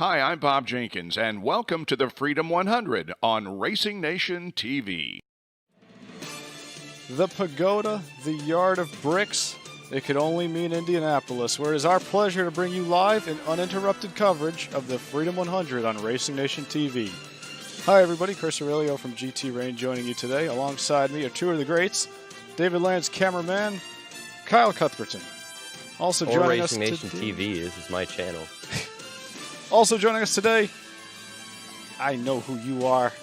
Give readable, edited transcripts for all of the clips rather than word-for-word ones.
Hi, I'm Bob Jenkins, and welcome to the Freedom 100 on Racing Nation TV. The pagoda, the yard of bricks, it could only mean Indianapolis, where it is our pleasure to bring you live and uninterrupted coverage of the Freedom 100 on Racing Nation TV. Hi everybody, Chris Aurelio from GT Rain joining you today. Alongside me are two of the greats, David Land's cameraman, Kyle Cuthbertson. Also or joining Racing us Nation TV is my channel. Also joining us today, I know who you are.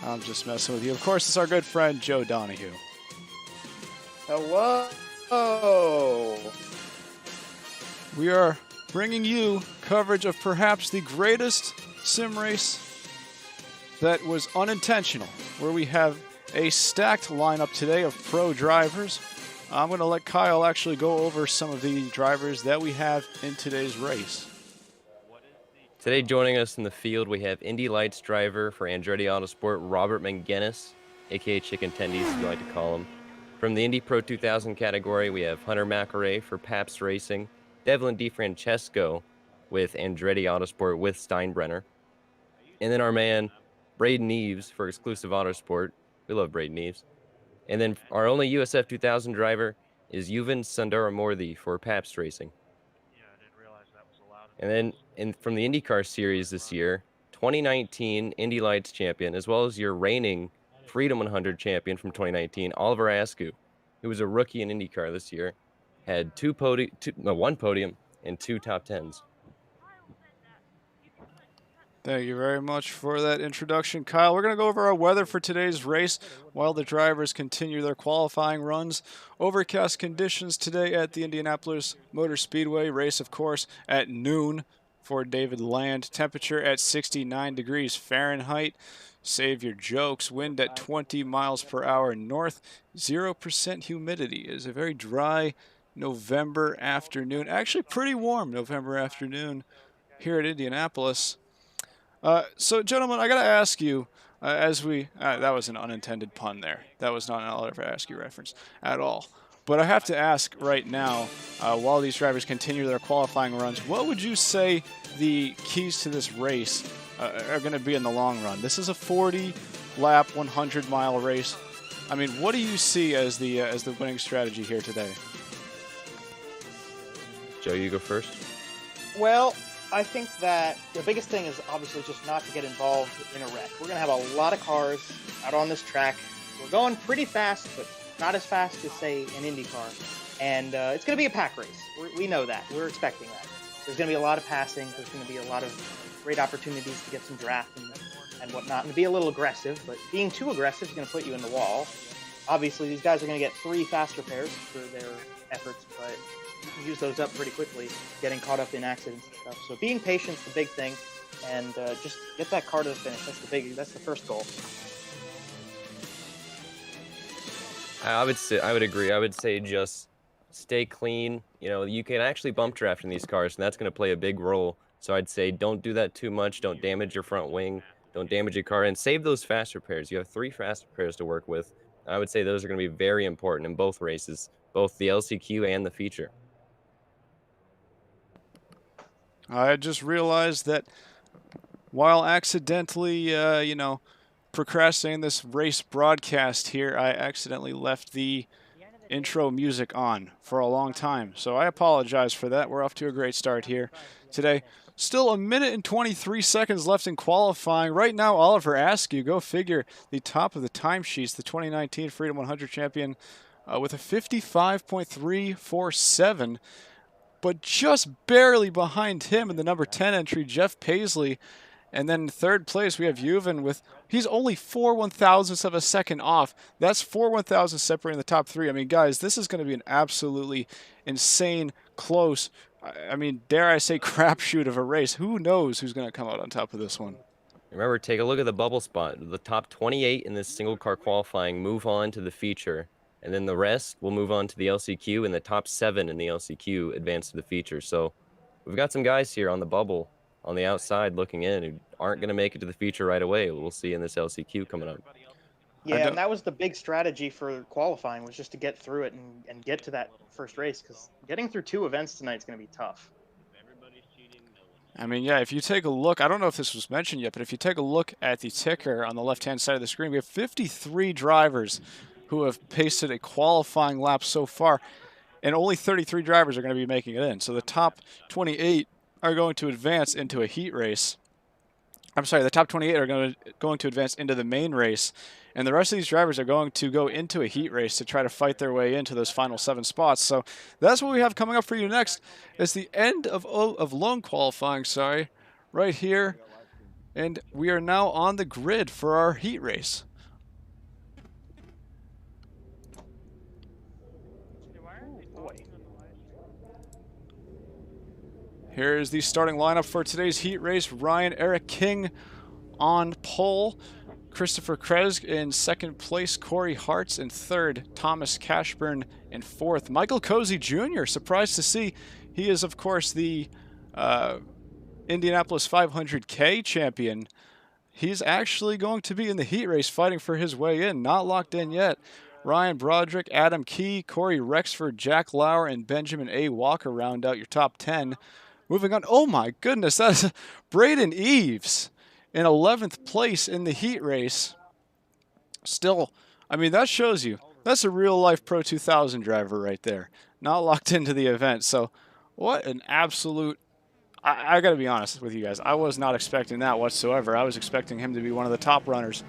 I'm just messing with you. Of course, it's our good friend, Joe Donahue. Hello. We are bringing you coverage of perhaps the greatest sim race that was unintentional, where we have a stacked lineup today of pro drivers. I'm going to let Kyle actually go over some of the drivers that we have in today's race. Today joining us in the field, we have Indy Lights driver for Andretti Autosport, Robert Mangenis, aka Chicken Tendies, as we like to call him. From the Indy Pro 2000 category, we have Hunter McElrea for Pabst Racing, Devlin DeFrancesco with Andretti Autosport with Steinbrenner, and then our man, Braden Eves for Exclusive Autosport. We love Braden Eves. And then our only USF 2000 driver is Yuvan Sundaramurthy for Pabst Racing. And then from the IndyCar series this year, 2019 Indy Lights champion, as well as your reigning Freedom 100 champion from 2019, Oliver Askew, who was a rookie in IndyCar this year, had one podium and 2 top 10s. Thank you very much for that introduction, Kyle. We're going to go over our weather for today's race while the drivers continue their qualifying runs. Overcast conditions today at the Indianapolis Motor Speedway. Race, of course, at noon for David Land. Temperature at 69 degrees Fahrenheit. Save your jokes. Wind at 20 miles per hour north. 0% humidity. It is a very dry November afternoon. Actually, pretty warm November afternoon here at Indianapolis. So, gentlemen, I got to ask you, that was an unintended pun there. That was not an Oliver Askew reference at all. But I have to ask right now, while these drivers continue their qualifying runs, what would you say the keys to this race are going to be in the long run? This is a 40-lap, 100-mile race. I mean, what do you see as the winning strategy here today? Joe, you go first. Well, I think that the biggest thing is obviously just not to get involved in a wreck. We're going to have a lot of cars out on this track. We're going pretty fast, but not as fast as, say, an Indy car. And it's going to be a pack race. We know that. We're expecting that. There's going to be a lot of passing. There's going to be a lot of great opportunities to get some draft and whatnot, and to be a little aggressive. But being too aggressive is going to put you in the wall. Obviously, these guys are going to get 3 faster pairs for their efforts, but you can use those up pretty quickly, getting caught up in accidents and stuff. So being patient is the big thing, and just get that car to the finish. That's the first goal. I would agree. I would say just stay clean. You know, you can actually bump draft in these cars, and that's going to play a big role. So I'd say don't do that too much. Don't damage your front wing. Don't damage your car, and save those faster pairs. You have 3 faster pairs to work with. I would say those are going to be very important in both races, both the LCQ and the feature. I just realized that while accidentally, procrastinating this race broadcast here, I accidentally left the intro music on for a long time. So I apologize for that. We're off to a great start here today. Still 1 minute and 23 seconds left in qualifying. Right now, Oliver Askew, go figure, the top of the timesheets, the 2019 Freedom 100 champion with a 55.347. But just barely behind him in the number 10 entry, Jeff Paisley. And then in third place, we have Yuvan with, he's only 4 1,000ths of a second off. That's 4 1,000ths separating the top 3. I mean, guys, this is going to be an absolutely insane, close, I mean, dare I say, crapshoot of a race. Who knows who's going to come out on top of this one? Remember, take a look at the bubble spot. The top 28 in this single car qualifying move on to the feature. And then the rest will move on to the LCQ, and the top 7 in the LCQ advance to the feature. So we've got some guys here on the bubble on the outside looking in who aren't going to make it to the feature right away. We'll see in this LCQ coming up. Yeah, and that was the big strategy for qualifying, was just to get through it and get to that first race, because getting through 2 events tonight is going to be tough. I mean, yeah, if you take a look, I don't know if this was mentioned yet, but if you take a look at the ticker on the left-hand side of the screen, we have 53 drivers who have pasted a qualifying lap so far, and only 33 drivers are going to be making it in. So the top 28 are going to advance into a heat race. I'm sorry, the top 28 are going to advance into the main race, and the rest of these drivers are going to go into a heat race to try to fight their way into those final 7 spots. So that's what we have coming up for you next. It's the end of lone qualifying, right here, and we are now on the grid for our heat race. Here is the starting lineup for today's heat race. Ryan Eric King on pole. Christopher Kresk in second place. Corey Hartz in third. Thomas Cashburn in fourth. Michael Cozy Jr., surprised to see. He is, of course, the Indianapolis 500K champion. He's actually going to be in the heat race fighting for his way in. Not locked in yet. Ryan Broderick, Adam Key, Corey Rexford, Jack Lauer, and Benjamin A. Walker round out your top 10. Moving on, oh my goodness, that's Braden Eves in 11th place in the heat race. Still, I mean, that shows you, that's a real-life Pro 2000 driver right there. Not locked into the event, so what an absolute, I got to be honest with you guys, I was not expecting that whatsoever. I was expecting him to be one of the top runners.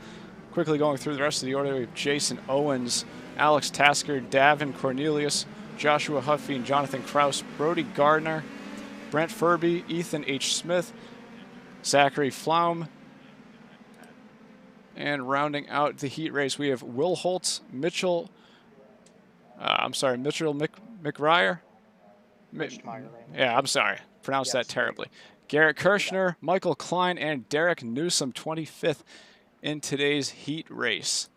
Quickly going through the rest of the order, we have Jason Owens, Alex Tasker, Davin Cornelius, Joshua Huffey, and Jonathan Kraus, Brody Gardner, Brent Furby, Ethan H. Smith, Zachary Flaum, and rounding out the heat race, we have Will Holtz, Mitchell McRyer. Yeah, I'm sorry. Pronounced that terribly. Garrett Kirshner, Michael Klein, and Derek Newsom, 25th in today's heat race.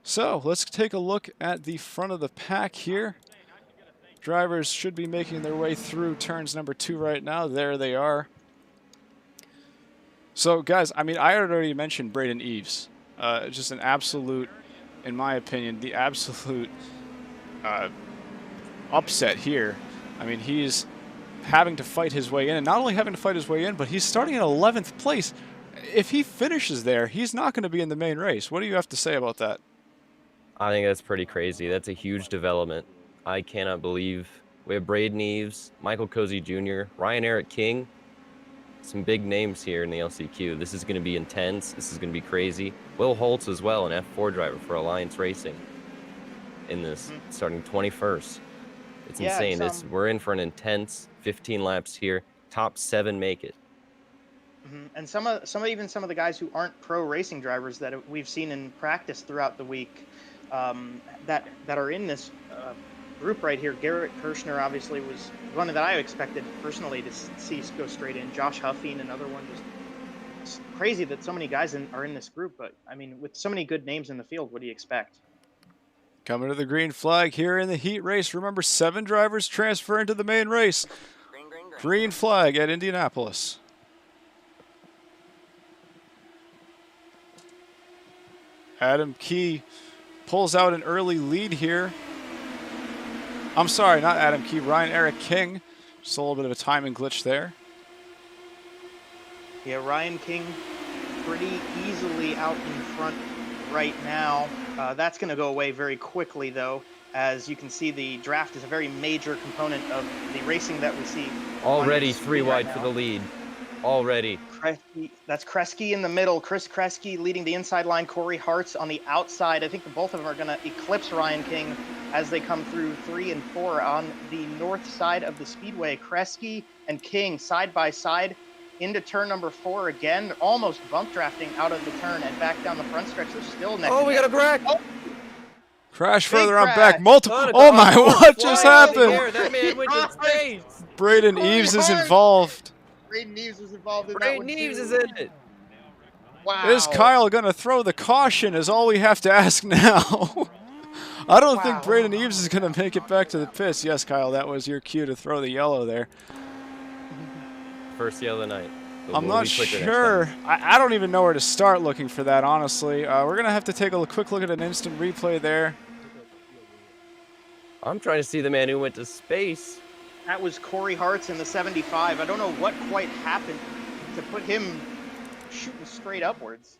So let's take a look at the front of the pack here. Drivers should be making their way through turns number 2 right now. There they are. So, guys, I mean, I already mentioned Braden Eves. Just an absolute, in my opinion, the absolute upset here. I mean, he's having to fight his way in, and not only having to fight his way in, but he's starting in 11th place. If he finishes there, he's not going to be in the main race. What do you have to say about that? I think that's pretty crazy. That's a huge development. I cannot believe we have Braden Eves, Michael Cozy Jr., Ryan Eric King. Some big names here in the LCQ. This is going to be intense. This is going to be crazy. Will Holtz as well, an F4 driver for Alliance Racing in this, starting 21st. It's insane. We're in for an intense 15 laps here. Top 7 make it. And some of the guys who aren't pro racing drivers that we've seen in practice throughout the week that are in this group right here. Garrett Kirshner obviously was one that I expected personally to see go straight in. Josh Huffing, another one. Just crazy that so many guys are in this group. But I mean, with so many good names in the field, what do you expect? Coming to the green flag here in the heat race. Remember, 7 drivers transfer into the main race. Green flag at Indianapolis. Adam Key pulls out an early lead here. I'm sorry, not Adam Key, Ryan Eric King. Just a little bit of a timing glitch there. Yeah, Ryan King pretty easily out in front right now. That's going to go away very quickly, though. As you can see, the draft is a very major component of the racing that we see. Already 3 wide for the lead. Already. That's Kresge in the middle. Chris Kresge leading the inside line. Corey Hartz on the outside. I think the both of them are going to eclipse Ryan King as they come through 3 and 4 on the north side of the speedway. Kresge and King side by side into turn number 4 again. They're almost bump drafting out of the turn and back down the front stretch. They're still neck. Oh, we got a crack. Oh. Crash further on back. Multiple. Oh my! What just happened? That man went to space. Braden Eves is involved. Braden Eves is involved in that Braden one Eves too. is in it. Wow. Is Kyle going to throw the caution is all we have to ask now. I don't think Braden Eves is going to make it back to the pits. Yes, Kyle, that was your cue to throw the yellow there. First yellow of the night. I'm not sure. I don't even know where to start looking for that, honestly. We're going to have to take a quick look at an instant replay there. I'm trying to see the man who went to space. That was Corey Hart's in the 75. I don't know what quite happened to put him shooting straight upwards.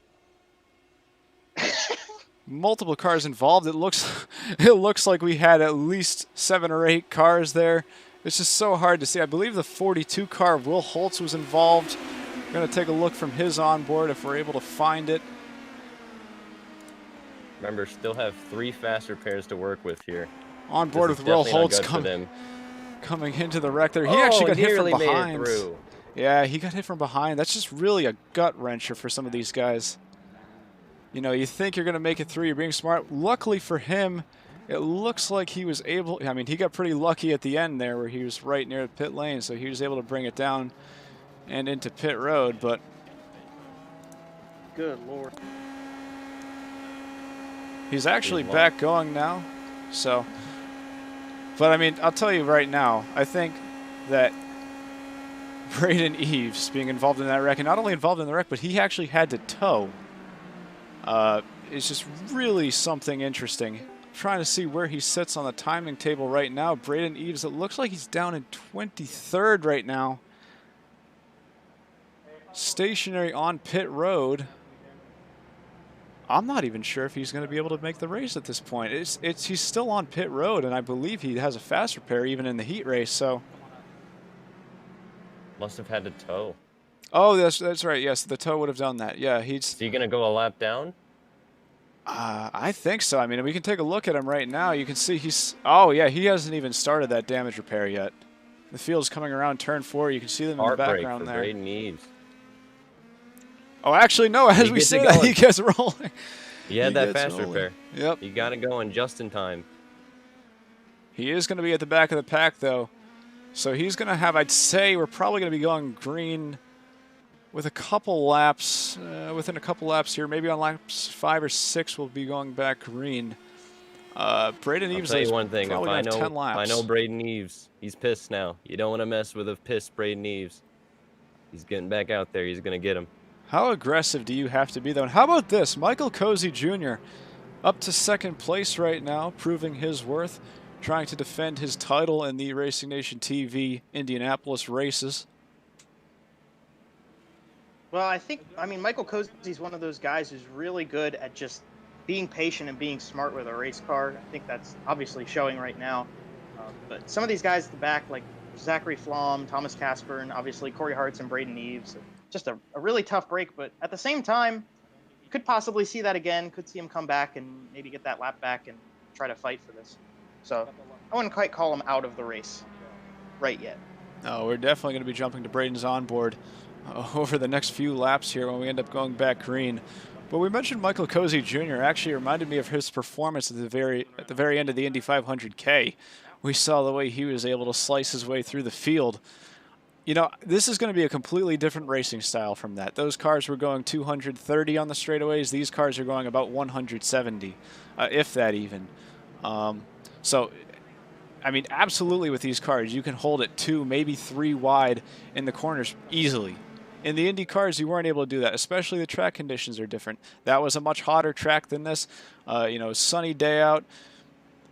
Multiple cars involved. It looks like we had at least 7 or 8 cars there. It's just so hard to see. I believe the 42 car of Will Holtz was involved. We're going to take a look from his onboard if we're able to find it. Remember, still have 3 faster pairs to work with here. On board with Will Holtz coming into the wreck there. He actually got hit from behind. Made it through. Yeah, he got hit from behind. That's just really a gut wrencher for some of these guys. You know, you think you're going to make it through. You're being smart. Luckily for him, it looks like he was able. I mean, he got pretty lucky at the end there where he was right near the pit lane, so he was able to bring it down and into pit road. But good Lord. He's actually back going now. So, but I mean, I'll tell you right now, I think that Braden Eves being involved in that wreck, and not only involved in the wreck, but he actually had to tow. It's just really something interesting. I'm trying to see where he sits on the timing table right now. Braden Eves, it looks like he's down in 23rd right now. Stationary on pit road. I'm not even sure if he's going to be able to make the race at this point. He's still on pit road, and I believe he has a faster pair even in the heat race. So must have had to tow. Oh, that's right. Yes, the tow would have done that. Yeah, Is he going to go a lap down? I think so. I mean, we can take a look at him right now. You can see he's. Oh yeah, he hasn't even started that damage repair yet. The field's coming around turn 4. You can see them in the background there. Braden Eves. Oh, actually, no. As we say that, he gets rolling. He had that faster pair. Yep. He got it going just in time. He is going to be at the back of the pack, though. So he's going to have, I'd say, we're probably going to be going green with a couple laps, within a couple laps here. Maybe on laps 5 or 6, we'll be going back green. Braden Eves is one thing. probably going to have 10 laps. If I know Braden Eves, he's pissed now. You don't want to mess with a pissed Braden Eves. He's getting back out there. He's going to get him. How aggressive do you have to be, though? And how about this? Michael Cozy Jr. up to 2nd place right now, proving his worth, trying to defend his title in the Racing Nation TV Indianapolis races. Well, I mean, Michael Cozy's one of those guys who's really good at just being patient and being smart with a race car. I think that's obviously showing right now. But some of these guys at the back, like Zachary Flom, Thomas Casper, and obviously Corey Hartz and Braden Eves, just a really tough break. But at the same time, you could possibly see that again. Could see him come back and maybe get that lap back and try to fight for this. So I wouldn't quite call him out of the race right yet. No, we're definitely going to be jumping to Braden's onboard over the next few laps here when we end up going back green. But we mentioned Michael Cozy Jr. Actually reminded me of his performance at the very end of the Indy 500K. We saw the way he was able to slice his way through the field. You know, this is going to be a completely different racing style from that. Those cars were going 230 on the straightaways. These cars are going about 170, if that even. So, I mean, absolutely with these cars, you can hold it 2, maybe 3 wide in the corners easily. In the Indy cars, you weren't able to do that, especially the track conditions are different. That was a much hotter track than this. You know, sunny day out.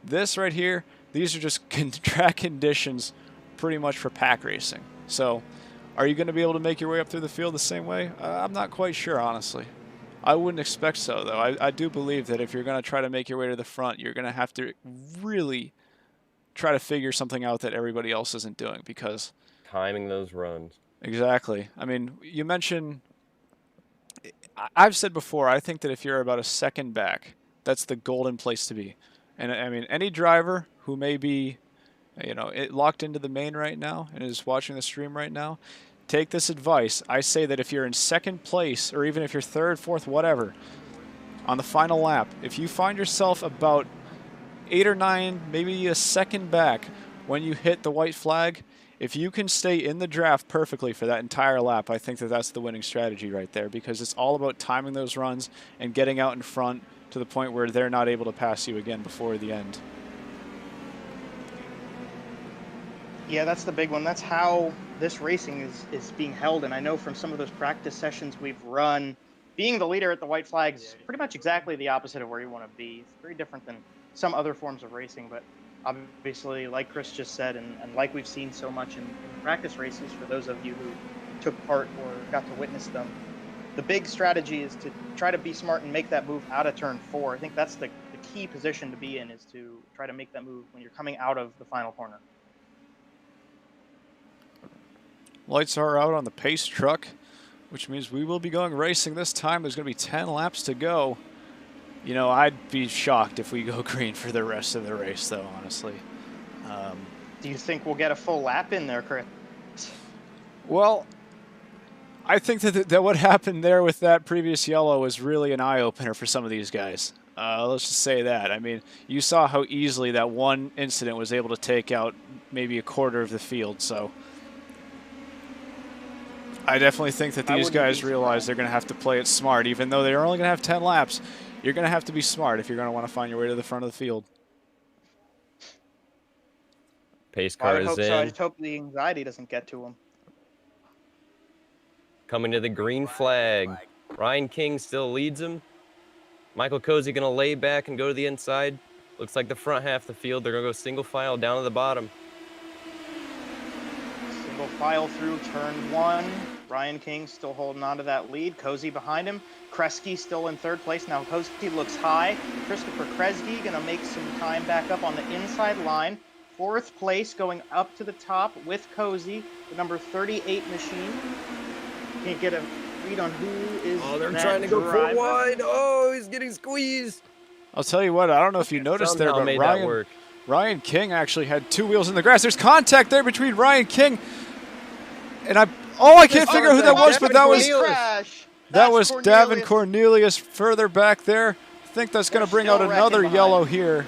This right here, these are just track conditions pretty much for pack racing. So, are you going to be able to make your way up through the field the same way? I'm not quite sure, honestly. I wouldn't expect so, though. I do believe that if you're going to try to make your way to the front, you're going to have to really try to figure something out that everybody else isn't doing, because timing those runs. Exactly. I mean, you mentioned, I've said before, I think that if you're about a second back, that's the golden place to be. And I mean, any driver who may be, you know, locked into the main right now and is watching the stream right now, take this advice. I say that if you're in 2nd place, or even if you're 3rd, 4th, whatever, on the final lap, if you find yourself about 8 or 9, maybe a second back when you hit the white flag, if you can stay in the draft perfectly for that entire lap, I think that that's the winning strategy right there, because it's all about timing those runs and getting out in front to the point where they're not able to pass you again before the end. Yeah, that's the big one. That's how this racing is being held. And I know from some of those practice sessions we've run, being the leader at the white flag is pretty much exactly the opposite of where you want to be. It's very different than some other forms of racing. But Obviously, like Chris just said, and like we've seen so much in practice races, for those of you who took part or got to witness them, the big strategy is to try to be smart and make that move out of turn 4. I think that's the key position to be in, is to try to make that move when you're coming out of the final corner. Lights are out on the pace truck, which means we will be going racing this time. There's going to be 10 laps to go. You know, I'd be shocked if we go green for the rest of the race, though, honestly. Do you think we'll get a full lap in there, Chris? Well, I think that what happened there with that previous yellow was really an eye-opener for some of these guys. Let's just say that. I mean, you saw how easily that one incident was able to take out maybe a quarter of the field, so I definitely think that these guys realize they're going to have to play it smart. Even though they're only going to have 10 laps, you're going to have to be smart if you're going to want to find your way to the front of the field. Pace car is in. So. I just hope the anxiety doesn't get to him. Coming to the green flag. Ryan King still leads him. Michael Cozy going to lay back and go to the inside. Looks like the front half of the field, they're going to go single file down to the bottom. Single file through turn 1. Ryan King still holding on to that lead. Cozy behind him. Kresge still in 3rd place. Now Cozy looks high. Christopher Kresge going to make some time back up on the inside line. 4th place going up to the top with Cozy, the number 38 machine. Can't get a read on who is. Oh, they're trying to go for wide. Oh, he's getting squeezed. I'll tell you what, I don't know if you noticed there, but Ryan King actually had 2 wheels in the grass. There's contact there between Ryan King and I can't figure out who that was, but that was Davin Cornelius further back there. I think that's going to bring out another yellow here.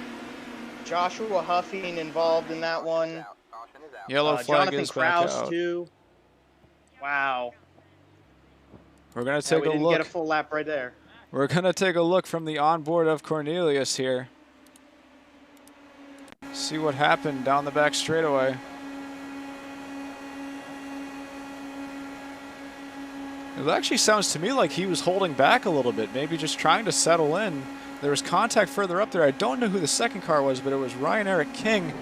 Joshua Huffing involved in that one. Yellow flag is back out. Jonathan Krause too. Wow. We're going to take a look. We didn't get a full lap right there. We're going to take a look from the onboard of Cornelius here. See what happened down the back straightaway. It actually sounds to me like he was holding back a little bit, maybe just trying to settle in. There was contact further up there. I don't know who the second car was, but it was Ryan Eric King.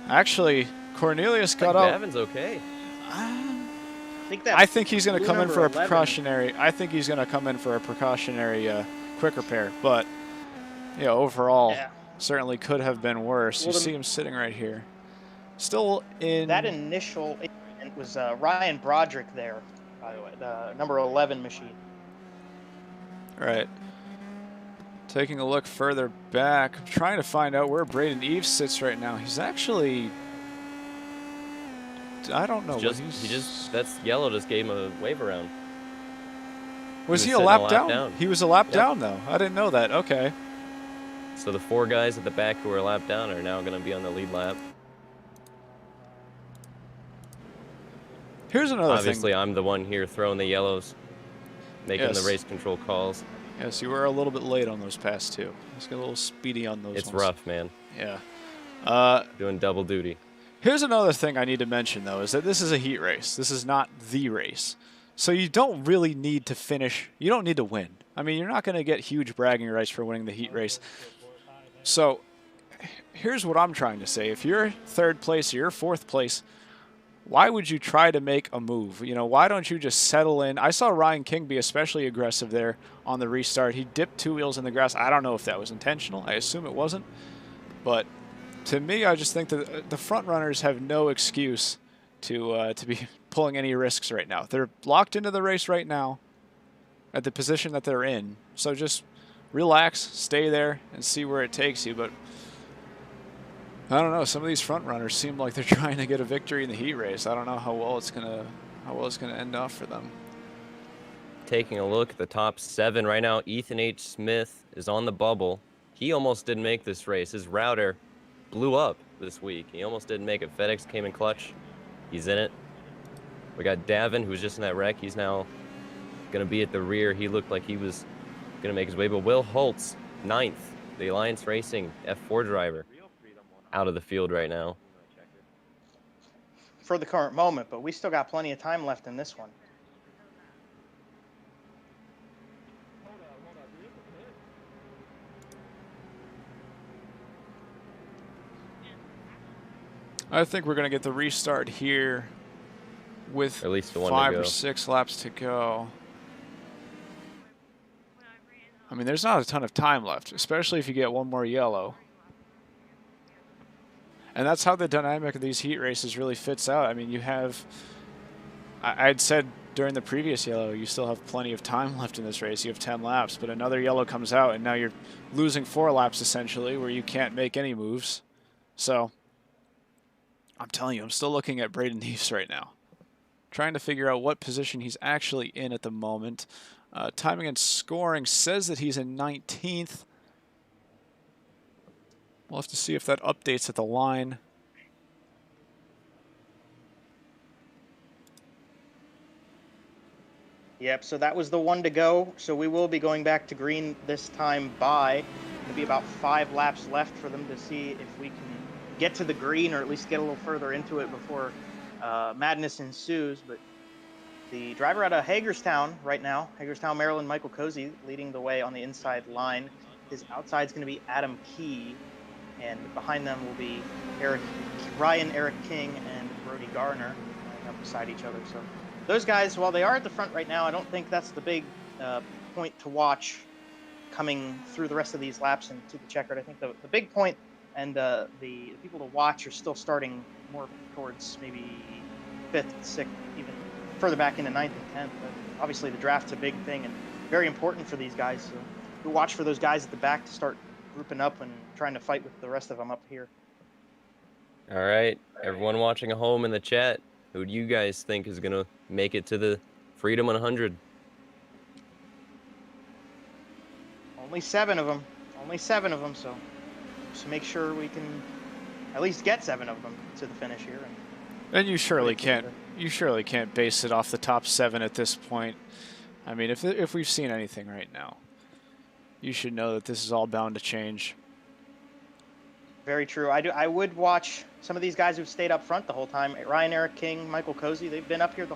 Actually, Cornelius got out. Davin's okay. I think he's going to come in for a precautionary. I think he's going to come in for a precautionary quick repair. But yeah, overall, certainly could have been worse. You see him sitting right here. Still in. That initial incident was Ryan Broderick there, by the way, the number 11 machine. Right. Taking a look further back, I'm trying to find out where Braden Eves sits right now. He's actually, I don't know. That's yellow just gave him a wave around. Was he a lap down? He was a lap down though. I didn't know that. Okay. So the 4 guys at the back who are lap down are now going to be on the lead lap. Here's another thing. Obviously, I'm the one here throwing the yellows, making the race control calls. Yes, you were a little bit late on those past 2. Let's get a little speedy on those. It's rough, man. Yeah. Doing double duty. Here's another thing I need to mention, though, is that this is a heat race. This is not the race. So you don't really need to finish. You don't need to win. I mean, you're not going to get huge bragging rights for winning the heat race. So here's what I'm trying to say. If you're 3rd place or you're 4th place, why would you try to make a move? You know, why don't you just settle in? I saw Ryan King be especially aggressive there on the restart. He dipped 2 wheels in the grass. I don't know if that was intentional. I assume it wasn't. But to me, I just think that the front runners have no excuse to be pulling any risks right now. They're locked into the race right now at the position that they're in. So just relax, stay there, and see where it takes you. But I don't know. Some of these front runners seem like they're trying to get a victory in the heat race. I don't know how well it's gonna end off for them. Taking a look at the top 7 right now, Ethan H. Smith is on the bubble. He almost didn't make this race. His router blew up this week. He almost didn't make it. FedEx came in clutch. He's in it. We got Davin, who's just in that wreck. He's now gonna be at the rear. He looked like he was gonna make his way, but Will Holtz, 9th, the Alliance Racing F4 driver, out of the field right now. For the current moment, but we still got plenty of time left in this one. I think we're going to get the restart here with Or at least the one to 5 go. or 6 laps to go. I mean, there's not a ton of time left, especially if you get one more yellow. And that's how the dynamic of these heat races really fits out. I mean, you have, I'd said during the previous yellow, you still have plenty of time left in this race. You have 10 laps, but another yellow comes out, and now you're losing 4 laps essentially, where you can't make any moves. So, I'm telling you, I'm still looking at Braden Neves right now, trying to figure out what position he's actually in at the moment. Timing and scoring says that he's in 19th. We'll have to see if that updates at the line. Yep, so that was the one to go. So we will be going back to green this time by. There'll be about 5 laps left for them to see if we can get to the green or at least get a little further into it before madness ensues. But the driver out of Hagerstown right now, Hagerstown, Maryland, Michael Cozy, leading the way on the inside line. His outside is going to be Adam Key, and behind them will be Ryan Eric King and Brody Garner up beside each other. So those guys, while they are at the front right now, I don't think that's the big point to watch coming through the rest of these laps and to the checkered. I think the big point and the people to watch are still starting more towards maybe 5th, 6th, even further back into 9th and 10th. But obviously the draft's a big thing and very important for these guys. So we watch for those guys at the back to start grouping up and trying to fight with the rest of them up here. All right, everyone watching at home in the chat, who do you guys think is going to make it to the Freedom 100? Only 7 of them. Only 7 of them, so just make sure we can at least get 7 of them to the finish here. And you surely can't. You surely can't base it off the top 7 at this point. I mean, if we've seen anything right now, you should know that this is all bound to change. Very true. I would watch some of these guys who've stayed up front the whole time. Ryan Eric King, Michael Cozy, they've been up here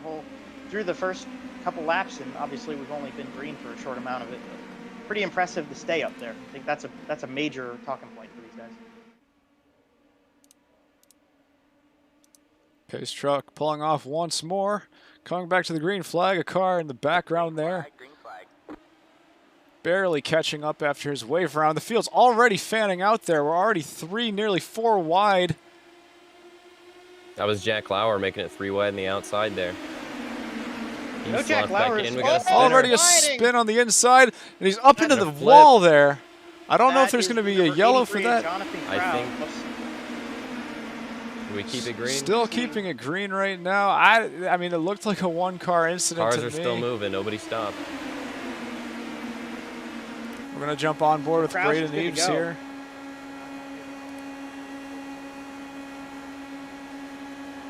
through the first couple laps, and obviously we've only been green for a short amount of it. But pretty impressive to stay up there. I think that's a major talking point for these guys. Pace truck pulling off once more. Coming back to the green flag, a car in the background there. Barely catching up after his wave around. The field's already fanning out there. We're already 3, nearly 4 wide. That was Jack Lauer making it 3 wide on the outside there. No, Jack Lauer is already a spin on the inside, and he's up into the wall there. I don't know if there's going to be a yellow for that. I think. Do we keep it green? Still keeping it green right now. I mean, it looked like a 1-car incident to me. Cars are still moving. Nobody stopped. We're going to jump on board with Braden Neves here.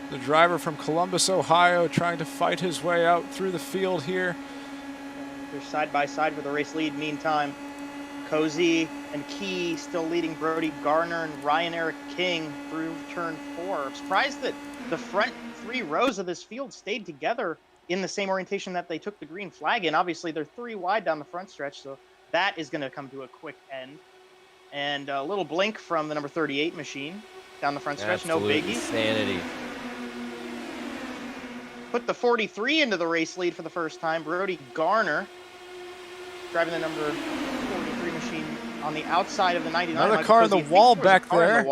The driver from Columbus, Ohio, trying to fight his way out through the field here. They're side by side for the race lead. Meantime, Cozy and Key still leading Brody Garner and Ryan Eric King through turn 4. I'm surprised that the front 3 rows of this field stayed together in the same orientation that they took the green flag in. Obviously, they're 3 wide down the front stretch, so that is going to come to a quick end. And a little blink from the number 38 machine down the front stretch. Absolute no biggie. Insanity. Put the 43 into the race lead for the first time. Brody Garner driving the number 43 machine on the outside of the 99. Another car in the wall back there.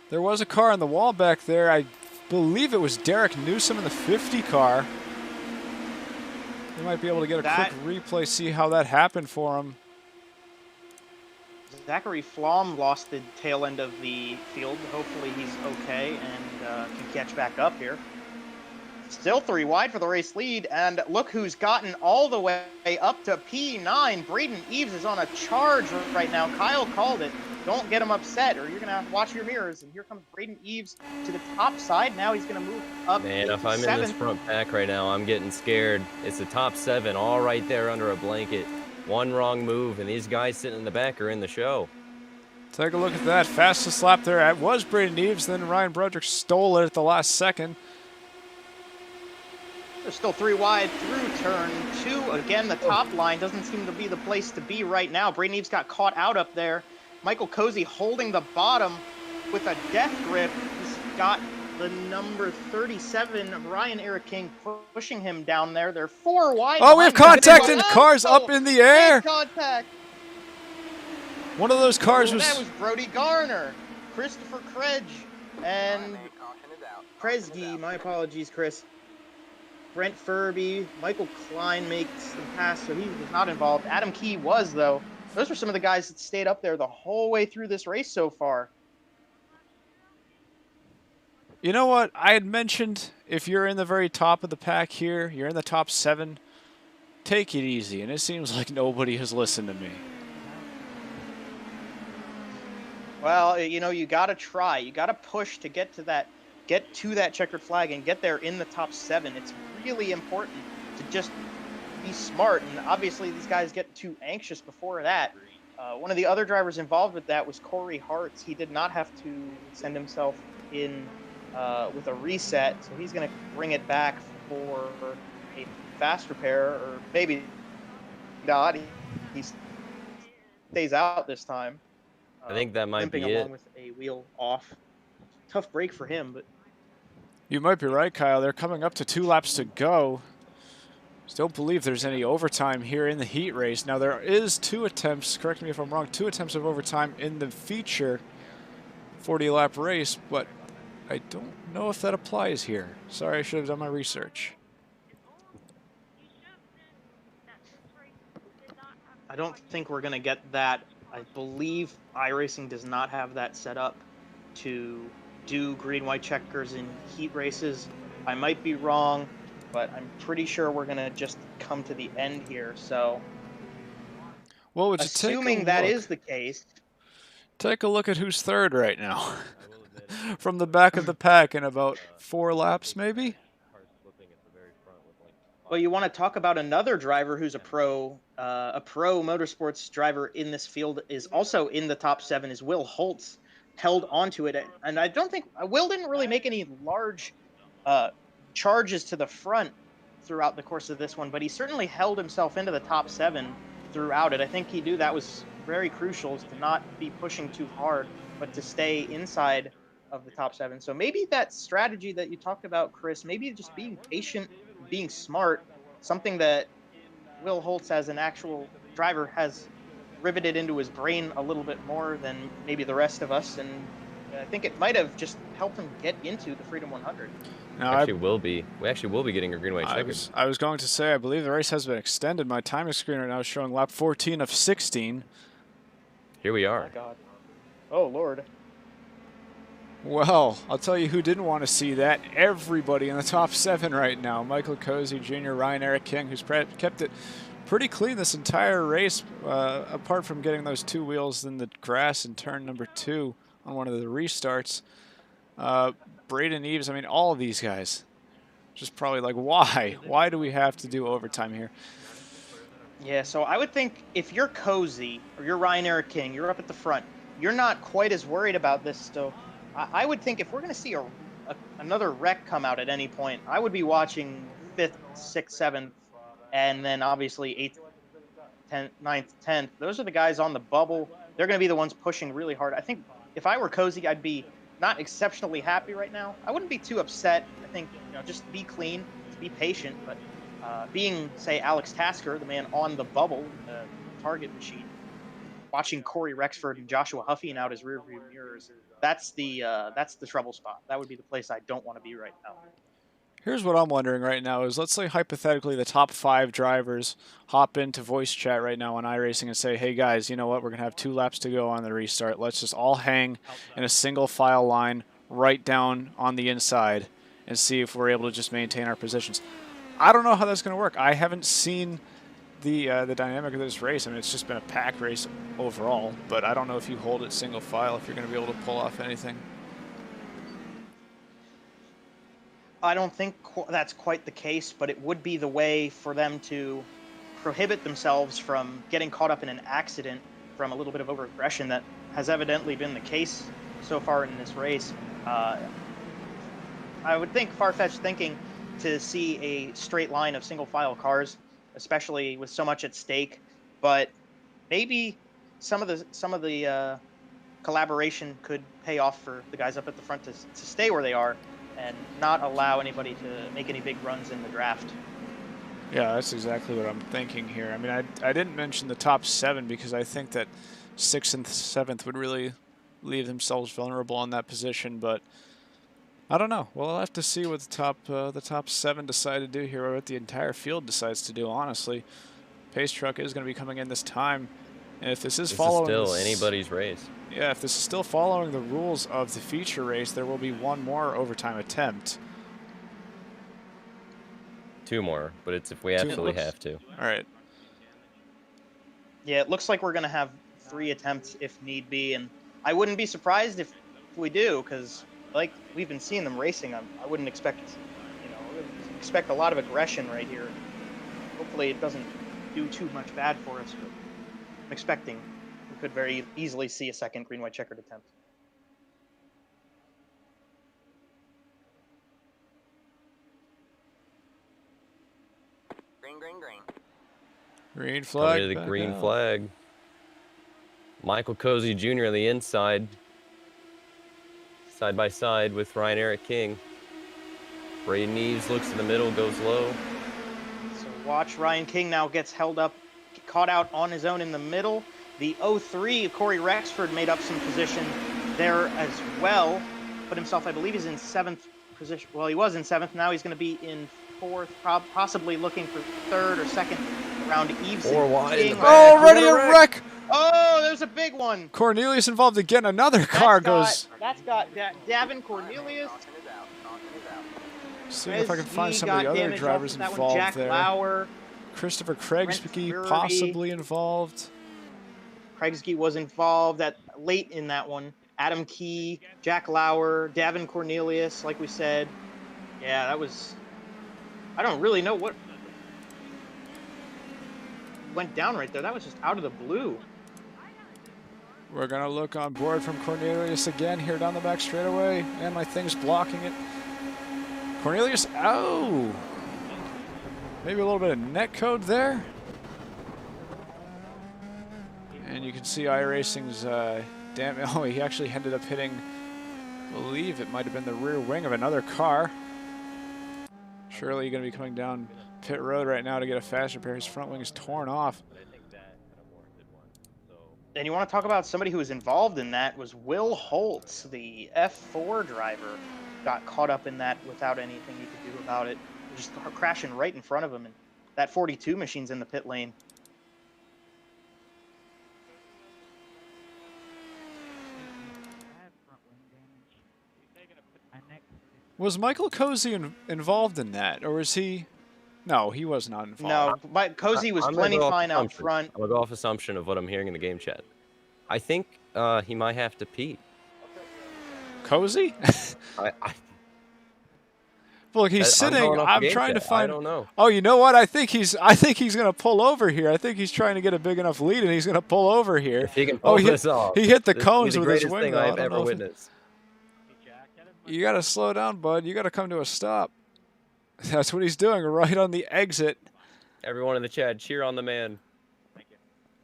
There was a car in the wall back there. I believe it was Derek Newsom in the 50 car. We might be able to get a quick replay, see how that happened for him. Zachary Flom lost the tail end of the field. Hopefully he's okay and can catch back up here. Still 3 wide for the race lead, and look who's gotten all the way up to P9. Braden Eves is on a charge right now. Kyle called it. Don't get him upset, or you're going to have to watch your mirrors. And here comes Braden Eves to the top side. Now he's going to move up. Man, if I'm in this front pack right now, I'm getting scared. It's the top 7, all right there under a blanket. One wrong move, and these guys sitting in the back are in the show. Take a look at that. Fastest lap there. It was Braden Eves. Then Ryan Broderick stole it at the last second. They're still 3 wide through turn 2. Again, the top line doesn't seem to be the place to be right now. Braden Eves got caught out up there. Michael Cozy holding the bottom with a death grip. He's got the number 37, Ryan Eric King, pushing him down there. They're 4 wide. Oh, we have behind him. contact and cars up in the air. Big contact. One of those cars That was Brody Garner, Christopher Kredge, and Kresge. My apologies, Chris. Brent Furby, Michael Klein makes the pass, so he was not involved. Adam Key was, though. Those were some of the guys that stayed up there the whole way through this race so far. You know what? I had mentioned if you're in the very top of the pack here, you're in the top 7, take it easy. And it seems like nobody has listened to me. Well, you know, you got to try. You got to push to get to that checkered flag and get there in the top 7. It's really important to just be smart. And obviously, these guys get too anxious before that. One of the other drivers involved with that was Corey Hartz. He did not have to send himself in with a reset, so he's going to bring it back for a fast repair, or maybe not. He stays out this time. I think that might be limping along it. with a wheel off. Tough break for him, but You might be right, Kyle. They're coming up to 2 laps to go. Still believe there's any overtime here in the heat race. Now, there is 2 attempts, correct me if I'm wrong, 2 attempts of overtime in the feature 40-lap race, but I don't know if that applies here. Sorry, I should have done my research. I don't think we're going to get that. I believe iRacing does not have that set up to do green-white checkers in heat races. I might be wrong, but I'm pretty sure we're going to just come to the end here. So, Well, would you assuming that is the case, take a look at who's 3rd right now. From the back of the pack in about 4 laps, maybe? well, you want to talk about another driver who's a pro motorsports driver in this field is also in the top 7 is Will Holtz, held onto it. And I don't think Will didn't really make any large charges to the front throughout the course of this one, but he certainly held himself into the top 7 throughout it. I think he knew that was very crucial, is to not be pushing too hard, but to stay inside of the top 7. So maybe that strategy that you talked about, Chris, maybe just being patient, being smart, something that Will Holtz as an actual driver has riveted into his brain a little bit more than maybe the rest of us, and I think it might have just helped him get into the Freedom 100. No, We actually will be getting a green-white checker. I was going to say, I believe the race has been extended. My timing screen right now is showing lap 14 of 16. Here we Oh are. my God. Oh Lord. Well, I'll tell you who didn't want to see that. Everybody in the top 7 right now. Michael Cozy Jr., Ryan Eric King, who's kept it pretty clean this entire race, apart from getting those 2 wheels in the grass in turn number 2 on one of the restarts. Braden Eves, I mean, all of these guys. Just probably like, why? Why do we have to do overtime here? Yeah, so I would think if you're Cozy or you're Ryan Eric King, you're up at the front, you're not quite as worried about this still. I would think if we're going to see another wreck come out at any point, I would be watching 5th, 6th, 7th, and then obviously 8th, 10th, 9th, 10th. Those are the guys on the bubble. They're going to be the ones pushing really hard. I think if I were Cozy, I'd be not exceptionally happy right now. I wouldn't be too upset. I think, just be clean, be patient. But being, say, Alex Tasker, the man on the bubble, the target machine, watching Corey Rexford and Joshua Huffing out his rearview mirrors, that's the trouble spot. That would be the place I don't want to be right now. Here's what I'm wondering right now is, let's say hypothetically the top 5 drivers hop into voice chat right now on iRacing and say, hey guys, you know what, we're going to have 2 laps to go on the restart. Let's just all hang in a single file line right down on the inside and see if we're able to just maintain our positions. I don't know how that's going to work. I haven't seen the dynamic of this race. I mean, it's just been a pack race overall, but I don't know if you hold it single file, if you're going to be able to pull off anything. I don't think that's quite the case, but it would be the way for them to prohibit themselves from getting caught up in an accident from a little bit of overaggression that has evidently been the case so far in this race. I would think far-fetched thinking to see a straight line of single-file cars, especially with so much at stake. But maybe some of the collaboration could pay off for the guys up at the front to stay where they are. and not allow anybody to make any big runs in the draft. Yeah, that's exactly what I'm thinking here. I mean, I didn't mention the top 7 because I think that 6th and 7th would really leave themselves vulnerable on that position, but I don't know. We'll have to see what the top 7 decide to do here, or what the entire field decides to do, honestly. Pace truck is going to be coming in this time, and if this is following... This is still anybody's race. Yeah, if this is still following the rules of the feature race, there will be one more overtime attempt. 2 more, but it's if we absolutely have to. All right. Yeah, it looks like we're going to have 3 attempts if need be, and I wouldn't be surprised if we do, because like we've been seeing them racing, I wouldn't expect, expect a lot of aggression right here. Hopefully it doesn't do too much bad for us, but I'm expecting we could very easily see a second green-white checkered attempt. Green flag. Coming to the green flag. Michael Cozy Jr. on the inside. Side by side with Ryan Eric King. Braden Neves looks in the middle, goes low. So watch, Ryan King now gets held up, caught out on his own in the middle. The 03, Corey Rexford, made up some position there as well. Put himself, I believe he's in 7th position. Well, he was in 7th. Now he's going to be in 4th, possibly looking for 3rd or 2nd around Eves. Oh, already a wreck! Oh, there's a big one. Cornelius involved again. Another car goes. That's got Davin Cornelius. Seeing if I can find some of the other drivers involved Jack there. Lauer, Christopher Craigsby possibly involved. Craigsby was involved late in that one. Adam Key, Jack Lauer, Davin Cornelius, like we said. Yeah, that was... I don't really know what went down right there. That was just out of the blue. We're going to look on board from Cornelius again here down the back straightaway. And my thing's blocking it. Cornelius, oh! Maybe a little bit of net code there. And you can see iRacing's, oh, he actually ended up hitting, I believe it might have been the rear wing of another car. Surely going to be coming down pit road right now to get a fast repair. His front wing is torn off. And you want to talk about somebody who was involved in that was Will Holtz, the F4 driver. Got caught up in that without anything he could do about it. Just crashing right in front of him. And that 42 machine's in the pit lane. Was Michael Cozy involved in that, or was he? No, he was not involved. No, but Cozy was plenty fine out front. I'm going to go off assumption of what I'm hearing in the game chat. I think he might have to pee. Cozy? Look, he's sitting. I'm trying to find. I don't know. Oh, you know what? I think he's going to pull over here. I think he's trying to get a big enough lead, and he's going to pull over here. If he can pull this off, he hit the cones with his the greatest wing. thing I've ever witnessed. You got to slow down, bud. You got to come to a stop. That's what he's doing right on the exit. Everyone in the chat, cheer on the man.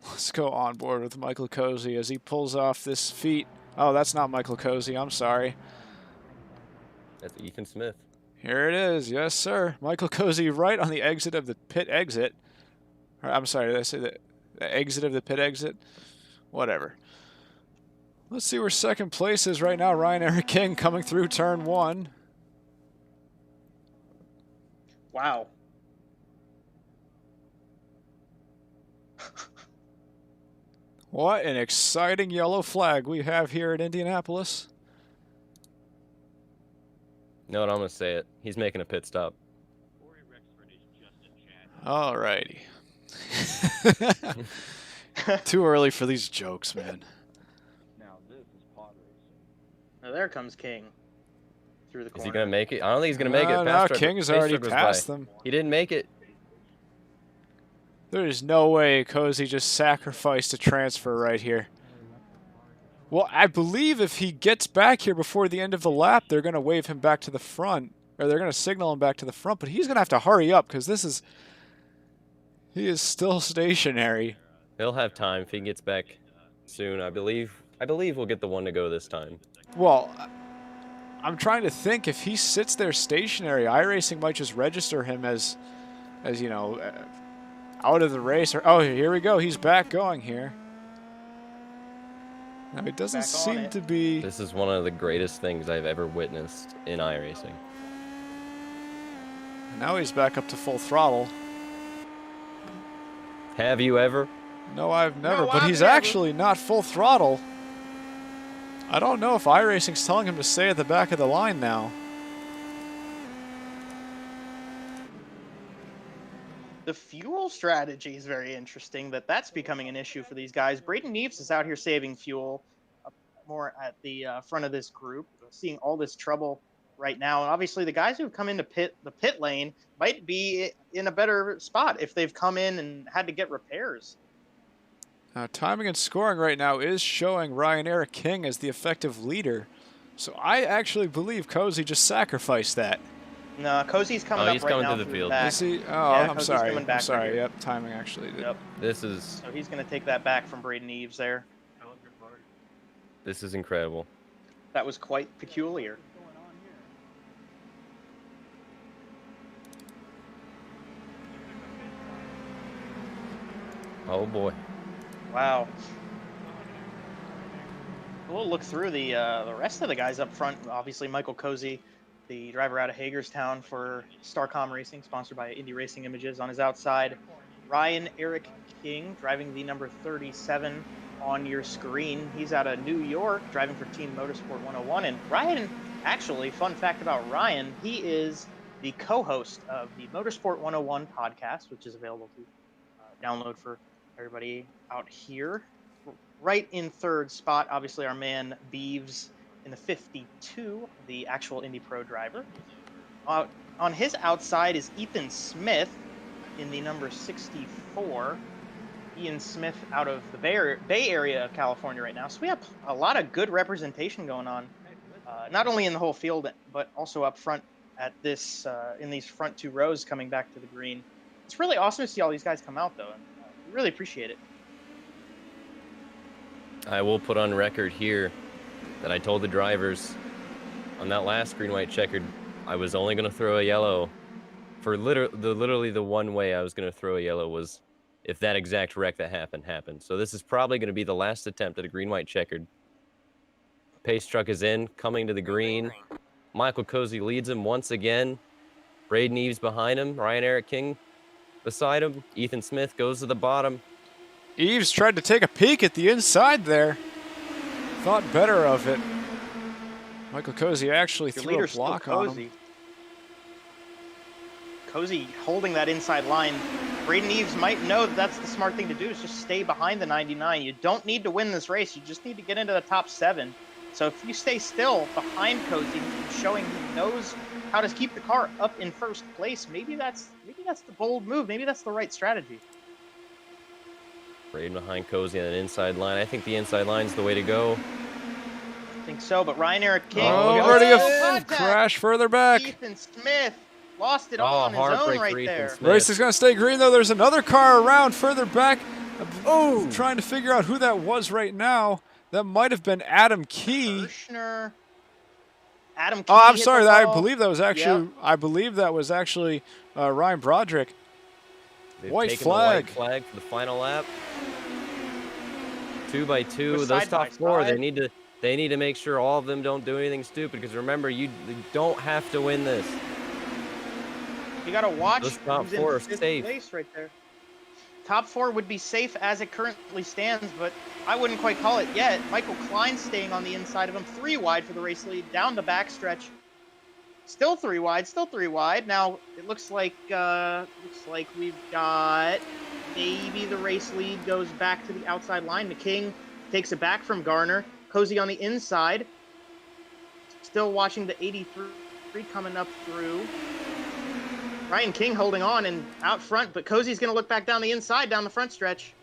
Let's go on board with Michael Cozy as he pulls off this feat. Oh, that's not Michael Cozy. I'm sorry. That's Ethan Smith. Here it is. Yes, sir. Michael Cozy right on the exit of the pit exit. I'm sorry, did I say the exit of the pit exit? Whatever. Let's see where second place is right now. Ryan Eric King coming through turn 1. Wow. What an exciting yellow flag we have here at Indianapolis. No, I'm going to say it. He's making a pit stop. All righty. Too early for these jokes, man. Now there comes King through the corner. Is he going to make it? I don't think he's going to make it. No, King has already passed them. He didn't make it. There is no way Cozy just sacrificed a transfer right here. Well, I believe if he gets back here before the end of the lap, they're going to wave him back to the front, or they're going to signal him back to the front, but he's going to have to hurry up because he is still stationary. He'll have time if he gets back soon. I believe we'll get the one to go this time. Well, I'm trying to think if he sits there stationary, iRacing might just register him as you know, out of the race. Or oh, here we go. He's back going here. Now it doesn't seem to be. This is one of the greatest things I've ever witnessed in iRacing. Now he's back up to full throttle. Have you ever? No, I've never. No, but I've he's never. actually not full throttle. I don't know if iRacing's telling him to stay at the back of the line now. The fuel strategy is very interesting. That's becoming an issue for these guys. Braden Neves is out here saving fuel, more at the front of this group, seeing all this trouble right now. And obviously, the guys who've come into the pit lane might be in a better spot if they've come in and had to get repairs. Timing and scoring right now is showing Ryan Eric King as the effective leader. So I actually believe Cozy just sacrificed that. No, Cozy's coming up he's right coming now through the field. Is he? Oh, Yeah, I'm Cozy's sorry. coming I'm back sorry. right here. Yep, timing actually did. Yep. This is So he's going to take that back from Braden Neves there. this is incredible. That was quite peculiar. Oh boy. Wow. We'll look through the rest of the guys up front. Obviously, Michael Cozy, the driver out of Hagerstown for Starcom Racing, sponsored by Indy Racing Images. On his outside, Ryan Eric King, driving the number 37 on your screen. He's out of New York, driving for Team Motorsport 101. And Ryan, actually, fun fact about Ryan, he is the co-host of the Motorsport 101 podcast, which is available to download for everybody out here. Right in third spot, obviously, our man Beeves in the 52, the actual Indy Pro driver. On his outside is Ethan Smith in the number 64. Ian Smith out of the Bay Area of California right now. So we have a lot of good representation going on, not only in the whole field, but also up front at this in these front two rows coming back to the green. It's really awesome to see all these guys come out, though, and really appreciate it. I will put on record here that I told the drivers on that last green-white checkered, I was only going to throw a yellow. For literally the one way I was going to throw a yellow was if that exact wreck that happened. So this is probably going to be the last attempt at a green-white checkered. Pace truck is in, coming to the green. Michael Cozy leads him once again. Braden Eves behind him. Ryan Eric King beside him. Ethan Smith goes to the bottom. Eves tried to take a peek at the inside there. Thought better of it. Michael Cozy actually threw a block on him. Cozy holding that inside line. Braden Eves might know that that's the smart thing to do, is just stay behind the 99. You don't need to win this race. You just need to get into the top 7. So if you stay still behind Cozy, showing he knows how to keep the car up in first place, maybe that's the bold move. Maybe that's the right strategy. Braden behind Cozy on an inside line. I think the inside line's the way to go. I think so, but Ryan Eric King. Already a crash further back. Ethan Smith lost it all on his own right there. Race is going to stay green, though. There's another car around further back. Oh, trying to figure out who that was right now. That might have been Adam Key. Kirshner. Adam Key. Oh, I'm sorry. I believe that was actually. Yep. I believe that was actually Ryan Broderick. They've white taken flag. The white flag for the final lap. 2 by 2. Those Those top 4. side. They need to make sure all of them don't do anything stupid. Because remember, you don't have to win this. You got to watch. Those top 4 are safe. Place right there. Top 4 would be safe as it currently stands, but I wouldn't quite call it yet. Michael Klein staying on the inside of him, 3 wide for the race lead, down the backstretch. Still 3 wide. Now it looks like we've got maybe the race lead goes back to the outside line. McKing takes it back from Garner. Cozy on the inside. Still watching the 83 coming up through. Ryan King holding on and out front, but Cozy's going to look back down the inside, down the front stretch.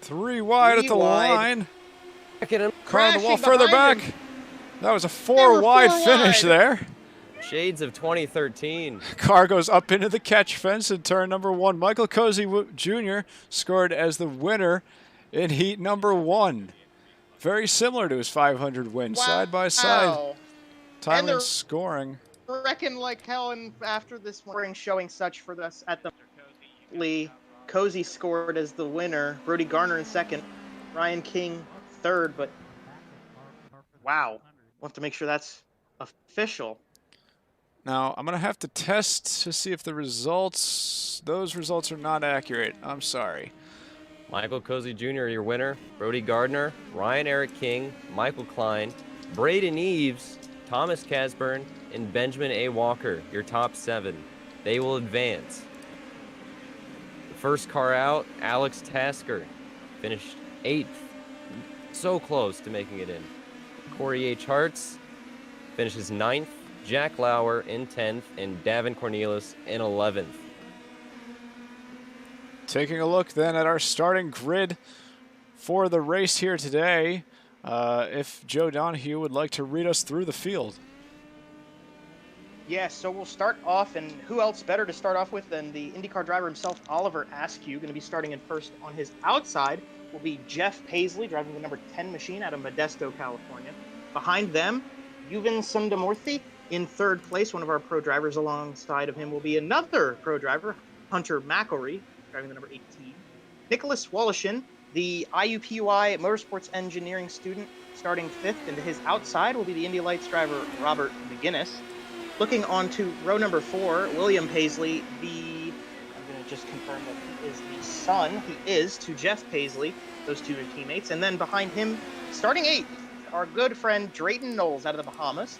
3 wide at the line. Back at him. Car on the wall further back. him. That was a 4 wide finish there. Shades of 2013. Car goes up into the catch fence in turn number 1. Michael Cozy Jr. scored as the winner in heat number 1. Very similar to his 500 win, Wow. side by side, timing they're and scoring. Reckon like hell, and after this one, showing such for us at the Lee. Cozy scored as the winner. Brody Garner in second. Ryan King third, but wow. We'll have to make sure that's official. Now, I'm going to have to test to see if those results are not accurate. I'm sorry. Michael Cozy Jr., your winner. Brody Gardner, Ryan Eric King, Michael Klein, Braden Eves, Thomas Casburn, and Benjamin A. Walker, your top 7. They will advance. The first car out, Alex Tasker, finished 8th. So close to making it in. Corey H. Hartz finishes 9th. Jack Lauer in 10th, and Davin Cornelius in 11th. Taking a look then at our starting grid for the race here today, if Joe Donahue would like to read us through the field. Yeah, so we'll start off, and who else better to start off with than the IndyCar driver himself, Oliver Askew. Going to be starting in first. On his outside will be Jeff Paisley, driving the number 10 machine out of Modesto, California. Behind them, Yuvan Sundamurthy in third place. One of our pro drivers alongside of him will be another pro driver, Hunter McElry, driving the number 18. Nicholas Wallishin, the IUPUI Motorsports Engineering student, starting fifth. And to his outside will be the Indy Lights driver, Robert McGinnis. Looking on to row number 4, William Paisley, I'm going to just confirm that he is the son. He is to Jeff Paisley. Those two are teammates. And then behind him, starting 8th, our good friend Drayton Knowles out of the Bahamas.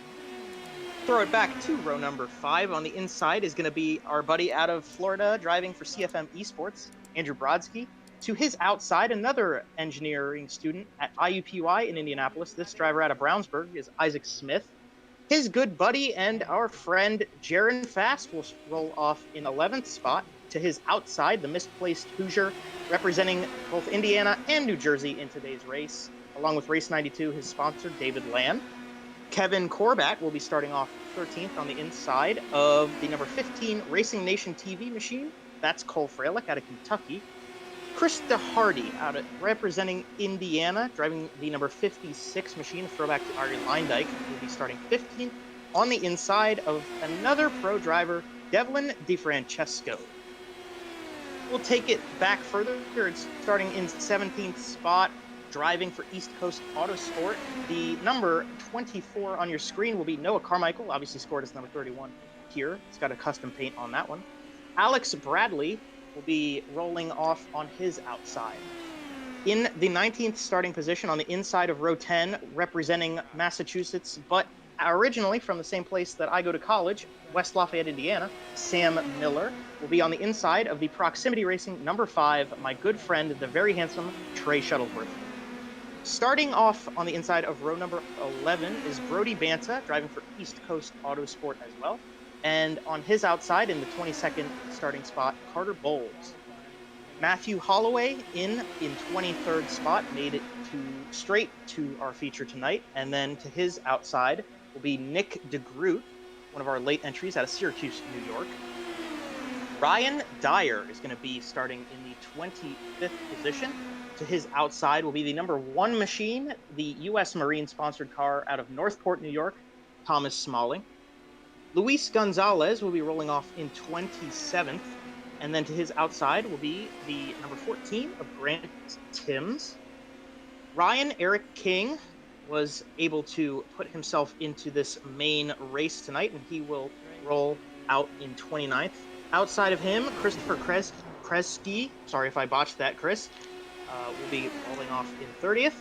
Throw it back to row number 5. On the inside is going to be our buddy out of Florida driving for CFM Esports, Andrew Brodsky. To his outside, another engineering student at IUPUI in Indianapolis. This driver out of Brownsburg is Isaac Smith. His good buddy and our friend Jaron Fast will roll off in 11th spot. To his outside, the misplaced Hoosier, representing both Indiana and New Jersey in today's race, along with Race 92, his sponsor, David Land. Kevin Corbat will be starting off 13th on the inside of the number 15 Racing Nation TV machine. That's Cole Freilich out of Kentucky. Krista Hardy representing Indiana, driving the number 56 machine, a throwback to Ari Leindyke, will be starting 15th on the inside of another pro driver, Devlin DeFrancesco. We'll take it back further. It's starting in 17th spot, driving for East Coast Autosport. The number 24 on your screen will be Noah Carmichael, obviously scored as number 31 here. It's got a custom paint on that one. Alex Bradley will be rolling off on his outside. In the 19th starting position on the inside of row 10, representing Massachusetts, but originally from the same place that I go to college, West Lafayette, Indiana, Sam Miller will be on the inside of the Proximity Racing number 5, my good friend, the very handsome Trey Shuttleworth. Starting off on the inside of row number 11 is Brody Banta, driving for East Coast Autosport as well. And on his outside, in the 22nd starting spot, Carter Bowles. Matthew Holloway in 23rd spot, made it straight to our feature tonight. And then to his outside will be Nick DeGroot, one of our late entries out of Syracuse, New York. Ryan Dyer is going to be starting in the 25th position. To his outside will be the number 1 machine, the U.S. Marine-sponsored car out of Northport, New York, Thomas Smalling. Luis Gonzalez will be rolling off in 27th, and then to his outside will be the number 14 of Grant Timms. Ryan Eric King was able to put himself into this main race tonight, and he will roll out in 29th. Outside of him, Christopher Kresge, sorry if I botched that, Chris, will be rolling off in 30th.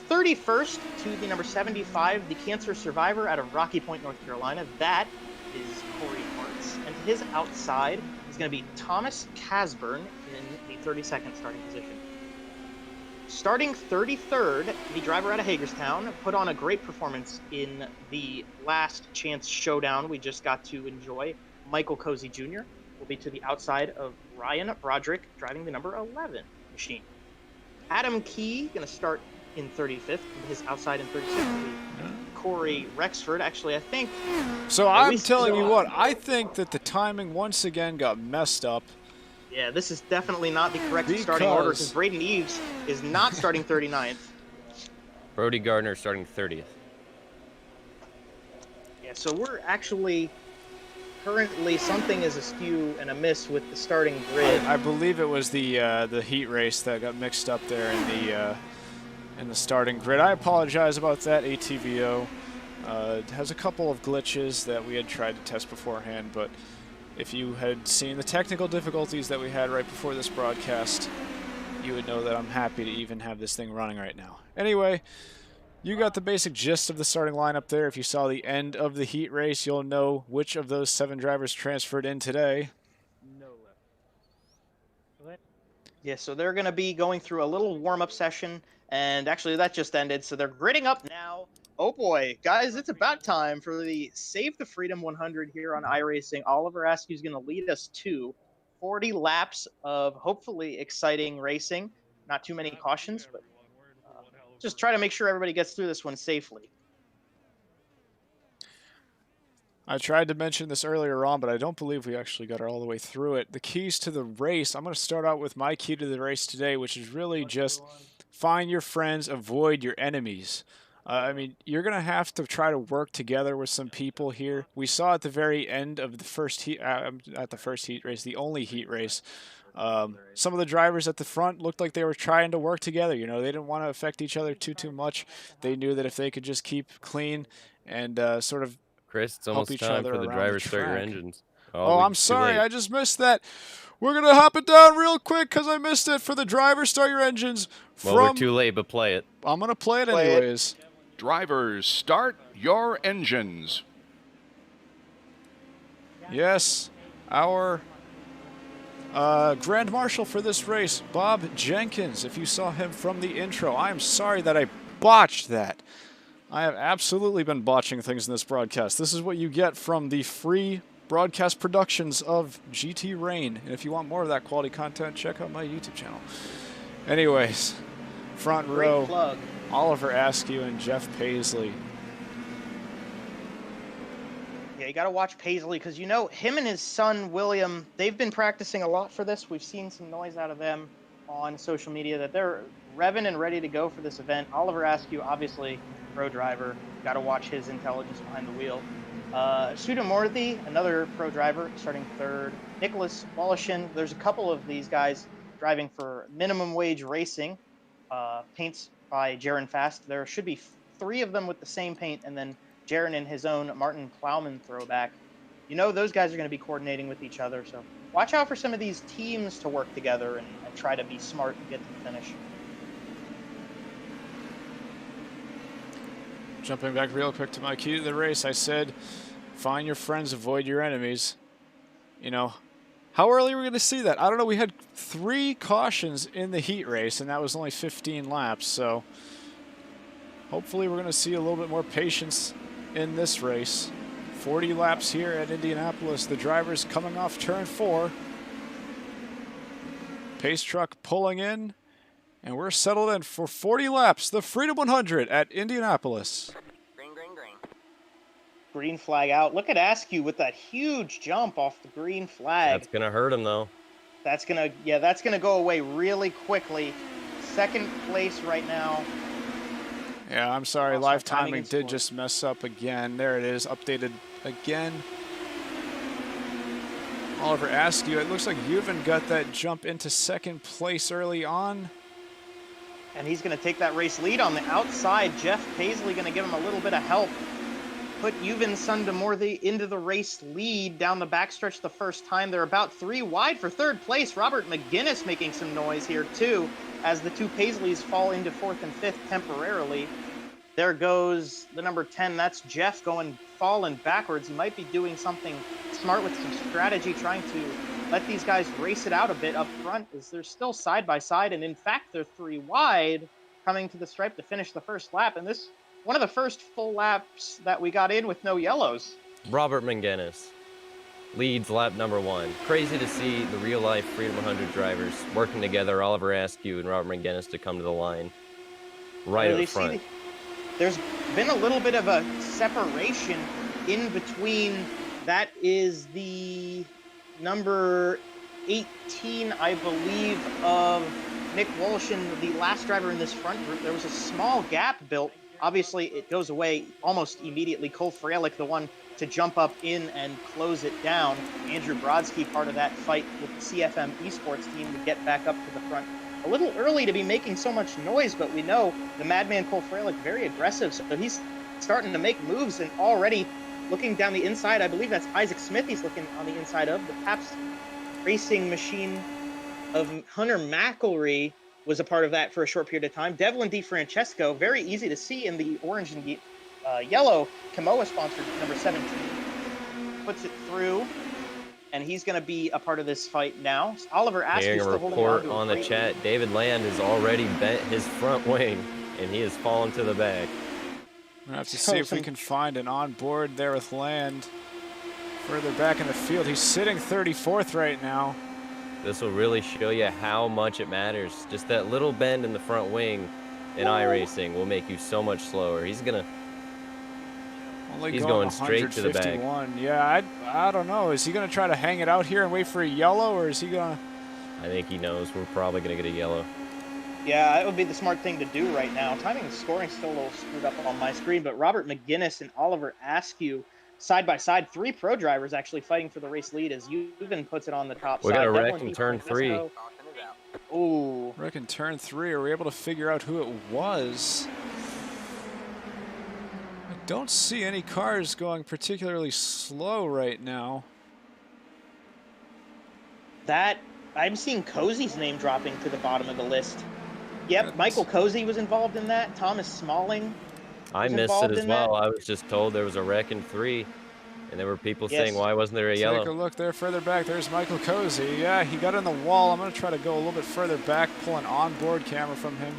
31st to the number 75, the cancer survivor out of Rocky Point, North Carolina. That is Corey Hartz. And to his outside is going to be Thomas Casburn in the 32nd starting position. Starting 33rd, the driver out of Hagerstown put on a great performance in the last chance showdown we just got to enjoy. Michael Cozy Jr. will be to the outside of Ryan Broderick, driving the number 11 machine. Adam Key going to start in 35th, and his outside in 36th. Corey Rexford, actually, I think. So I'm telling you what, I think that the timing once again got messed up. Yeah, this is definitely not the correct starting order, because Braden Eves is not starting 39th. Brody Gardner starting 30th. Yeah, so we're actually currently something is askew and amiss with the starting grid. I believe it was the heat race that got mixed up there in the starting grid. I apologize about that, ATVO. It has a couple of glitches that we had tried to test beforehand, but if you had seen the technical difficulties that we had right before this broadcast, you would know that I'm happy to even have this thing running right now. Anyway, you got the basic gist of the starting lineup there. If you saw the end of the heat race, you'll know which of those 7 drivers transferred in today. Yeah, so they're going to be going through a little warm-up session, and actually that just ended, so they're gridding up now. Oh boy, guys, it's about time for the Save the Freedom 100 here on iRacing. Oliver Askew is going to lead us to 40 laps of hopefully exciting racing. Not too many cautions, but just try to make sure everybody gets through this one safely. I tried to mention this earlier on, but I don't believe we actually got all the way through it. The keys to the race, I'm going to start out with my key to the race today, which is really just find your friends, avoid your enemies. I mean, you're going to have to try to work together with some people here. We saw at the very end of the first heat, the only heat race, some of the drivers at the front looked like they were trying to work together. You know, they didn't want to affect each other too much. They knew that if they could just keep clean and sort of Chris, it's help almost each time other for the around drivers the start your track. engines. Oh, I'm too sorry. late. I just missed that. We're going to hop it down real quick because I missed it. For the drivers, start your engines. Well, we're too late, but play it. I'm going to play it Play it. anyways. Drivers, start your engines. Yes, our Grand Marshal for this race, Bob Jenkins. If you saw him from the intro, I am sorry that I botched that. I have absolutely been botching things in this broadcast. This is what you get from the free broadcast productions of GT Rain. And if you want more of that quality content, check out my YouTube channel. Anyways, front Great row, plug. Oliver Askew and Jeff Paisley. Yeah, you got to watch Paisley because, you know, him and his son, William, they've been practicing a lot for this. We've seen some noise out of them on social media that they're revving and ready to go for this event. Oliver Askew, obviously, pro driver. Got to watch his intelligence behind the wheel. Sudamorthy, another pro driver, starting 3rd. Nicholas Wallishin, there's a couple of these guys driving for minimum wage racing. Paints by Jaron Fast. There should be 3 of them with the same paint, and then Jaron in his own Martin Plowman throwback. You know those guys are going to be coordinating with each other, so watch out for some of these teams to work together and try to be smart and get to the finish. Jumping back real quick to my key to the race, I said, find your friends, avoid your enemies. You know, how early are we going to see that? I don't know. We had 3 cautions in the heat race, and that was only 15 laps. So hopefully we're going to see a little bit more patience in this race. 40 laps here at Indianapolis. The drivers coming off turn 4. Pace truck pulling in. And we're settled in for 40 laps, the Freedom 100 at Indianapolis. Green, green, green. Green flag out. Look at Askew with that huge jump off the green flag. That's going to hurt him, though. That's gonna go away really quickly. 2nd place right now. Yeah, I'm sorry. Also, Live timing timing and did score. just mess up again. There it is, updated again. Oliver Askew, it looks like Juven got that jump into 2nd place early on. And he's going to take that race lead on the outside. Jeff Paisley going to give him a little bit of help. Put Juven Sundamorthy into the race lead down the backstretch the first time. They're about 3 wide for 3rd place. Robert McGinnis making some noise here too, as the 2 Paisleys fall into 4th and 5th temporarily. There goes the number 10. That's Jeff falling backwards. He might be doing something smart with some strategy, trying to let these guys race it out a bit up front, as they're still side by side, and in fact they're 3 wide coming to the stripe to finish the first lap. And this one of the first full laps that we got in with no yellows. Robert McGinnis leads lap number 1. Crazy to see the real-life Freedom 100 drivers working together, Oliver Askew and Robert McGinnis, to come to the line right up front. There's been a little bit of a separation in between. That is the number 18, I believe, of Nick Wolshin, the last driver in this front group, there was a small gap built. Obviously, it goes away almost immediately. Cole Freilich, the one to jump up in and close it down. Andrew Brodsky, part of that fight with the CFM esports team, to get back up to the front. A little early to be making so much noise, but we know the madman Cole Freilich, very aggressive, so he's starting to make moves and already looking down the inside. I believe that's Isaac Smith he's looking on the inside of. The Pabst Racing machine of Hunter McElree was a part of that for a short period of time. Devlin DiFrancesco, very easy to see in the orange and yellow Kamoa-sponsored number 17, puts it through, and he's going to be a part of this fight now. Oliver Askew still holding report on the chat. David Land has already bent his front wing, and he has fallen to the back. I'm gonna have to see if we can find an onboard there with Land further back in the field. He's sitting 34th right now. This will really show you how much it matters. Just that little bend in the front wing in iRacing will make you so much slower. He's going straight to the back. Yeah, I don't know. Is he going to try to hang it out here and wait for a yellow, or is he going to... I think he knows we're probably going to get a yellow. Yeah, that would be the smart thing to do right now. Timing and scoring still a little screwed up on my screen, but Robert McGinnis and Oliver Askew side by side, 3 pro drivers actually fighting for the race lead as Euven puts it on the top side. We got a wreck in turn 3. Ooh. Wreck in turn 3. Are we able to figure out who it was? I don't see any cars going particularly slow right now. I'm seeing Cozy's name dropping to the bottom of the list. Yep, Michael Cozy was involved in that. Thomas Smalling. I missed it as well. I was just told there was a wreck in 3, and there were people saying, why wasn't there a yellow? Take a look there further back. There's Michael Cozy. Yeah, he got in the wall. I'm going to try to go a little bit further back, pull an onboard camera from him.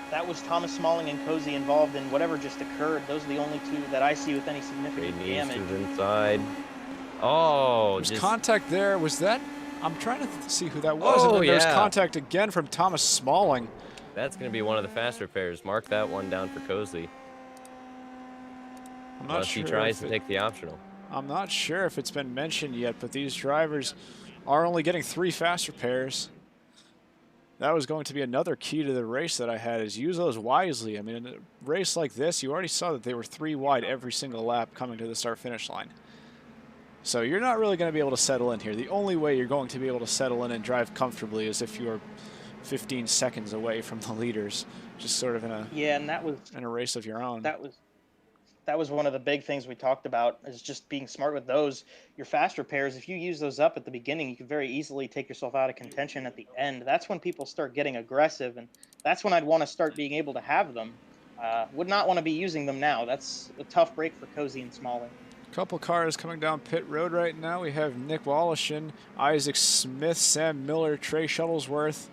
That was Thomas Smalling and Cozy involved in whatever just occurred. Those are the only 2 that I see with any significant damage. To the inside. Oh, there's contact there. Was that? I'm trying to see who that was. And then there's contact again from Thomas Smalling. That's going to be one of the fast repairs. Mark that one down for Cozy. I'm not sure he tries to take the optional. I'm not sure if it's been mentioned yet, but these drivers are only getting 3 fast repairs. That was going to be another key to the race that I had, is use those wisely. I mean, in a race like this, you already saw that they were 3 wide every single lap coming to the start-finish line. So you're not really going to be able to settle in here. The only way you're going to be able to settle in and drive comfortably is if you're 15 seconds away from the leaders, just sort of in a race of your own. That was one of the big things we talked about, is just being smart with those. Your fast repairs, if you use those up at the beginning, you can very easily take yourself out of contention at the end. That's when people start getting aggressive, and that's when I'd want to start being able to have them. Would not want to be using them now. That's a tough break for Cozy and Smalling. Couple cars coming down pit road right now. We have Nick Wolshin, Isaac Smith, Sam Miller, Trey Shuttlesworth,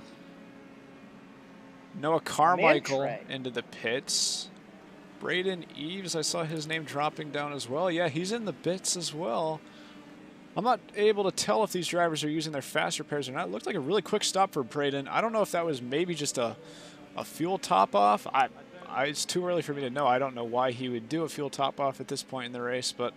Noah Carmichael into the pits. Braden Eves, I saw his name dropping down as well. Yeah, he's in the bits as well. I'm not able to tell if these drivers are using their fast repairs or not. It looked like a really quick stop for Braden. I don't know if that was maybe just a fuel top off. It's too early for me to know. I don't know why he would do a fuel top off at this point in the race, but...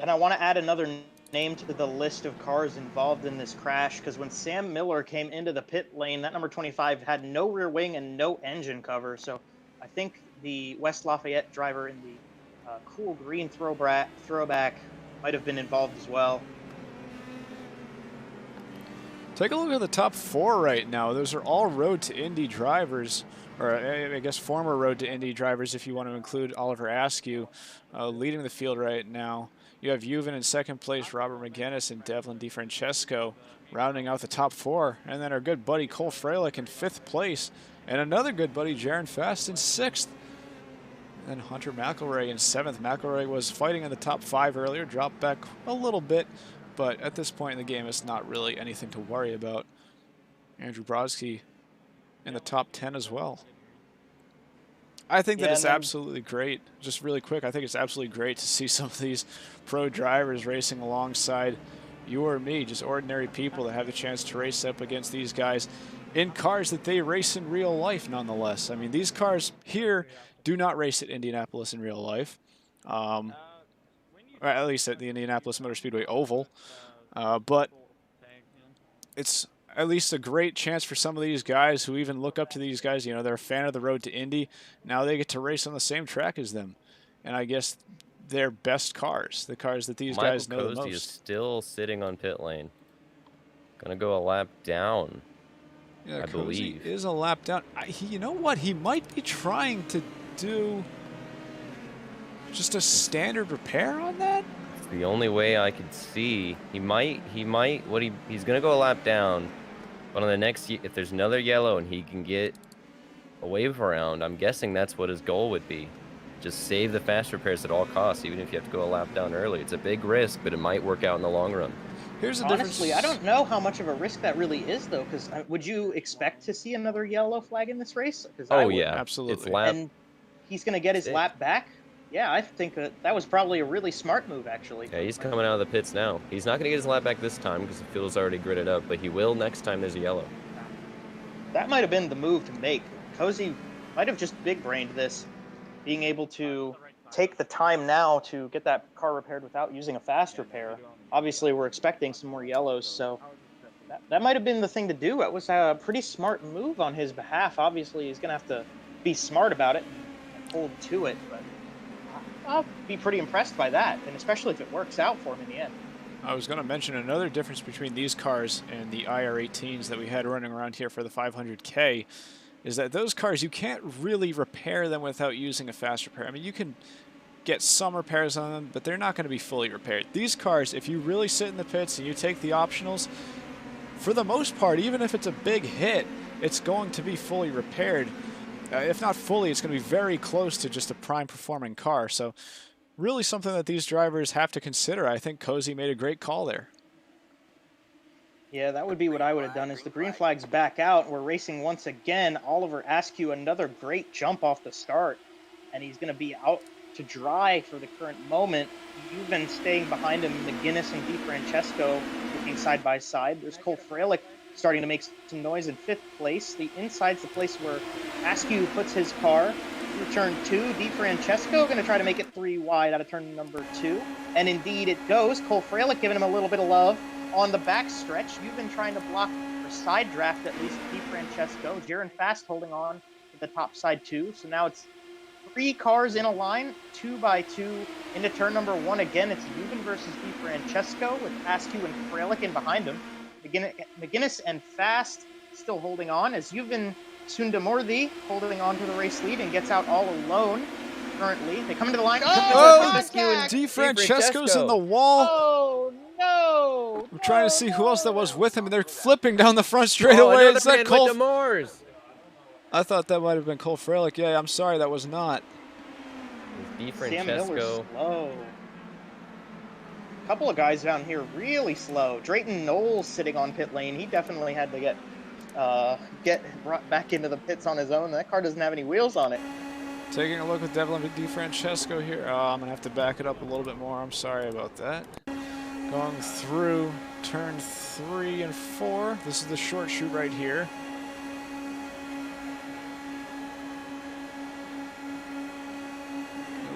And I want to add another name to the list of cars involved in this crash, because when Sam Miller came into the pit lane, that number 25 had no rear wing and no engine cover. So I think the West Lafayette driver in the cool green throwback might have been involved as well. Take a look at the top 4 right now. Those are all Road to Indy drivers, or I guess former Road to Indy drivers if you want to include Oliver Askew, leading the field right now. You have Euven in second place, Robert McGinnis and Devlin DiFrancesco rounding out the top 4. And then our good buddy Cole Freilich in 5th place. And another good buddy, Jaron Fast, in 6th. And then Hunter McElroy in 7th. McElroy was fighting in the top 5 earlier, dropped back a little bit. But at this point in the game, it's not really anything to worry about. Andrew Brodsky in the top 10 as well. I think that it's absolutely great. Just really quick, I think it's absolutely great to see some of these pro drivers racing alongside you or me, just ordinary people that have the chance to race up against these guys in cars that they race in real life nonetheless. I mean, these cars here do not race at Indianapolis in real life. Or at least at the Indianapolis Motor Speedway Oval. But it's at least a great chance for some of these guys who even look up to these guys. You know, they're a fan of the Road to Indy. Now they get to race on the same track as them. And I guess their best cars, the cars that these guys know the Michael Cozy is most. still sitting on pit lane. Gonna go a lap down. Yeah, I Cozy believe. is a lap down. You know what? He might be trying to do just a standard repair on that. It's the only way I could see. He's gonna go a lap down, but on the next, if there's another yellow and he can get a wave around, I'm guessing that's what his goal would be. Just save the fast repairs at all costs, even if you have to go a lap down early. It's a big risk, but it might work out in the long run. Here's the Honestly, difference. I don't know how much of a risk that really is, though, because would you expect to see another yellow flag in this race? Oh, yeah. Absolutely. It's lap. And he's going to get his Sick. lap back? Yeah, I think that was probably a really smart move, actually. Yeah, he's coming out of the pits now. He's not going to get his lap back this time because the field's already gridded up, but he will next time there's a yellow. That might have been the move to make. Cozy might have just big-brained this, being able to take the time now to get that car repaired without using a fast repair. Obviously, we're expecting some more yellows, so that might have been the thing to do. It was a pretty smart move on his behalf. Obviously, he's going to have to be smart about it and hold to it, but I'll be pretty impressed by that, and especially if it works out for him in the end. I was going to mention another difference between these cars and the IR18s that we had running around here for the 500K is that those cars, you can't really repair them without using a fast repair. I mean, you can get some repairs on them, but they're not going to be fully repaired. These cars, if you really sit in the pits and you take the optionals, for the most part, even if it's a big hit, it's going to be fully repaired. If not fully, it's going to be very close to just a prime performing car. So really something that these drivers have to consider. I think Cozy made a great call there. Yeah, that would be what I would have done. As the green flag's back out, we're racing once again. Oliver Askew, another great jump off the start, and he's going to be out to dry for the current moment. You've been staying behind him, McGinnis and DeFrancesco looking side by side. There's Cole Freilich starting to make some noise in 5th place. The inside's the place where Askew puts his car through turn 2. DeFrancesco going to try to make it 3 wide out of turn number 2. And indeed it goes. Cole Freilich giving him a little bit of love on the back stretch. You've been trying to block or side draft at least DeFrancesco. Jaron Fast holding on to the top side too. So now it's 3 cars in a line, 2 by 2 into turn number 1. Again, it's Euban versus DeFrancesco with Askew and Freilich in behind him. McGinnis and Fast still holding on as Euban Sundamordi holding on to the race lead and gets out all alone currently. They come into the line. Oh, contact! DeFrancesco's in the wall. Oh, no! I'm trying to see who else that was with him, and they're flipping down the front straightaway. Is that Cole? I thought that might have been Cole Freilich. Yeah, I'm sorry, that was not. Sam Miller's slow. A couple of guys down here really slow. Drayton Knowles sitting on pit lane. He definitely had to get brought back into the pits on his own. That car doesn't have any wheels on it. Taking a look with Devlin DeFrancesco here. I'm going to have to back it up a little bit more. I'm sorry about that. Going through turn 3 and 4. This is the short chute right here.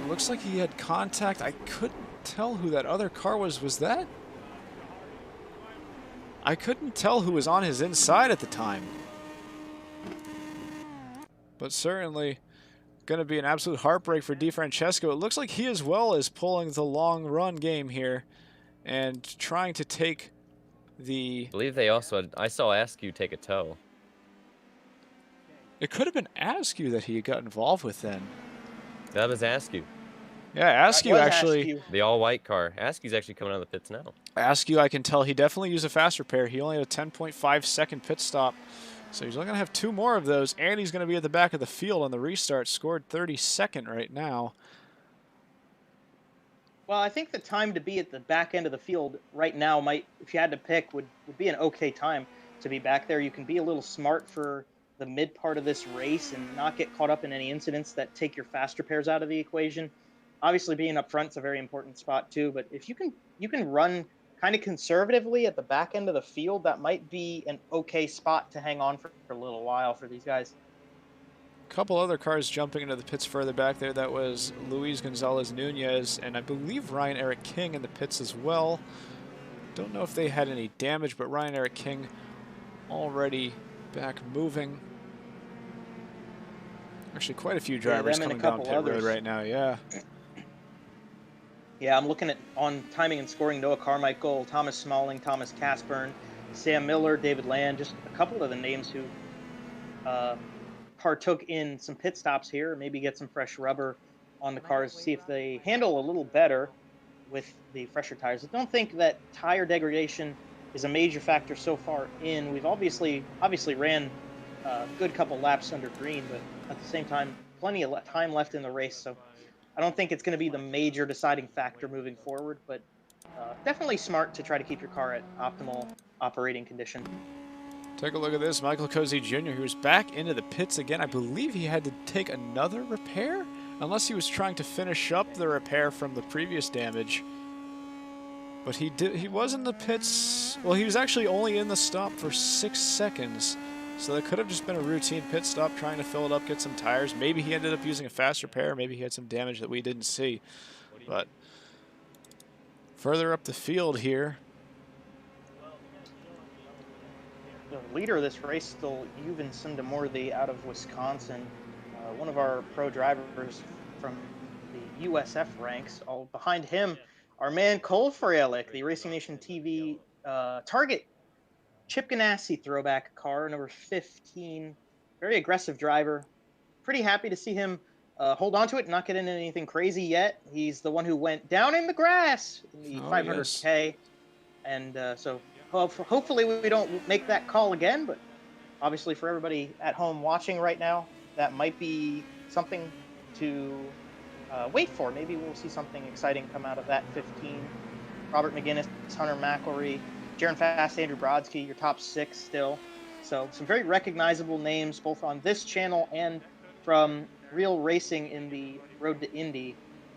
It looks like he had contact. I couldn't tell who that other car was. Was that? I couldn't tell who was on his inside at the time. But certainly going to be an absolute heartbreak for DeFrancesco. It looks like he as well is pulling the long run game here and trying to take the... I believe they also I saw Askew take a tow. It could have been Askew that he got involved with then. That was Askew. Yeah, Askew actually... Askew. The all-white car. Askew's actually coming out of the pits now. Askew, I can tell he definitely used a fast repair. He only had a 10.5 second pit stop. So he's only going to have 2 more of those, and he's going to be at the back of the field on the restart. Scored 32nd right now. Well, I think the time to be at the back end of the field right now might, if you had to pick, would be an okay time to be back there. You can be a little smart for the mid part of this race and not get caught up in any incidents that take your fast repairs out of the equation. Obviously, being up front is a very important spot too, but if you can run kind of conservatively at the back end of the field, that might be an okay spot to hang on for a little while for these guys. A couple other cars jumping into the pits further back there. That was Luis Gonzalez Nunez and I believe Ryan Eric King in the pits as well. Don't know if they had any damage, but Ryan Eric King already back moving. Actually, quite a few Yeah, drivers them and a coming down couple pit road others. right now, yeah. Yeah, I'm looking at on timing and scoring: Noah Carmichael, Thomas Smalling, Thomas Casburn, Sam Miller, David Land, just a couple of the names who uh, partook in some pit stops here, maybe get some fresh rubber on the cars, see if they handle a little better with the fresher tires. I don't think that tire degradation is a major factor so far in. We've obviously ran a good couple laps under green, but at the same time, plenty of time left in the race. So I don't think it's going to be the major deciding factor moving forward, but definitely smart to try to keep your car at optimal operating condition. Take a look at this. Michael Cozy Jr., who's back into the pits again. I believe he had to take another repair, unless he was trying to finish up the repair from the previous damage. But he was in the pits. Well, he was actually only in the stop for 6 seconds. So that could have just been a routine pit stop, trying to fill it up, get some tires. Maybe he ended up using a fast repair. Maybe he had some damage that we didn't see. But further up the field here. The leader of this race still Yuvan Sundamorthy out of Wisconsin, one of our pro drivers from the USF ranks. All behind him, our man Cole Freilich, the Racing Nation TV Target Chip Ganassi throwback car, number 15. Very aggressive driver. Pretty happy to see him hold on to it, not get into anything crazy yet. He's the one who went down in the grass in the 500K. And so hopefully we don't make that call again. But obviously for everybody at home watching right now, that might be something to wait for. Maybe we'll see something exciting come out of that 15. Robert McGinnis, Hunter McElroy, Jaron Fast, Andrew Brodsky, your top 6 still. So some very recognizable names both on this channel and from real racing in the Road to Indy,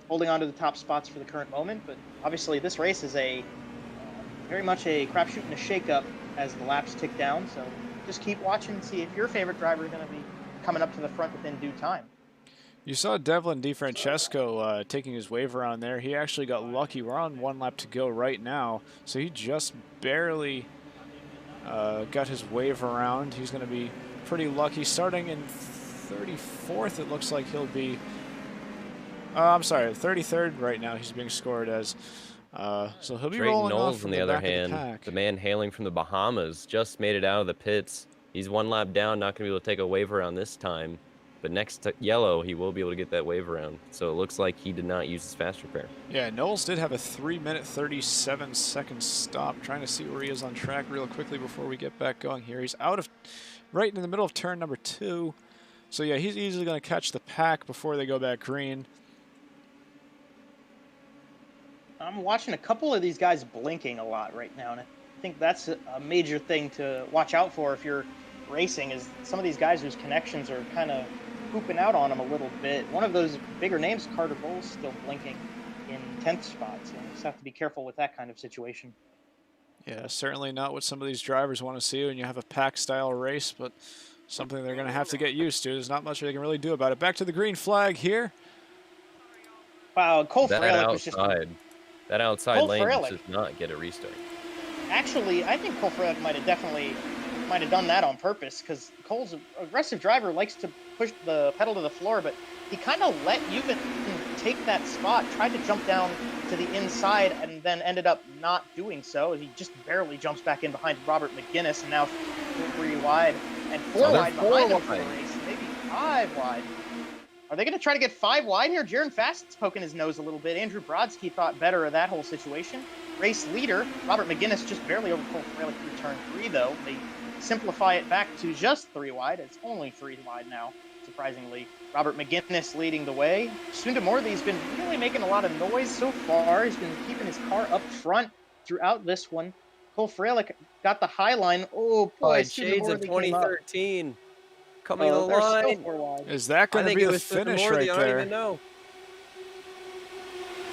holding on to the top spots for the current moment. But obviously this race is very much a crapshoot and a shakeup as the laps tick down. So just keep watching and see if your favorite driver is going to be coming up to the front within due time. You saw Devlin DeFrancesco taking his wave around there. He actually got lucky. We're on 1 lap to go right now, so he just barely got his wave around. He's going to be pretty lucky. Starting in 34th, it looks like he'll be... I'm sorry, 33rd right now he's being scored as. So he'll be Drayton rolling Knowles, off from on the other back of hand, pack. the man hailing from the Bahamas, just made it out of the pits. He's 1 lap down, not going to be able to take a wave around this time. But next to yellow, he will be able to get that wave around. So it looks like he did not use his fast repair. Yeah, Knowles did have a 3-minute 37-second stop. Trying to see where he is on track real quickly before we get back going here. He's out of, right in the middle of turn number 2. So yeah, he's easily going to catch the pack before they go back green. I'm watching a couple of these guys blinking a lot right now, and I think that's a major thing to watch out for if you're racing, is some of these guys whose connections are kind of pooping out on them a little bit. One of those bigger names, Carter Bowles, still blinking in 10th spot, so you just have to be careful with that kind of situation. Yeah, certainly not what some of these drivers want to see when you have a pack-style race, but something they're going to have to get used to. There's not much they can really do about it. Back to the green flag here. Wow, Cole Freilich was just... That outside Cole lane Freilich does not get a restart. Actually, I think Cole Freilich might have done that on purpose, because Cole's an aggressive driver, likes to push the pedal to the floor, but he kind of let Yuvan take that spot, tried to jump down to the inside, and then ended up not doing so. He just barely jumps back in behind Robert McGinnis, and now 3 wide and 4 wide behind him for the race, maybe 5 wide. Are they going to try to get 5 wide here? Jaron Fast's poking his nose a little bit. Andrew Brodsky thought better of that whole situation. Race leader, Robert McGinnis, just barely over Cole Freilich through turn 3, though. They simplify it back to just 3 wide. It's only 3 wide now, surprisingly. Robert McGinnis leading the way. Sundamorthy's been really making a lot of noise so far. He's been keeping his car up front throughout this one. Cole Freilich got the high line. Oh, boy, Shades of Sundamorthy came up. 2013. Coming to the They're still line. 4 wide. Is that going to be the finish right I don't there? even know.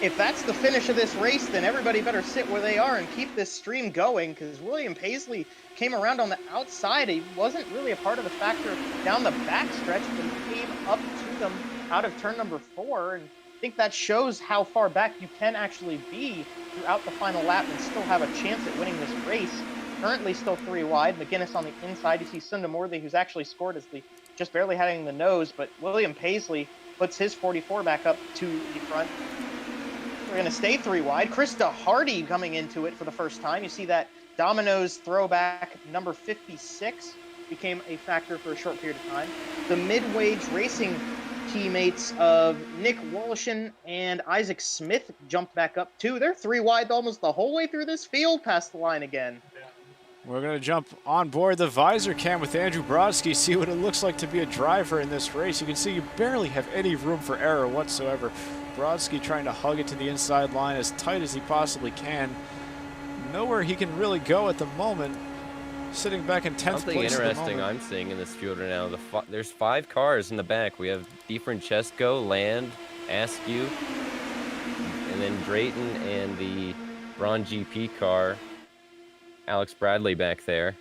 If that's the finish of this race, then everybody better sit where they are and keep this stream going, because William Paisley came around on the outside. He wasn't really a part of the factor down the backstretch, but he came up to them out of turn number 4, and I think that shows how far back you can actually be throughout the final lap and still have a chance at winning this race. currently still 3 wide. McGinnis on the inside. You see Sundamorthy, who's actually scored as the just barely heading the nose, but William Paisley puts his 44 back up to the front. We're going to stay 3 wide. Krista Hardy coming into it for the first time. You see that Domino's throwback number 56 became a factor for a short period of time. The mid-wage racing teammates of Nick Walshin and Isaac Smith jumped back up too. They're 3 wide almost the whole way through this field past the line again. We're going to jump on board the visor cam with Andrew Brodsky, see what it looks like to be a driver in this race. You can see you barely have any room for error whatsoever. Brodsky trying to hug it to the inside line as tight as he possibly can. Nowhere he can really go at the moment. Sitting back in 10th place. Something interesting I'm seeing in this field right now. There's 5 cars in the back. We have DiFrancesco, Land, Askew, and then Drayton and the Ron GP car. Alex Bradley back there.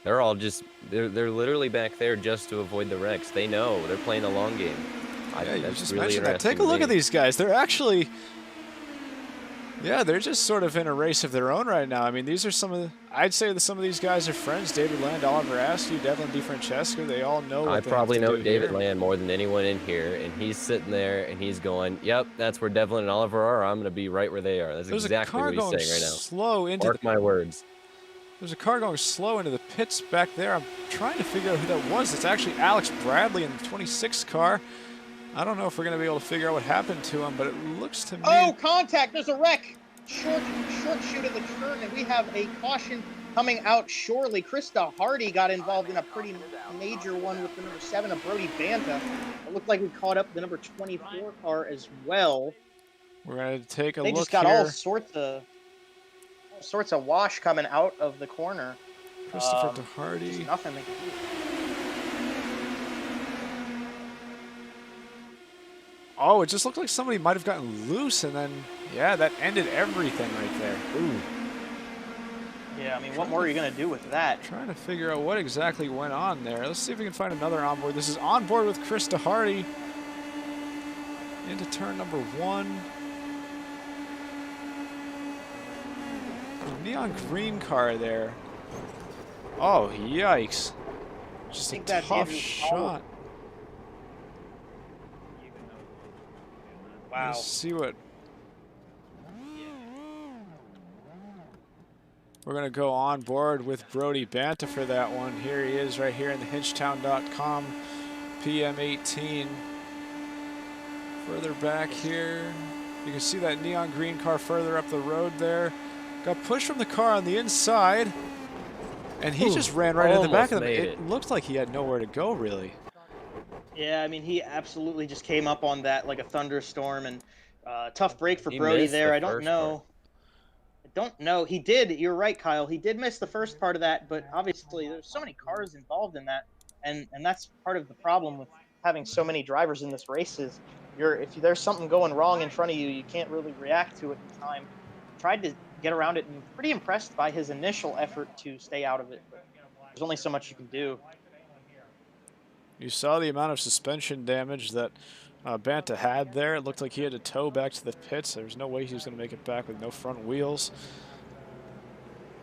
They're all just they're literally back there just to avoid the wrecks. They know they're playing the long game. I think that's just really mentioned that. interesting Take a look to at me. these guys. They're actually, yeah, they're just sort of in a race of their own right now. I mean, these are some of the, I'd say that some of these guys are friends. David Land, Oliver Askew, Devlin DiFrancesco, they all know what I they probably have to know do David here. Land more than anyone in here, and he's sitting there and he's going, "Yep, that's where Devlin and Oliver are. I'm going to be right where they are." That's There's exactly a car what he's going saying right now. slow into Mark my words. There's a car going slow into the pits back there. I'm trying to figure out who that was. It's actually Alex Bradley in the 26 car. I don't know if we're going to be able to figure out what happened to him, but it looks to me... Oh, contact! There's a wreck! Short shoot of the turn, and we have a caution coming out shortly. Krista Hardy got involved in a pretty major one with the number 7 of Brody Banta. It looked like we caught up the number 24 car as well. We're going to take a look here. They just got all sorts of wash coming out of the corner. Christopher DeHardy. Just nothing they can do. Oh, it just looked like somebody might have gotten loose, and then, yeah, that ended everything right there. Ooh. Yeah, I mean, what more are you going to do with that? Trying to figure out what exactly went on there. Let's see if we can find another onboard. This is onboard with Chris DeHardy. Into turn number 1. Neon green car there. Oh, yikes. Just a think that's tough Andrew shot. Wow. Let's see what... We're going to go on board with Brody Banta for that one. Here he is right here in the hinchtown.com PM18. Further back here, you can see that neon green car further up the road there. Got pushed from the car on the inside, and he just ran right into the back of them. Almost made It looked like he had nowhere to go, really. Yeah, I mean, he absolutely just came up on that like a thunderstorm, and tough break for He Brody missed there. the I don't first know. part. I don't know. He did. You're right, Kyle. He did miss the first part of that, but obviously there's so many cars involved in that, and that's part of the problem with having so many drivers in this race is if there's something going wrong in front of you, you can't really react to it in time. Tried to get around it, and pretty impressed by his initial effort to stay out of it. But there's only so much you can do. You saw the amount of suspension damage that Banta had there. It looked like he had to tow back to the pits. There was no way he was going to make it back with no front wheels.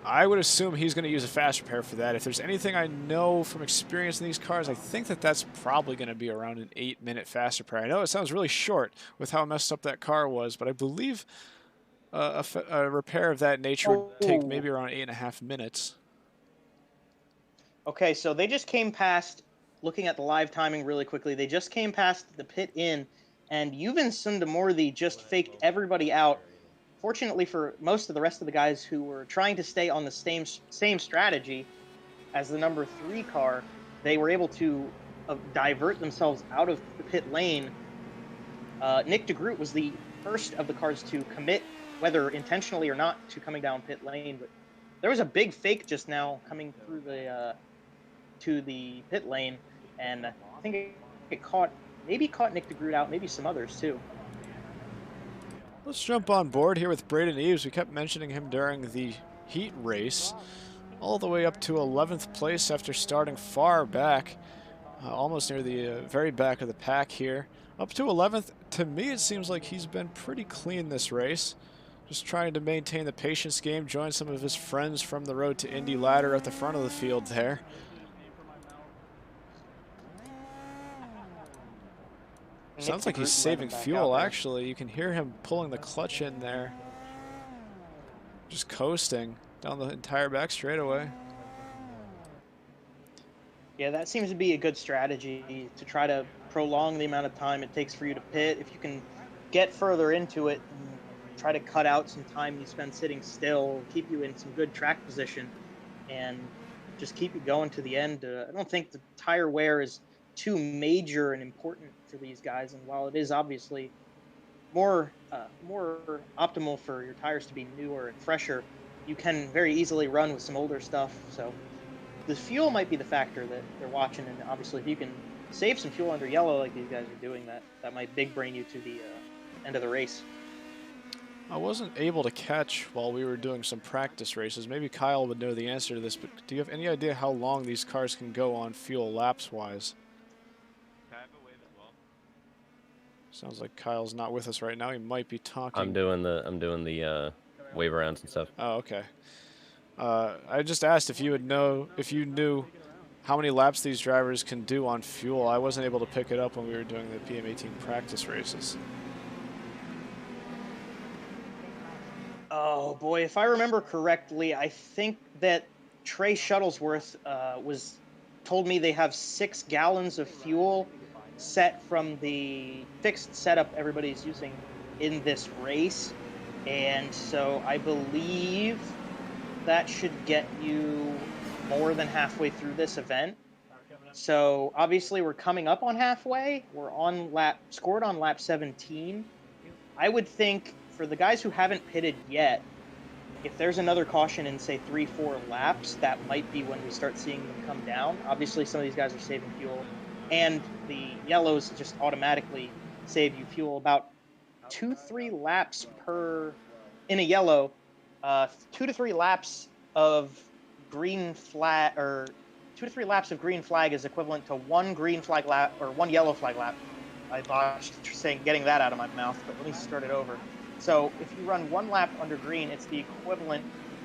I would assume he's going to use a fast repair for that. If there's anything I know from experience in these cars, I think that that's probably going to be around an 8-minute fast repair. I know it sounds really short with how messed up that car was, but I believe a repair of that nature would take maybe around 8.5 minutes. Okay, so they just came past, looking at the live timing really quickly, they just came past the pit in, and Yuvan Sundamorthy just faked everybody out. Fortunately for most of the rest of the guys who were trying to stay on the same strategy as the number 3 car, they were able to divert themselves out of the pit lane. Nick DeGroot was the first of the cars to commit, whether intentionally or not, to coming down pit lane. But there was a big fake just now coming through the to the pit lane, and I think it caught Nick DeGroot out, maybe some others too. Let's jump on board here with Braden Eves. We kept mentioning him during the heat race. All the way up to 11th place after starting far back, almost near the very back of the pack here. Up to 11th. To me, it seems like he's been pretty clean this race. Just trying to maintain the patience game, join some of his friends from the Road to Indy ladder at the front of the field there. Sounds like he's saving fuel, actually. You can hear him pulling the clutch in there. Just coasting down the entire back straightaway. Yeah, that seems to be a good strategy to try to prolong the amount of time it takes for you to pit. If you can get further into it and try to cut out some time you spend sitting still, keep you in some good track position, and just keep you going to the end. I don't think the tire wear is too major and important for these guys, and while it is obviously more optimal for your tires to be newer and fresher, you can very easily run with some older stuff. So the fuel might be the factor that they're watching, and obviously if you can save some fuel under yellow like these guys are doing, that might big brain you to the end of the race. I wasn't able to catch while we were doing some practice races. Maybe Kyle would know the answer to this, but do you have any idea how long these cars can go on fuel laps-wise? Sounds like Kyle's not with us right now. He might be talking. I'm doing the wave arounds and stuff. Oh, okay. I just asked if you knew how many laps these drivers can do on fuel. I wasn't able to pick it up when we were doing the PM18 practice races. Oh boy, if I remember correctly, I think that Trey Shuttlesworth told me they have 6 gallons of fuel set from the fixed setup everybody's using in this race, and so I believe that should get you more than halfway through this event. So obviously we're coming up on halfway. We're scored on lap 17. I would think for the guys who haven't pitted yet, if there's another caution in, say, 3-4 laps, that might be when we start seeing them come down. Obviously, some of these guys are saving fuel, and the yellows just automatically save you fuel about 2-3 laps in a yellow. 2 to 3 laps of green flag, or 2 to 3 laps of green flag is equivalent to 1 green flag lap or 1 yellow flag lap. I botched getting that out of my mouth, but let me start it over. So if you run 1 lap under green, it's the equivalent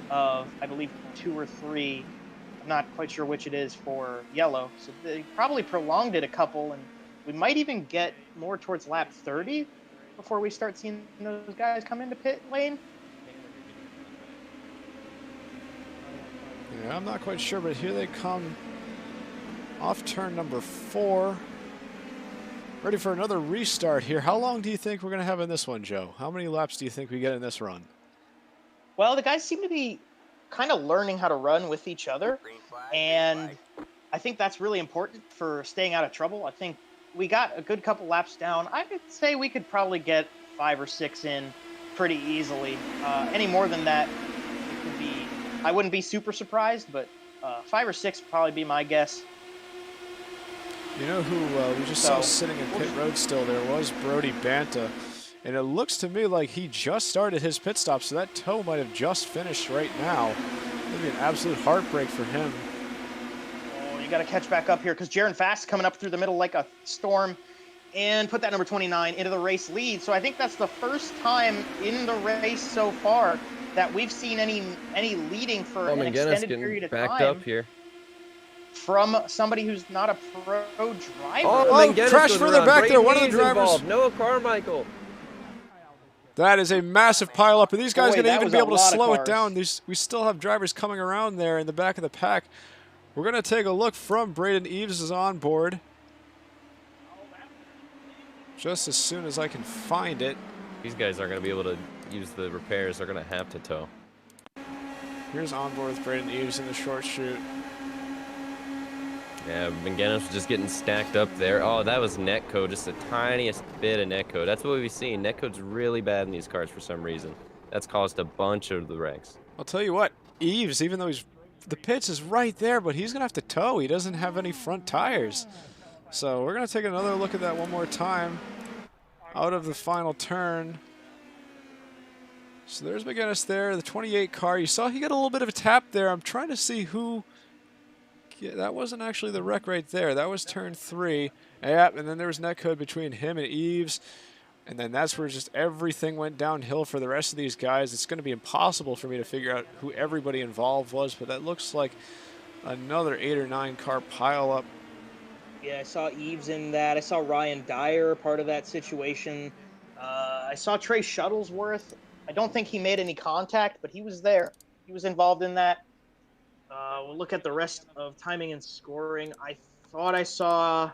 of, I believe, 2 or 3. I'm not quite sure which it is for yellow. So they probably prolonged it a couple, and we might even get more towards lap 30 before we start seeing those guys come into pit lane. Yeah, I'm not quite sure, but here they come off turn number 4. Ready for another restart here. How long do you think we're going to have in this one, Joe? How many laps do you think we get in this run? Well, the guys seem to be kind of learning how to run with each other, and I think that's really important for staying out of trouble. I think we got a good couple laps down. I would say we could probably get 5 or 6 in pretty easily. Any more than that, it could be, I wouldn't be super surprised, but 5 or 6 would probably be my guess. You know who we just saw sitting in pit road still there was Brody Banta. And it looks to me like he just started his pit stop, so that tow might have just finished right now. It'd be an absolute heartbreak for him. Oh, you got to catch back up here because Jaron Fast coming up through the middle like a storm and put that number 29 into the race lead. So I think that's the first time in the race so far that we've seen any leading for an extended period of backed time. Up here. From somebody who's not a pro driver. Oh, crash further back there. One of the drivers. Involved. Noah Carmichael. That is a massive pileup. Are these guys going to even be able to slow it down? We still have drivers coming around there in the back of the pack. We're going to take a look from Braden Eves' on board. Just as soon as I can find it. These guys aren't going to be able to use the repairs. They're going to have to tow. Here's on board with Braden Eves in the short chute. Yeah, McGinnis was just getting stacked up there. Oh, that was netcode, just the tiniest bit of netcode. That's what we've seen. Netcode's really bad in these cars for some reason. That's caused a bunch of the wrecks. I'll tell you what, Eves, even though the pits is right there, but he's going to have to tow. He doesn't have any front tires. So we're going to take another look at that one more time. Out of the final turn. So there's McGinnis there, the 28 car. You saw he got a little bit of a tap there. I'm trying to see who... Yeah, that wasn't actually the wreck right there. That was turn 3. Yep, and then there was netcode between him and Eves. And then that's where just everything went downhill for the rest of these guys. It's going to be impossible for me to figure out who everybody involved was, but that looks like another 8 or 9 car pileup. Yeah, I saw Eves in that. I saw Ryan Dyer part of that situation. I saw Trey Shuttlesworth. I don't think he made any contact, but he was there. He was involved in that. We'll look at the rest of timing and scoring. I thought I saw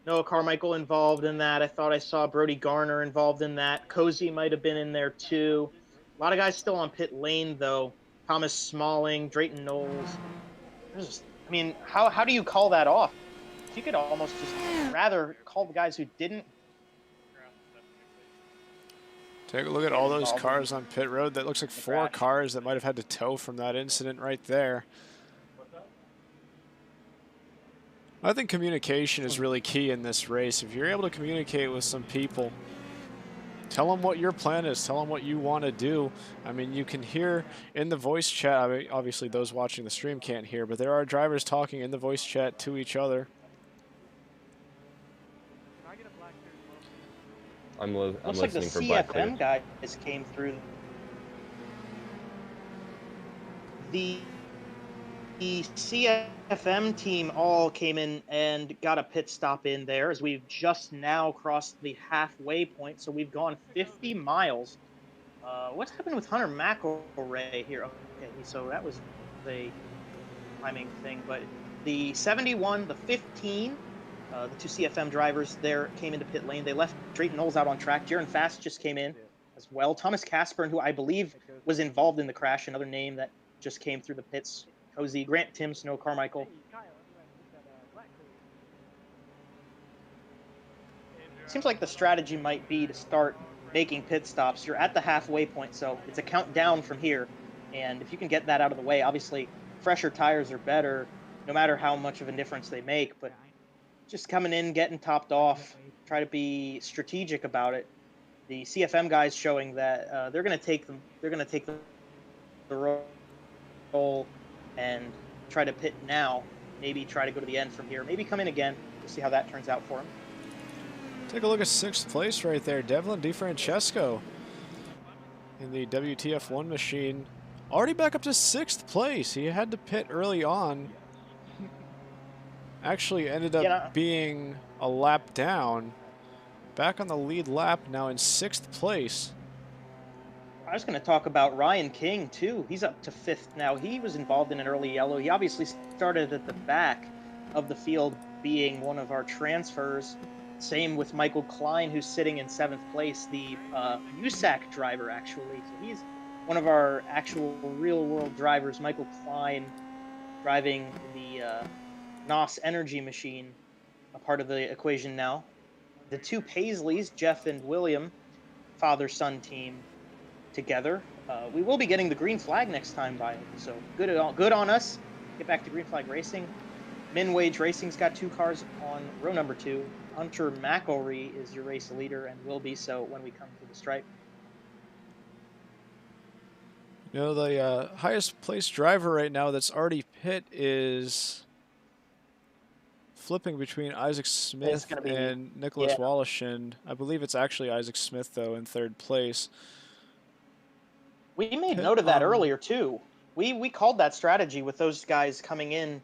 Noah Carmichael involved in that. I thought I saw Brody Garner involved in that. Cozy might have been in there too. A lot of guys still on pit lane though. Thomas Smalling, Drayton Knowles. I mean, how do you call that off? You could almost just rather call the guys who didn't. Take a look at all those cars on pit road. That looks like 4 cars that might have had to tow from that incident right there. I think communication is really key in this race. If you're able to communicate with some people, tell them what your plan is, tell them what you want to do. I mean, you can hear in the voice chat, I mean, obviously those watching the stream can't hear, but there are drivers talking in the voice chat to each other. I'm Looks like the listening for black clear. CFM guys came through. The CFM team all came in and got a pit stop in there as we've just now crossed the halfway point. So we've gone 50 miles. What's happened with Hunter McElray here? Okay, so that was the timing thing, but the 71, the 15, the 2 CFM drivers there came into pit lane. They left Drayton Knowles out on track. Jaron Fast just came in as well. Thomas Casper, who I believe was involved in the crash, another name that just came through the pits. Cozy, Grant Timms, Noah Carmichael. Seems like the strategy might be to start making pit stops. You're at the halfway point, so it's a countdown from here. And if you can get that out of the way, obviously fresher tires are better, no matter how much of a difference they make. But just coming in, getting topped off, try to be strategic about it. The CFM guys showing that they're going to take them. They're going to take the role and try to pit now. Maybe try to go to the end from here. Maybe come in again. We'll see how that turns out for him. Take a look at 6th place right there. Devlin DeFrancesco in the WTF1 machine. Already back up to 6th place. He had to pit early on. Actually ended up being a lap down. Back on the lead lap now in 6th place. I was going to talk about Ryan King, too. He's up to 5th now. He was involved in an early yellow. He obviously started at the back of the field, being one of our transfers. Same with Michael Klein, who's sitting in 7th place, the USAC driver, actually. So he's one of our actual real-world drivers. Michael Klein driving the NOS Energy machine, a part of the equation now. The 2 Paisleys, Jeff and William, father-son team together. We will be getting the green flag next time by, so good on us. Get back to green flag racing. Min-Wage Racing's got 2 cars on row number 2. Hunter McElray is your race leader and will be so when we come to the stripe. You know, the highest placed driver right now that's already pit is flipping between Isaac Smith and Nicholas Wallishin. I believe it's actually Isaac Smith, though, in 3rd place. We made note of that earlier, too. We called that strategy with those guys coming in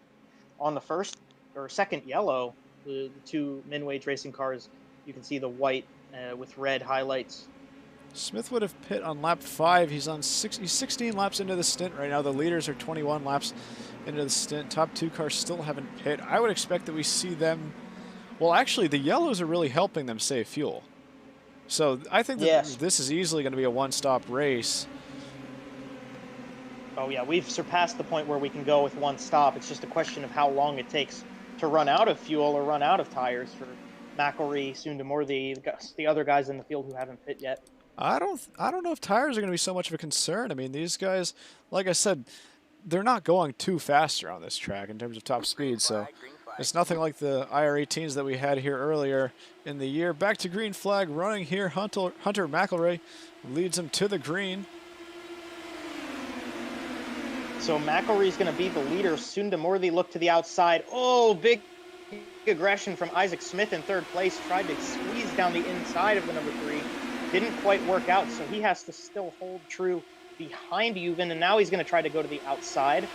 on the 1st or 2nd yellow. The 2 Min-Wage Racing cars, you can see the white with red highlights. Smith would have pit on lap 5. He's 16 laps into the stint right now. The leaders are 21 laps into the stint. Top 2 cars still haven't pit. I would expect that we see them. Well, actually, the yellows are really helping them save fuel. So I think that this is easily going to be a one-stop race. Oh, yeah, we've surpassed the point where we can go with one stop. It's just a question of how long it takes to run out of fuel or run out of tires for McElray, Sundamore, the other guys in the field who haven't pit yet. I don't know if tires are going to be so much of a concern. I mean, these guys, like I said, they're not going too fast around this track in terms of top speed, so it's nothing like the IR18s that we had here earlier in the year. Back to green flag running here. Hunter McElray leads him to the green. So McElray's going to be the leader. Sundamore look to the outside. Oh, big aggression from Isaac Smith in 3rd place. Tried to squeeze race down the inside of the number 3. Didn't quite work out, so he has to still hold true behind Juven, and now he's going to try to go to the outside.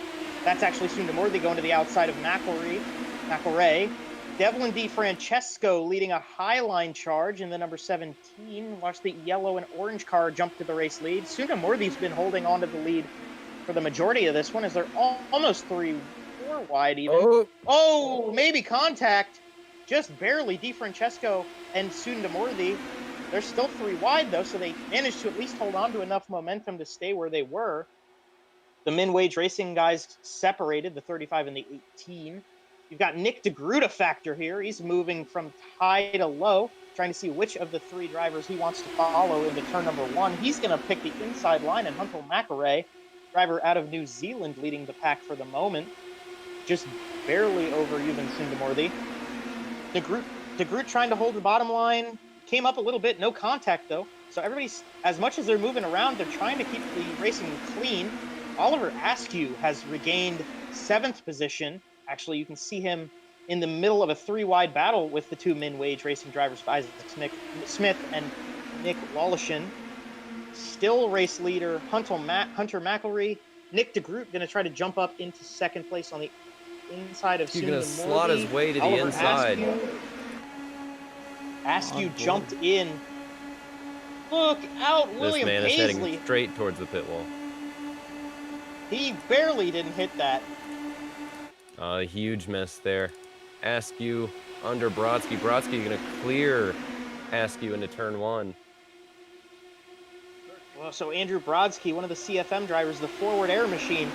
That's actually Sundamordi going to the outside of McElray. Devlin DiFrancesco leading a highline charge in the number 17. Watch the yellow and orange car jump to the race lead. Sundamordi's been holding on to the lead for the majority of this one, as they're almost 3-4 wide even. Oh, maybe contact. Just barely. DiFrancesco and Sundamordi. They're still 3 wide, though, so they managed to at least hold on to enough momentum to stay where they were. The min-wage racing guys separated, the 35 and the 18. You've got Nick DeGruda factor here. He's moving from high to low, trying to see which of the 3 drivers he wants to follow into turn number 1. He's going to pick the inside line, and Hunter McElray, driver out of New Zealand, leading the pack for the moment. Just barely over Juven Sundamordi. DeGroot trying to hold the bottom line. Came up a little bit, no contact though. So everybody's, as much as they're moving around, they're trying to keep the racing clean. Oliver Askew has regained 7th position. Actually, you can see him in the middle of a 3-wide battle with the 2 min-wage racing drivers, Isaac Smith and Nick Wallishin. Still race leader, Hunter McElray. Nick DeGroot going to try to jump up into 2nd place on the inside of Sundamordi. He's going to slot his way to the inside. Askew jumped in. Look out, William This man is Paisley. heading straight towards the pit wall. He barely didn't hit that. A huge mess there. Askew under Brodsky. Brodsky going to clear Askew into turn 1. Well, so Andrew Brodsky, one of the CFM drivers, the forward air machine,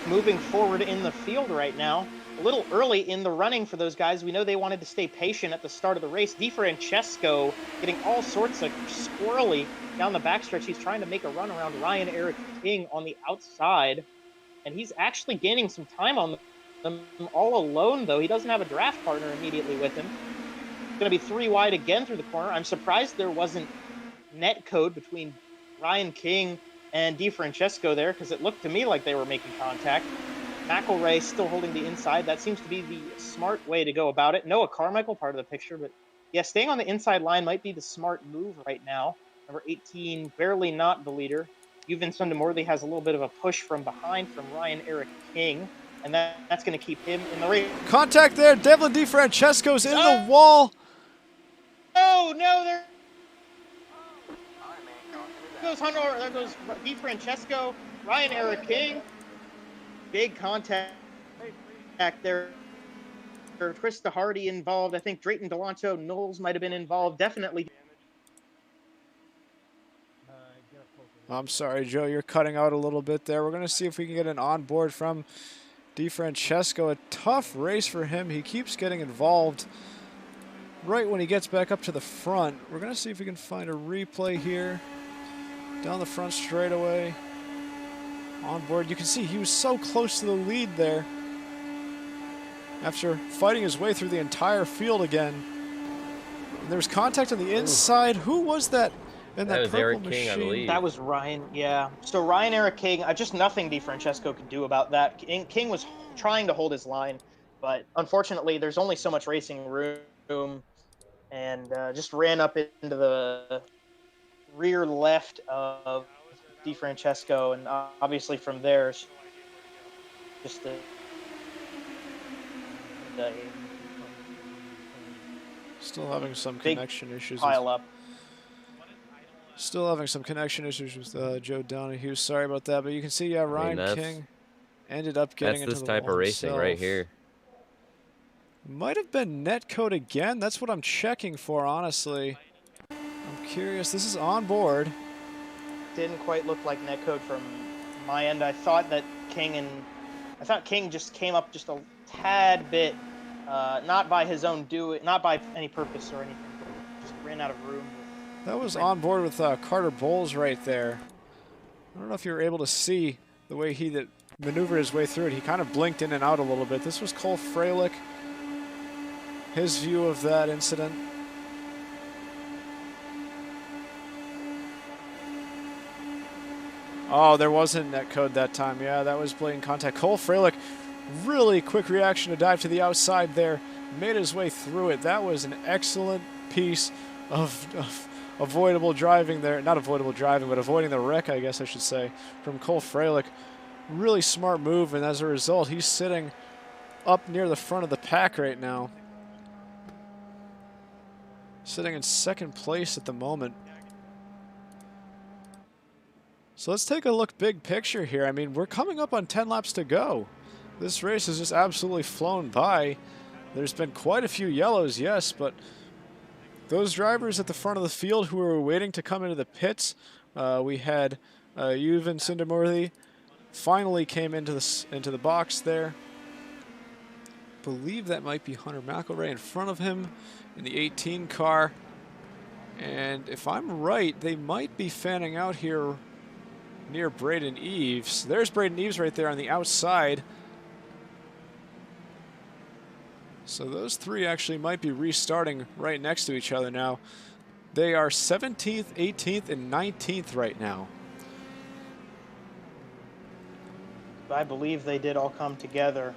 moving forward in the field right now. A little early in the running for those guys. We know they wanted to stay patient at the start of the race. DiFrancesco getting all sorts of squirrely down the backstretch. He's trying to make a run around Ryan Eric King on the outside, and he's actually gaining some time on them all alone, though. He doesn't have a draft partner immediately with him. Going to be 3 wide again through the corner. I'm surprised there wasn't net code between Ryan King and DiFrancesco there, because it looked to me like they were making contact. McElray still holding the inside. That seems to be the smart way to go about it. Noah Carmichael part of the picture, but yeah, staying on the inside line might be the smart move right now. Number 18, barely not the leader. Juven Sundamordi has a little bit of a push from behind from Ryan Eric King, and that's going to keep him in the race. Contact there. Devlin DiFrancesco's in the wall. Oh, no, there goes Hunter. There goes DiFrancesco. Ryan Eric King. Big contact there. Krista Hardy involved. I think Drayton Delanto Knowles might have been involved. Definitely. I'm sorry, Joe. You're cutting out a little bit there. We're going to see if we can get an onboard from DiFrancesco. A tough race for him. He keeps getting involved right when he gets back up to the front. We're going to see if we can find a replay here. Down the front straightaway. On board, you can see he was so close to the lead there after fighting his way through the entire field again. And there was contact on the inside. Who was that in that was purple Eric machine? King, I believe. That was Ryan, yeah. So Ryan Eric King, just nothing DiFrancesco could do about that. King was trying to hold his line, but unfortunately there's only so much racing room, and just ran up into the rear left of DiFrancesco, and obviously from there, just Still having some connection issues. Pile up. Still having some connection issues with Joe Donahue. Sorry about that, but you can see, yeah, Ryan King ended up getting into the wall. That's this type of racing right here. Might have been netcode again. That's what I'm checking for, honestly. I'm curious. This is on board. Didn't quite look like netcode from my end. I thought King just came up just a tad bit, not by his own not by any purpose or anything, but just ran out of room. That was on board with Carter Bowles right there. I don't know if you were able to see the way he maneuvered his way through it. He kind of blinked in and out a little bit. This was Cole Freilich, his view of that incident. Oh, there wasn't netcode that time. Yeah, that was blatant contact. Cole Freilich, really quick reaction to dive to the outside there. Made his way through it. That was an excellent piece of avoidable driving there. Not avoidable driving, but avoiding the wreck, I guess I should say, from Cole Freilich. Really smart move, and as a result, he's sitting up near the front of the pack right now. Sitting in second place at the moment. So let's take a look big picture here. I mean, we're coming up on 10 laps to go. This race has just absolutely flown by. There's been quite a few yellows, yes, but those drivers at the front of the field who were waiting to come into the pits, we had Yuvan Sundamurthy finally came into the box there. Believe that might be Hunter McElroy in front of him in the 18 car. And if I'm right, they might be fanning out here near Braden Eves. There's Braden Eves right there on the outside. So those three actually might be restarting right next to each other now. They are 17th, 18th, and 19th right now. I believe they did all come together.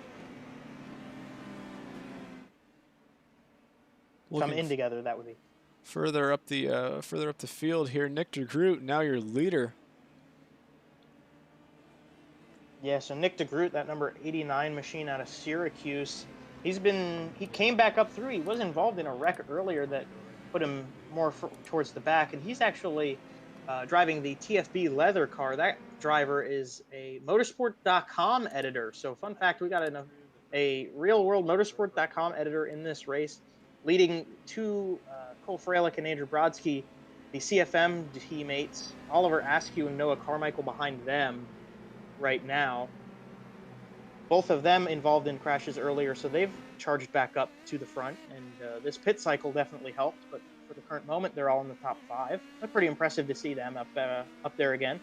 Come in together, that would be. Further up the field here, Nick DeGroot, now your leader. Yeah, so Nick DeGroot, that number 89 machine out of Syracuse, he came back up through. He was involved in a wreck earlier that put him more towards the back, and he's actually driving the TFB leather car. That driver is a motorsport.com editor. So fun fact, we got a real-world motorsport.com editor in this race, leading to Cole Freilich and Andrew Brodsky, the CFM teammates, Oliver Askew and Noah Carmichael behind them right now. Both of them involved in crashes earlier, so they've charged back up to the front, and this pit cycle definitely helped, but for the current moment, they're all in the top 5. That's pretty impressive to see them up there again.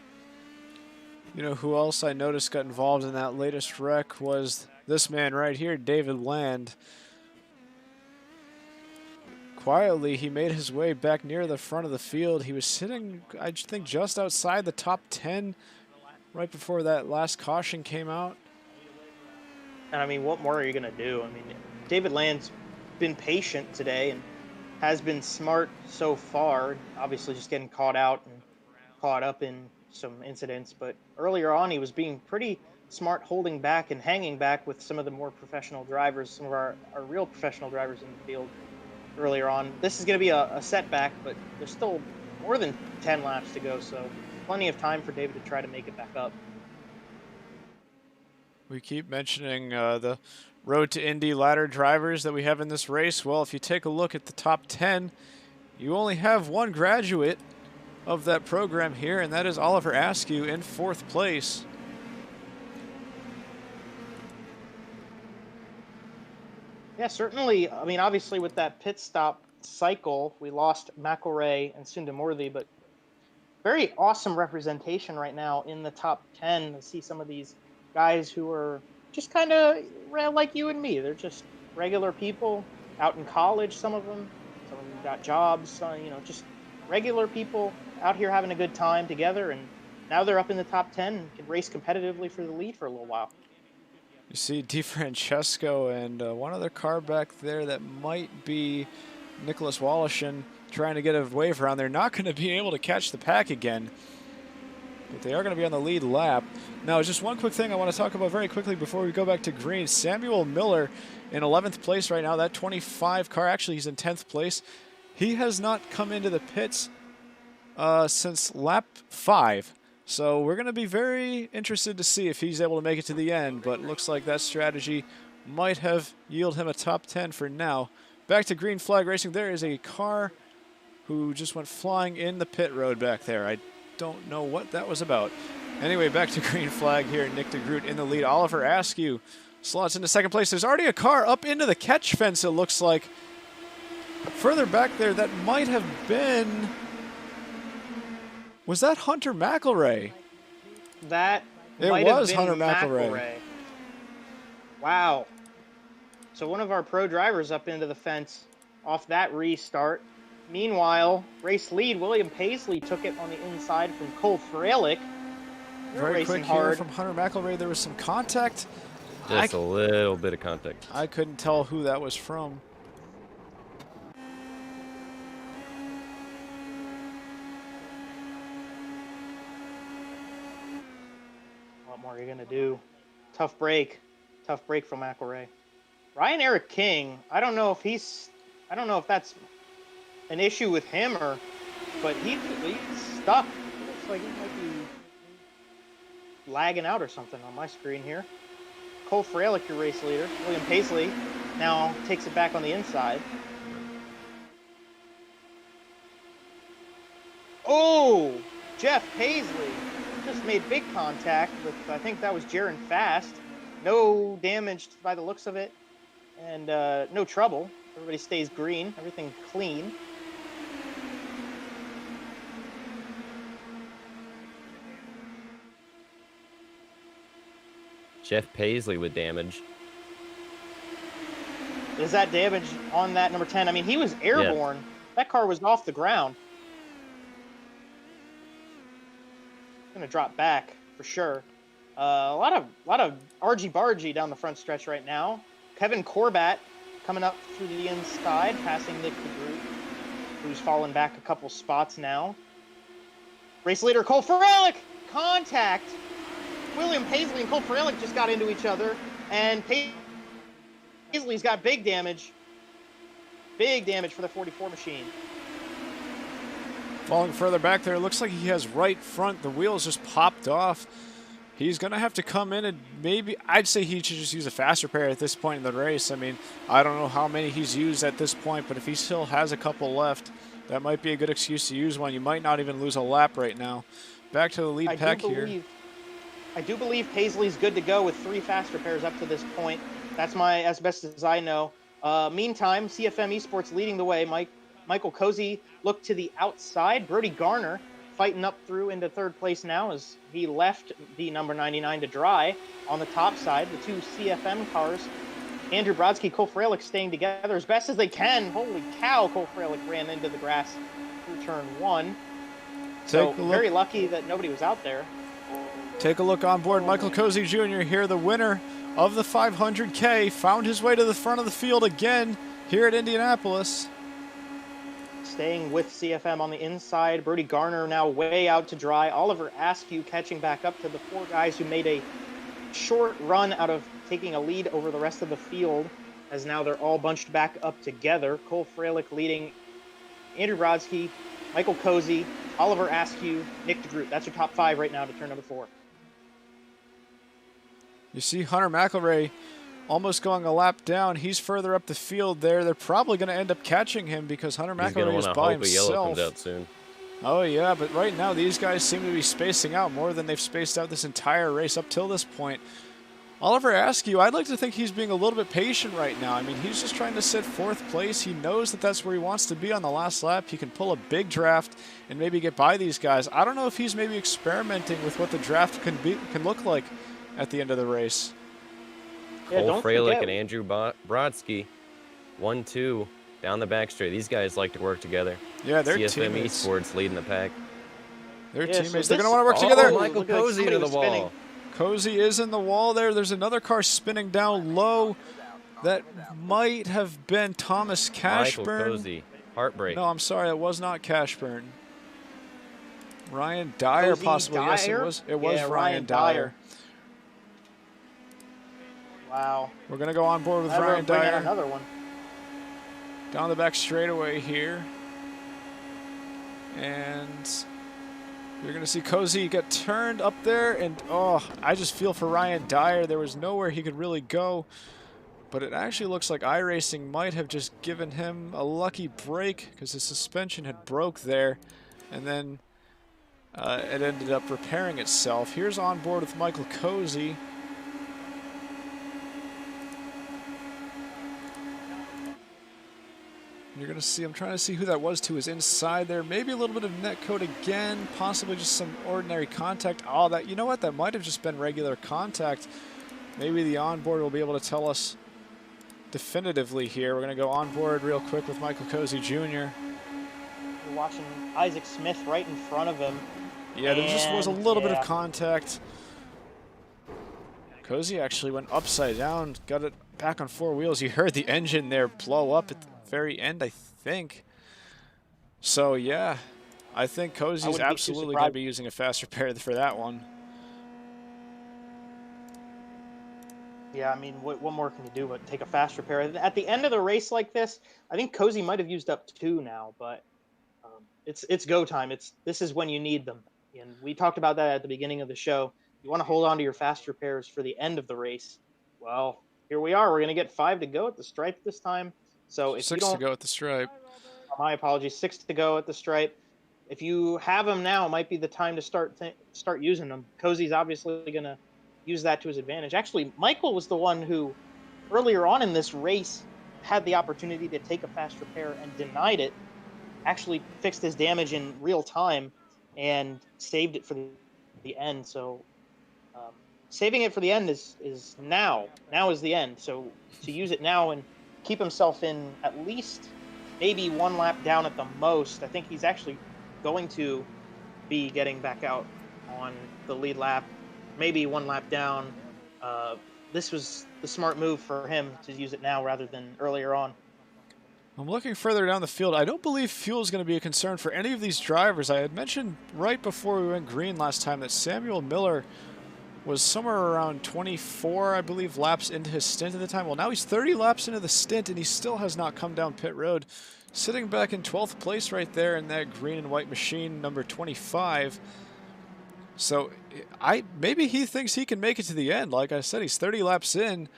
You know who else I noticed got involved in that latest wreck was this man right here, David Land. Quietly, he made his way back near the front of the field. He was sitting, I think, just outside the top 10 right before that last caution came out. And I mean, what more are you going to do? I mean, David Land's been patient today and has been smart so far. Obviously, just getting caught out and caught up in some incidents. But earlier on, he was being pretty smart, holding back and hanging back with some of the more professional drivers, some of our real professional drivers in the field earlier on. This is going to be a setback, but there's still more than 10 laps to go, so plenty of time for David to try to make it back up. We keep mentioning the Road to Indy ladder drivers that we have in this race. Well, if you take a look at the top 10, you only have one graduate of that program here, and that is Oliver Askew in 4th place. Yeah, certainly. I mean, obviously with that pit stop cycle, we lost McElroy and Sundamurthy, but very awesome representation right now in the top 10 to see some of these guys who are just kind of like you and me. They're just regular people out in college, some of them got jobs, just regular people out here having a good time together, and now they're up in the top 10 and can race competitively for the lead for a little while. You see DiFrancesco and one other car back there that might be Nicholas Wallishin trying to get a wave around. They're not going to be able to catch the pack again, but they are going to be on the lead lap. Now, just one quick thing I want to talk about very quickly before we go back to green. Samuel Miller in 11th place right now. That 25 car, actually he's in 10th place. He has not come into the pits since lap 5. So we're going to be very interested to see if he's able to make it to the end, but it looks like that strategy might have yielded him a top 10 for now. Back to green flag racing. There is a car who just went flying in the pit road back there. I don't know what that was about. Anyway, back to green flag here. Nick DeGroot in the lead. Oliver Askew slots into second place. There's already a car up into the catch fence, it looks like. Further back there, that might have been... Was that Hunter McElroy? That might have been Hunter McElroy. Wow. So one of our pro drivers up into the fence off that restart. Meanwhile, race lead, William Paisley took it on the inside from Cole Freilich. Very quick here from Hunter McElroy. There was some contact. Just a little bit of contact. I couldn't tell who that was from. What more are you gonna do? Tough break from McElroy. Ryan Eric King, I don't know if that's an issue with him but he's stuck. It looks like he might be lagging out or something on my screen here. Cole Fralick, your race leader. William Paisley now takes it back on the inside. Oh, Jeff Paisley just made big contact with, I think that was Jaron Fast. No damage by the looks of it, and no trouble. Everybody stays green, everything clean. Jeff Paisley with damage. Is that damage on that number 10? I mean, he was airborne. Yeah. That car was off the ground. Going to drop back for sure. A lot of argy-bargy down the front stretch right now. Kevin Corbat coming up through the inside, passing Nick DeGroot, who's fallen back a couple spots now. Race leader Cole Fralick, contact. William Paisley and Cole Fralick just got into each other, and Paisley's got big damage. Big damage for the 44 machine. Falling further back there, it looks like he has right front. The wheels just popped off. He's going to have to come in and maybe, I'd say he should just use a faster pair at this point in the race. I mean, I don't know how many he's used at this point, but if he still has a couple left, that might be a good excuse to use one. You might not even lose a lap right now. Back to the lead pack here. I do believe Paisley's good to go with 3 faster pairs up to this point. That's as best as I know. Meantime, CFM Esports leading the way. Michael Cozy looked to the outside. Brody Garner fighting up through into 3rd place now as he left the number 99 to dry on the top side. The 2 CFM cars, Andrew Brodsky, Cole Fralick staying together as best as they can. Holy cow, Cole Fralick ran into the grass through turn 1. So very lucky that nobody was out there. Take a look on board. Michael Cozy Jr. here, the winner of the 500K, found his way to the front of the field again here at Indianapolis. Staying with CFM on the inside. Brody Garner now way out to dry. Oliver Askew catching back up to the 4 guys who made a short run out of taking a lead over the rest of the field, as now they're all bunched back up together. Cole Fralick leading Andrew Brodsky, Michael Cozy, Oliver Askew, Nick DeGroot. That's your top 5 right now to turn number 4. You see Hunter McElroy almost going a lap down. He's further up the field there. They're probably going to end up catching him because Hunter McElroy is by himself. Yellow comes out soon. Oh, yeah, but right now these guys seem to be spacing out more than they've spaced out this entire race up till this point. Oliver Askew, I'd like to think he's being a little bit patient right now. I mean, he's just trying to sit 4th place. He knows that that's where he wants to be on the last lap. He can pull a big draft and maybe get by these guys. I don't know if he's maybe experimenting with what the draft can look like at the end of the race. Yeah, Cole Fralick and Andrew Brodsky, 1-2 down the back straight. These guys like to work together. Yeah, they're CFM teammates. Esports leading the pack. They're teammates. So they're going to want to work together. Michael Cozy to the wall. Spinning. Cozy is in the wall there. There's another car spinning down low. That might have been Thomas Cashburn. Michael Cozy. Heartbreak. No, I'm sorry. It was not Cashburn. Ryan Dyer, Cozy possibly. Dyer? Yes, it was Yeah, Ryan Dyer. Wow. We're going to go on board with Never Ryan bring in Dyer. another one. Down the back straightaway here. And you're going to see Cozy get turned up there. And, oh, I just feel for Ryan Dyer. There was nowhere he could really go. But it actually looks like iRacing might have just given him a lucky break because his suspension had broke there. And then it ended up repairing itself. Here's on board with Michael Cozy. You're going to see, I'm trying to see who that was to his inside there. Maybe a little bit of net code again, possibly just some ordinary contact. Oh, that, you know what? That might have just been regular contact. Maybe the onboard will be able to tell us definitively here. We're going to go on board real quick with Michael Cozy Jr. You're watching Isaac Smith right in front of him. Yeah, there just was a little bit of contact. Cozy actually went upside down, got it back on 4 wheels. You heard the engine there blow up at the very end, I think. So, yeah, I think Cozy's absolutely going to be using a faster pair for that one. Yeah, I mean, what more can you do but take a fast repair? At the end of the race like this, I think Cozy might have used up two now, but it's go time. This is when you need them, and we talked about that at the beginning of the show. You want to hold on to your fast repairs for the end of the race. Well, here we are. We're going to get 5 to go at the stripe this time. So if you 6 to don't, go at the stripe. my apologies, 6 to go at the stripe. If you have them now, might be the time to start using them. Cozy's obviously going to use that to his advantage. Actually, Michael was the one who earlier on in this race had the opportunity to take a fast repair and denied it, actually fixed his damage in real time and saved it for the end. So saving it for the end is now. Now is the end. So to use it now and keep himself in at least maybe one lap down at the most. I think he's actually going to be getting back out on the lead lap, maybe one lap down. Uh, this was the smart move for him to use it now rather than earlier on. I'm looking further down the field. I don't believe fuel is going to be a concern for any of these drivers. I had mentioned right before we went green last time that Samuel Miller was somewhere around 24, I believe, laps into his stint at the time. Well, now he's 30 laps into the stint, and he still has not come down pit road. Sitting back in 12th place right there in that green and white machine, number 25. So maybe he thinks he can make it to the end. Like I said, he's 30 laps in.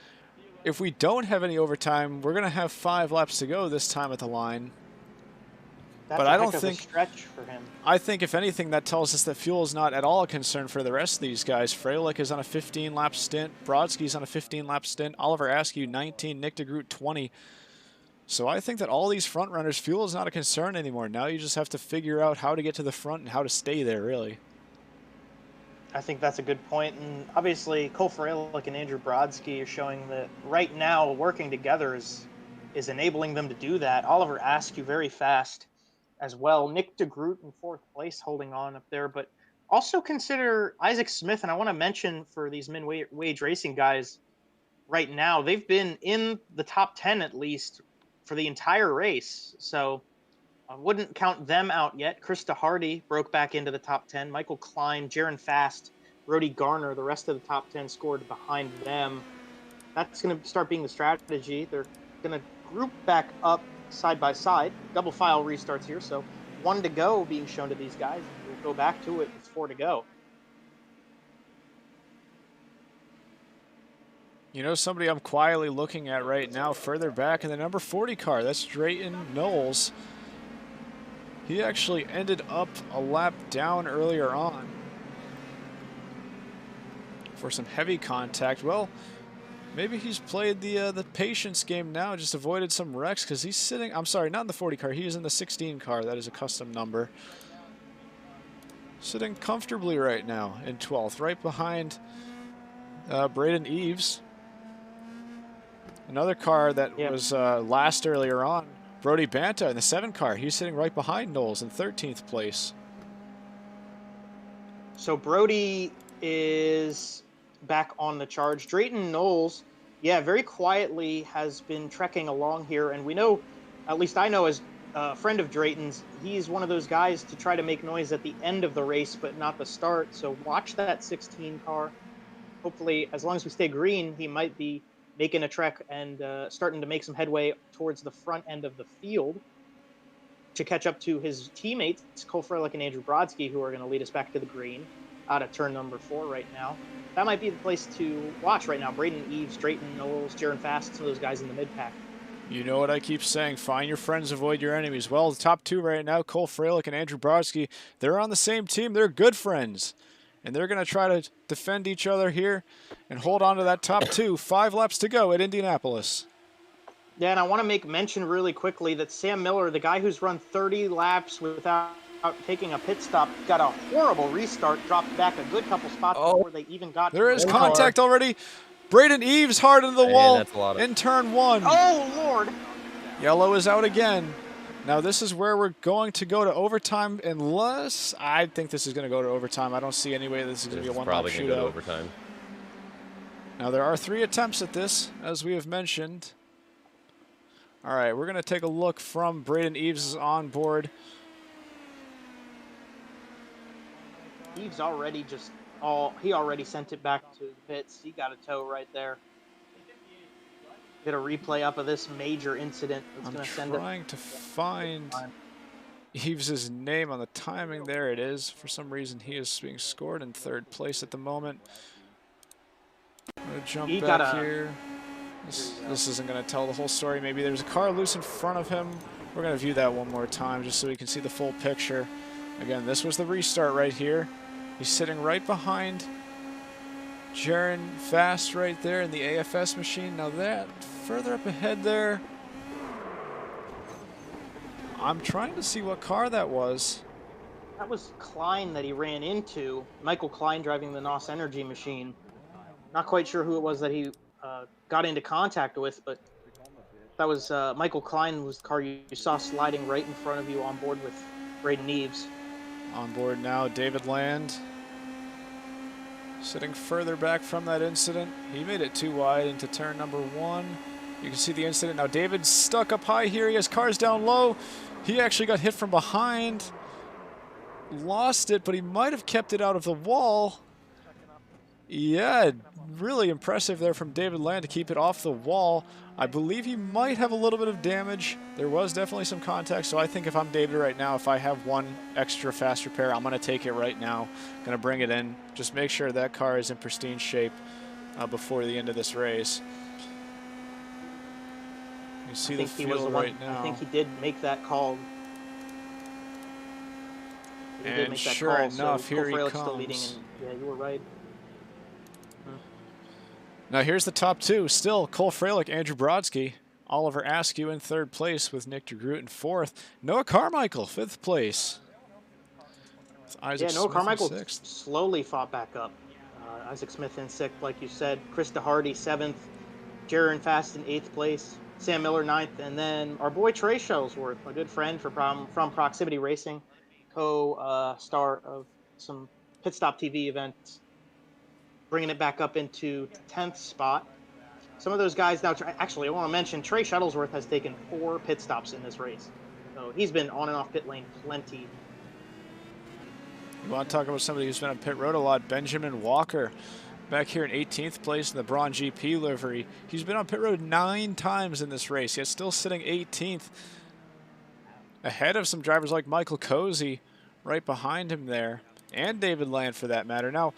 If we don't have any overtime, we're going to have 5 laps to go this time at the line. That's But a I heck don't of a think stretch for him. I think if anything, that tells us that fuel is not at all a concern for the rest of these guys. Freilich is on a 15-lap stint. Brodsky's on a 15-lap stint. Oliver Askew, 19. Nick DeGroot, 20. So I think that all these front runners, fuel is not a concern anymore. Now you just have to figure out how to get to the front and how to stay there, really. I think that's a good point. And obviously, Cole Freilich and Andrew Brodsky are showing that right now working together is enabling them to do that. Oliver Askew very fast as well. Nick DeGroot in 4th place holding on up there. But also consider Isaac Smith. And I want to mention for these min-wage racing guys right now, they've been in the top 10 at least for the entire race. So I wouldn't count them out yet. Krista Hardy broke back into the top 10. Michael Klein, Jaron Fast, Brody Garner, the rest of the top 10 scored behind them. That's going to start being the strategy. They're going to group back up side by side. Double file restarts here. So 1 to go being shown to these guys. We'll go back to it with 4 to go. You know, somebody I'm quietly looking at right now further back in the number 40 car, that's Drayton Knowles. He actually ended up a lap down earlier on for some heavy contact. Well, maybe he's played the patience game now, just avoided some wrecks because he's sitting, I'm sorry, not in the 40 car, he is in the 16 car. That is a custom number. Sitting comfortably right now in 12th, right behind Braden Eves. Another car that was last earlier on, Brody Banta in the 7 car. He's sitting right behind Knowles in 13th place. So Brody is back on the charge. Drayton Knowles, very quietly has been trekking along here. And we know, at least I know as a friend of Drayton's, he's one of those guys to try to make noise at the end of the race, but not the start. So watch that 16 car. Hopefully, as long as we stay green, he might be making a trek and starting to make some headway towards the front end of the field to catch up to his teammates, Cole Freilich and Andrew Brodsky, who are going to lead us back to the green out of turn number 4 right now. That might be the place to watch right now. Braden Eves, Drayton Knowles, Jaron Fast, some of those guys in the mid-pack. You know what I keep saying, find your friends, avoid your enemies. Well, the top 2 right now, Cole Freilich and Andrew Brodsky, they're on the same team. They're good friends. And they're going to try to defend each other here and hold on to that top 2. 5 laps to go at Indianapolis. Yeah, and I want to make mention really quickly that Sam Miller, the guy who's run 30 laps without taking a pit stop, got a horrible restart, dropped back a good couple spots before they even got there to is the contact car. already. Braden Eves hard into the wall in turn 1. Oh, Lord. Yellow is out again. Now this is where we're going to go to overtime unless I think this is going to go to overtime. I don't see any way this is going to be a one-lap shootout. Probably going to go to overtime. Now there are 3 attempts at this, as we have mentioned. All right, we're going to take a look from Braden Eves' onboard. Eves already he already sent it back to the pits. He got a tow right there. get a replay up of this major incident. That's going to send it. I'm trying to find Eves' name on the timing. There it is. For some reason, he is being scored in 3rd place at the moment. I'm going to jump back here. This isn't going to tell the whole story. Maybe there's a car loose in front of him. We're going to view that one more time just so we can see the full picture. Again, this was the restart right here. He's sitting right behind Jaron Fast right there in the AFS machine. Now that, further up ahead there, I'm trying to see what car that was. That was Klein that he ran into. Michael Klein driving the NOS Energy machine. Not quite sure who it was that he got into contact with, but that was Michael Klein was the car you saw sliding right in front of you on board with Braden Eves. On board now, David Land. Sitting further back from that incident. He made it too wide into turn number 1. You can see the incident. Now David's stuck up high here. He has cars down low. He actually got hit from behind. Lost it, but he might have kept it out of the wall. Yeah, really impressive there from David Land to keep it off the wall. I believe he might have a little bit of damage. There was definitely some contact, so I think if I'm David right now, if I have one extra fast repair, I'm going to take it right now. Going to bring it in. Just make sure that car is in pristine shape before the end of this race. You see the field right now. I think he did make that call. And sure enough, here he comes. Still leading, and yeah, you were right. Now here's the top 2. Still Cole Freilich, Andrew Brodsky, Oliver Askew in 3rd place with Nick DeGroot in 4th. Noah Carmichael, 5th place. Isaac Noah Carmichael 6th. slowly fought back up. Isaac Smith in 6th, like you said. Chris DeHardy 7th. Jaron Fast in 8th place. Sam Miller 9th. And then our boy Trey Shuttlesworth, a good friend from Proximity Racing, co-star of some Pit Stop TV events, bringing it back up into 10th spot. Some of those guys now, actually, I want to mention Trey Shuttlesworth has taken 4 pit stops in this race. So he's been on and off pit lane plenty. You want to talk about somebody who's been on pit road a lot? Benjamin Walker, back here in 18th place in the Braun GP livery. He's been on pit road 9 times in this race, yet still sitting 18th. Ahead of some drivers like Michael Cozy, right behind him there, and David Land for that matter. Now,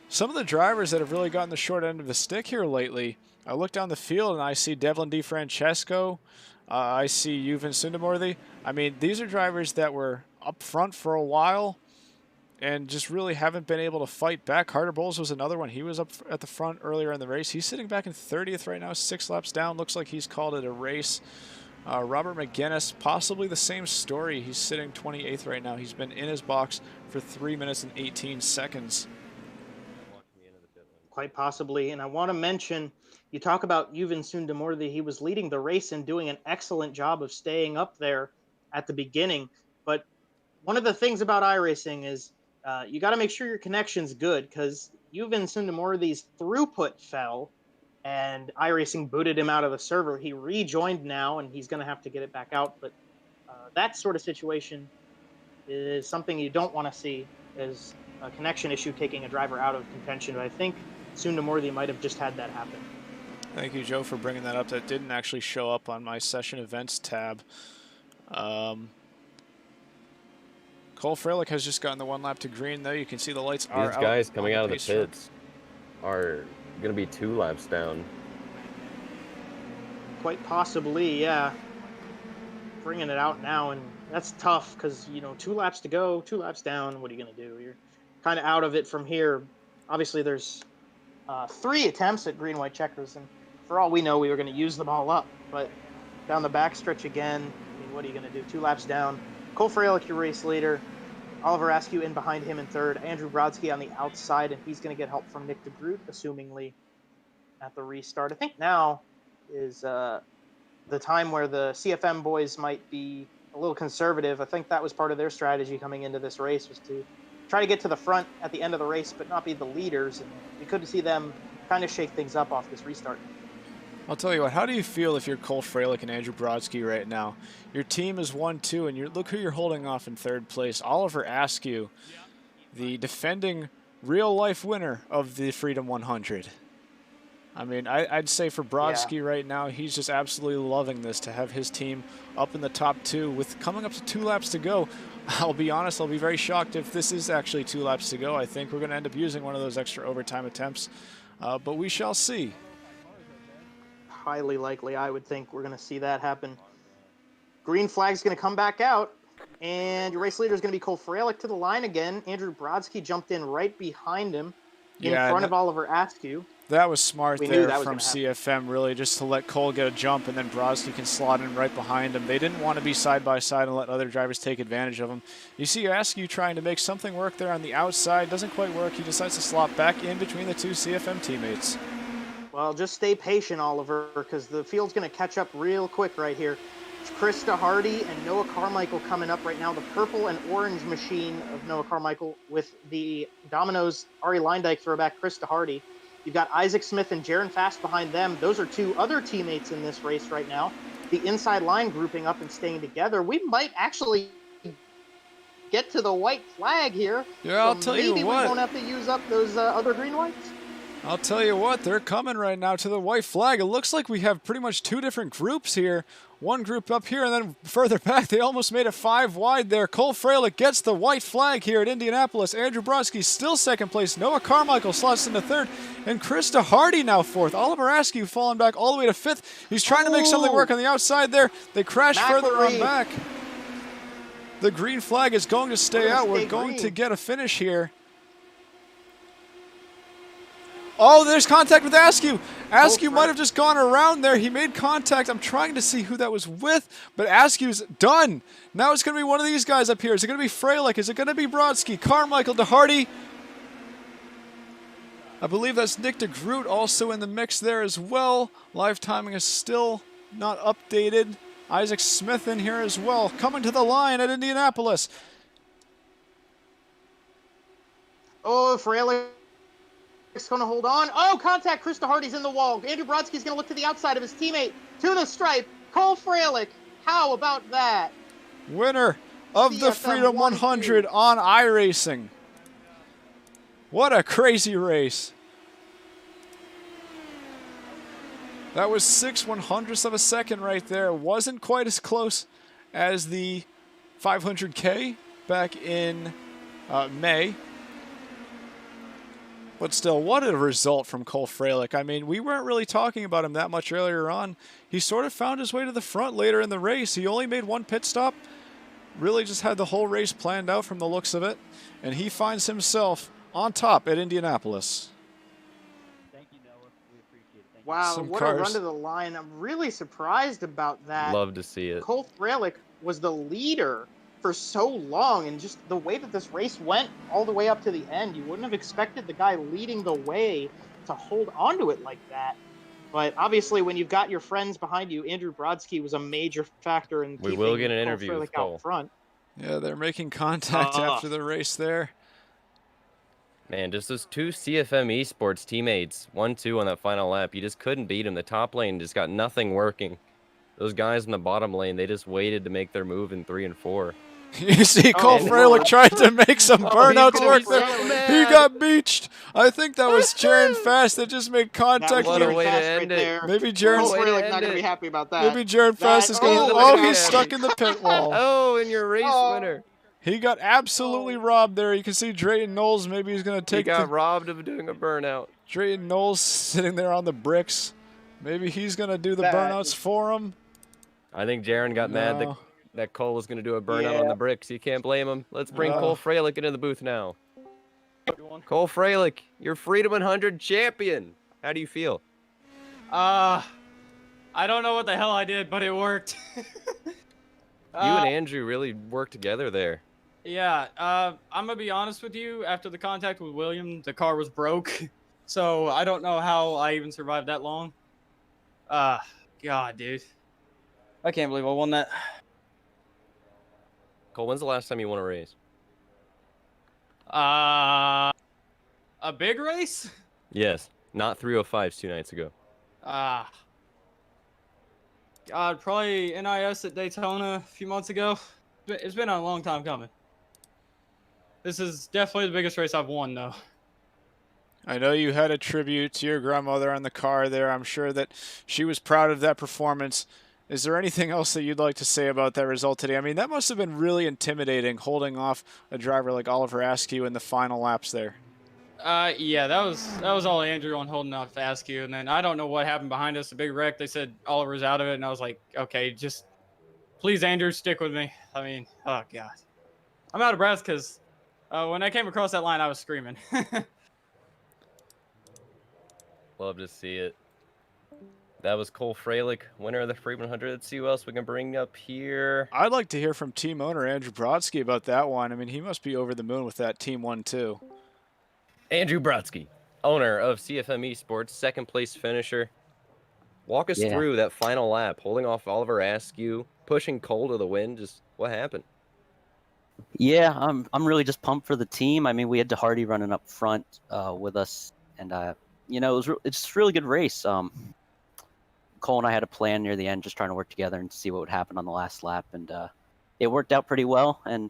some of the drivers that have really gotten the short end of the stick here lately, I look down the field and I see Devlin DiFrancesco, I see Yuvan Sundamorthy. I mean, these are drivers that were up front for a while and just really haven't been able to fight back. Carter Bowles was another one. He was up at the front earlier in the race. He's sitting back in 30th right now, 6 laps down. Looks like he's called it a race. Robert McGinnis, possibly the same story. He's sitting 28th right now. He's been in his box for 3 minutes and 18 seconds. Quite possibly. And I want to mention, you talk about Yuvan Sundamorthy. He was leading the race and doing an excellent job of staying up there at the beginning. But one of the things about iRacing is you got to make sure your connection's good, because Yuvan Sundamorthy's throughput fell and iRacing booted him out of the server. He rejoined now, and he's going to have to get it back out. But that sort of situation is something you don't want to see, as a connection issue taking a driver out of contention. But I think Sundamorthy might have just had that happen. Thank you, Joe, for bringing that up. That didn't actually show up on my session events tab. Cole Freilich has just gotten the 1 lap to green, though. You can see the lights are out. These guys coming out of the pits are going to be 2 laps down. Quite possibly, yeah. Bringing it out now, and that's tough because, 2 laps to go, 2 laps down. What are you going to do? You're kind of out of it from here. Obviously, there's 3 attempts at green-white checkers, and for all we know, we were going to use them all up. But down the backstretch again, I mean, what are you going to do? 2 laps down. Cole Freilich, your race leader. Oliver Askew in behind him in 3rd. Andrew Brodsky on the outside, and he's going to get help from Nick DeGroot, assumingly, at the restart. I think now is the time where the CFM boys might be a little conservative. I think that was part of their strategy coming into this race, was to try to get to the front at the end of the race, but not be the leaders. And we could see them kind of shake things up off this restart. I'll tell you what, how do you feel if you're Cole Freilich and Andrew Brodsky right now? Your team is 1-2, and look who you're holding off in 3rd place. Oliver Askew, the defending real-life winner of the Freedom 100. I mean, I'd say for Brodsky right now, he's just absolutely loving this to have his team up in the top 2 with coming up to 2 laps to go. I'll be honest, I'll be very shocked if this is actually 2 laps to go. I think we're going to end up using one of those extra overtime attempts, but we shall see. Highly likely, I would think we're going to see that happen. Green flag's going to come back out, and your race leader is going to be Cole Freilich to the line again. Andrew Brodsky jumped in right behind him in front of Oliver Askew. That was smart there from happen. CFM, really, just to let Cole get a jump, and then Brodsky can slot in right behind him. They didn't want to be side by side and let other drivers take advantage of him. You see Askew trying to make something work there on the outside. Doesn't quite work. He decides to slot back in between the 2 CFM teammates. Well, just stay patient, Oliver, because the field's going to catch up real quick right here. It's Krista Hardy and Noah Carmichael coming up right now. The purple and orange machine of Noah Carmichael with the Domino's Ari Leindyke throwback Krista Hardy. You've got Isaac Smith and Jaron Fast behind them. Those are 2 other teammates in this race right now. The inside line grouping up and staying together. We might actually get to the white flag here. Yeah, I'll tell you what. Maybe we won't have to use up those other green lights. I'll tell you what, they're coming right now to the white flag. It looks like we have pretty much 2 different groups here. One group up here, and then further back, they almost made it 5 wide there. Cole Freilich gets the white flag here at Indianapolis. Andrew Brodsky still second place. Noah Carmichael slots into 3rd, and Krista Hardy now 4th. Oliver Askew falling back all the way to 5th. He's trying to make something work on the outside there. They crash further on back. The green flag is going to stay out. We're going to get a finish here. Oh, there's contact with Askew. Askew might have just gone around there. He made contact. I'm trying to see who that was with, but Askew's done. Now it's going to be one of these guys up here. Is it going to be Freilich? Is it going to be Brodsky? Carmichael, DeHardy? I believe that's Nick DeGroot also in the mix there as well. Live timing is still not updated. Isaac Smith in here as well. Coming to the line at Indianapolis. Oh, Freilich. Going to hold on. Oh, contact. Krista Hardy's in the wall. Andrew Brodsky's going to look to the outside of his teammate. To the stripe. Cole Freilich. How about that? Winner of the Freedom 100 on iRacing. What a crazy race. That was 6/100ths of a second right there. Wasn't quite as close as the 500K back in May. But still, what a result from Cole Freilich. I mean, we weren't really talking about him that much earlier on. He sort of found his way to the front later in the race. He only made 1 pit stop. Really just had the whole race planned out from the looks of it. And he finds himself on top at Indianapolis. Thank you, Noah. We appreciate it. Wow, what a run to the line. I'm really surprised about that. Love to see it. Cole Freilich was the leader for so long, and just the way that this race went all the way up to the end, you wouldn't have expected the guy leading the way to hold on to it like that. But obviously, when you've got your friends behind you, Andrew Brodsky was a major factor in keeping We will get an Cole interview with Freilich out Cole. front. Yeah, they're making contact after the race there. Man, just those 2 CFM Esports teammates, 1-2 on that final lap. You just couldn't beat them. The top lane just got nothing working. Those guys in the bottom lane, they just waited to make their move in 3 and 4. You see Cole Freilich tried to make some burnouts work there. He got beached. I think that was Jaron Fast that just made contact. What a way to end it. Maybe Jaron Freilich not going to be happy about that. Maybe Jaron Fast is going to... Oh, he's stuck in the pit wall. Oh, and your race winner. He got absolutely robbed there. You can see Drayton Knowles. Maybe he's going to take... He got robbed of doing a burnout. Drayton Knowles sitting there on the bricks. Maybe he's going to do the burnouts for him. I think Jaron got mad that Cole was going to do a burnout on the bricks. You can't blame him. Let's bring Cole Freilich into the booth now. Cole Freilich, your Freedom 100 champion. How do you feel? I don't know what the hell I did, but it worked. You and Andrew really worked together there. Yeah, I'm going to be honest with you. After the contact with William, the car was broke. So I don't know how I even survived that long. God, dude. I can't believe I won that. Cole, when's the last time you won a race? A big race? Yes, not 305s 2 nights ago. God, probably NIS at Daytona a few months ago. It's been a long time coming. This is definitely the biggest race I've won, though. I know you had a tribute to your grandmother on the car there. I'm sure that she was proud of that performance. Is there anything else that you'd like to say about that result today? I mean, that must have been really intimidating, holding off a driver like Oliver Askew in the final laps there. Yeah, that was all Andrew on holding off Askew, and then I don't know what happened behind us. A big wreck. They said Oliver's out of it, and I was like, okay, just please, Andrew, stick with me. I mean, oh god, I'm out of breath because when I came across that line, I was screaming. Love to see it. That was Cole Freilich, winner of the Freedom 100. Let's see who else we can bring up here. I'd like to hear from team owner Andrew Brodsky about that one. I mean, he must be over the moon with that team 1-2. Andrew Brodsky, owner of CFM Esports, second place finisher. Walk us through that final lap, holding off Oliver Askew, pushing Cole to the win. Just what happened? Yeah, I'm really just pumped for the team. I mean, we had Hardy running up front with us, and it's just a really good race. Cole and I had a plan near the end, just trying to work together and see what would happen on the last lap, and it worked out pretty well. And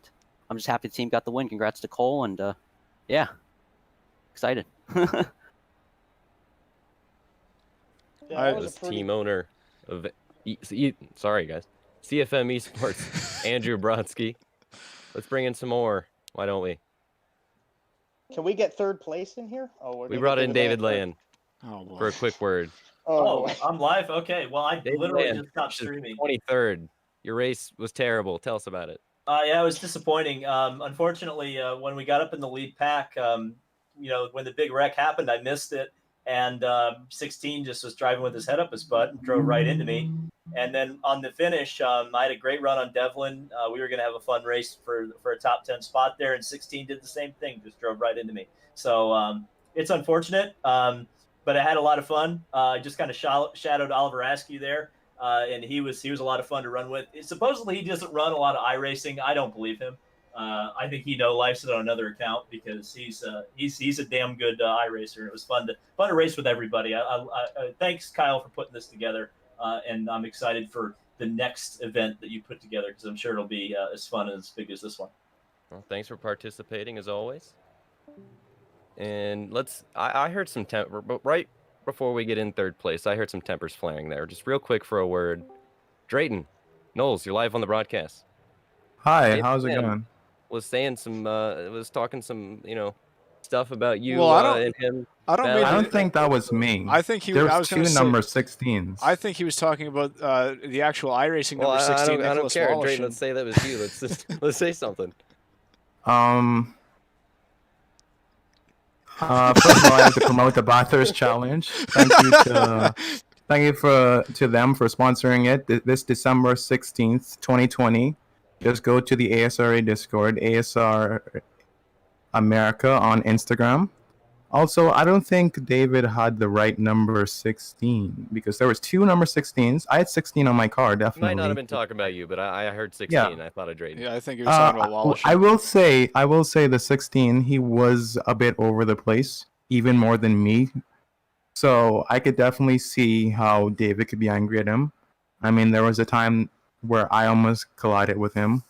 I'm just happy the team got the win. Congrats to Cole, and yeah, excited. Yeah, I that was a team owner of sorry guys, CFM Esports, Andrew Brodsky. Let's bring in some more. Why don't we? Can we get third place in here? Oh, We brought in David Layan Oh, for a quick word. Oh, I'm live. Okay. Well, I David literally Layan, just stopped streaming. 23rd. Your race was terrible. Tell us about it. Yeah, it was disappointing. Unfortunately, when we got up in the lead pack, when the big wreck happened, I missed it. And 16 just was driving with his head up his butt and drove right into me. And then on the finish, I had a great run on Devlin. We were going to have a fun race for a top 10 spot there. And 16 did the same thing, just drove right into me. So it's unfortunate, but I had a lot of fun. I just kind of shadowed Oliver Askew there. And he was a lot of fun to run with. Supposedly he doesn't run a lot of iRacing. I don't believe him. I think he lifes it on another account because he's a damn good iRacer. It was fun to race with everybody. Thanks Kyle for putting this together, and I'm excited for the next event that you put together because I'm sure it'll be as fun and as big as this one. Well, thanks for participating as always. And I heard some right before we get in third place, I heard some tempers flaring there. Just real quick for a word. Drayton, Knowles, you're live on the broadcast. Hi, how's it going? Was saying was talking some, stuff about you Well, and him. I don't I don't think that was me. I think he. There's I was two going to say, number 16s. I think he was talking about the actual iRacing number 16. I don't care. Wallachin. Drayton, let's say that was you. Let's say something. First of all, I have to promote the Bathurst Challenge. Thank you to them for sponsoring it. This December 16th, 2020. Just go to the ASRA Discord, ASR America on Instagram. Also, I don't think David had the right number 16 because there was two number 16s. I had 16 on my car, definitely. Might not have been talking about you, but I heard 16. Yeah. I thought of Drayton. Yeah, I think he was talking about Wallachin. I will say the 16, he was a bit over the place, even more than me. So I could definitely see how David could be angry at him. I mean, there was a time where I almost collided with him.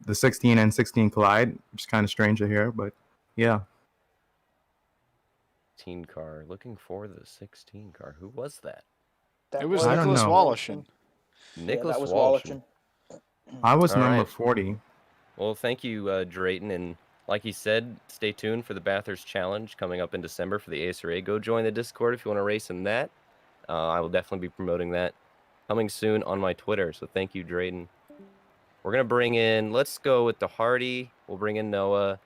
The 16 and 16 collide, which is kind of strange to hear, but yeah. 16 car. Looking for the 16 car. Who was that? It was I don't Nicholas know. Wallachin. Nicholas that was Wallachin. I was All number right. 40. Well, thank you, Drayton. And like he said, stay tuned for the Bathurst Challenge coming up in December for the ASRA. Go join the Discord if you want to race in that. I will definitely be promoting that coming soon on my Twitter. So thank you, Drayton. We're going to bring in, let's go with the Hardy. We'll bring in Noah.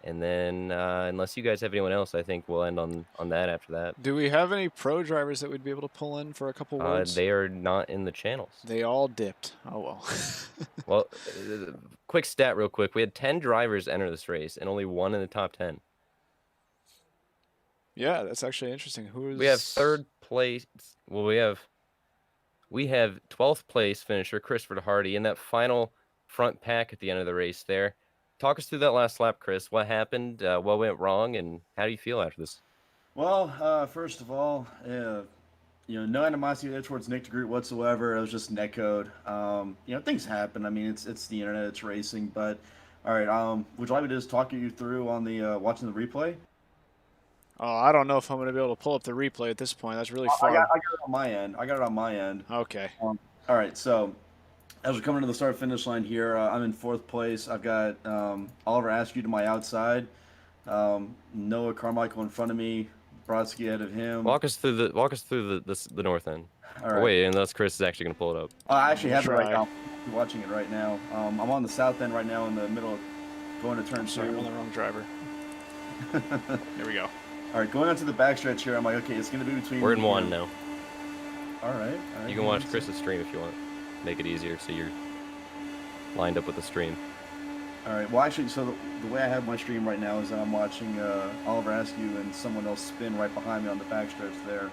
And then, unless you guys have anyone else, I think we'll end on that after that. Do we have any pro drivers that we'd be able to pull in for a couple words? They are not in the channels. They all dipped. Oh, well. Well, quick stat real quick. We had 10 drivers enter this race and only one in the top 10. Yeah, that's actually interesting. We have third place. Well, we have 12th place finisher Christopher Hardy in that final front pack at the end of the race there. Talk us through that last lap, Chris. What happened? What went wrong? And how do you feel after this? Well, first of all, no animosity towards Nick DeGroot whatsoever. It was just netcode. Things happen. I mean, it's the internet, it's racing. But all right, would you like me to just talk you through on the watching the replay? Oh, I don't know if I'm going to be able to pull up the replay at this point. That's really I far. got it on my end. I got it on my end. Okay. All right, so as we're coming to the start-finish line here, I'm in 4th place. I've got Oliver Askew to my outside, Noah Carmichael in front of me, Brodsky ahead of him. Walk us through the north end. All Oh, right. wait, unless Chris is actually gonna pull it up. I actually have it right Try. now. I'm watching it right now. I'm on the south end right now in the middle, going to turn Sorry, I'm 2. on the wrong driver. There we go. All right, going onto the backstretch here, I'm like, okay, it's going to be between. We're in 1 now. All right. You can watch Chris's stream if you want. Make it easier so you're lined up with the stream. All right. Well, actually, so the way I have my stream right now is that I'm watching Oliver Askew and someone else spin right behind me on the backstretch there.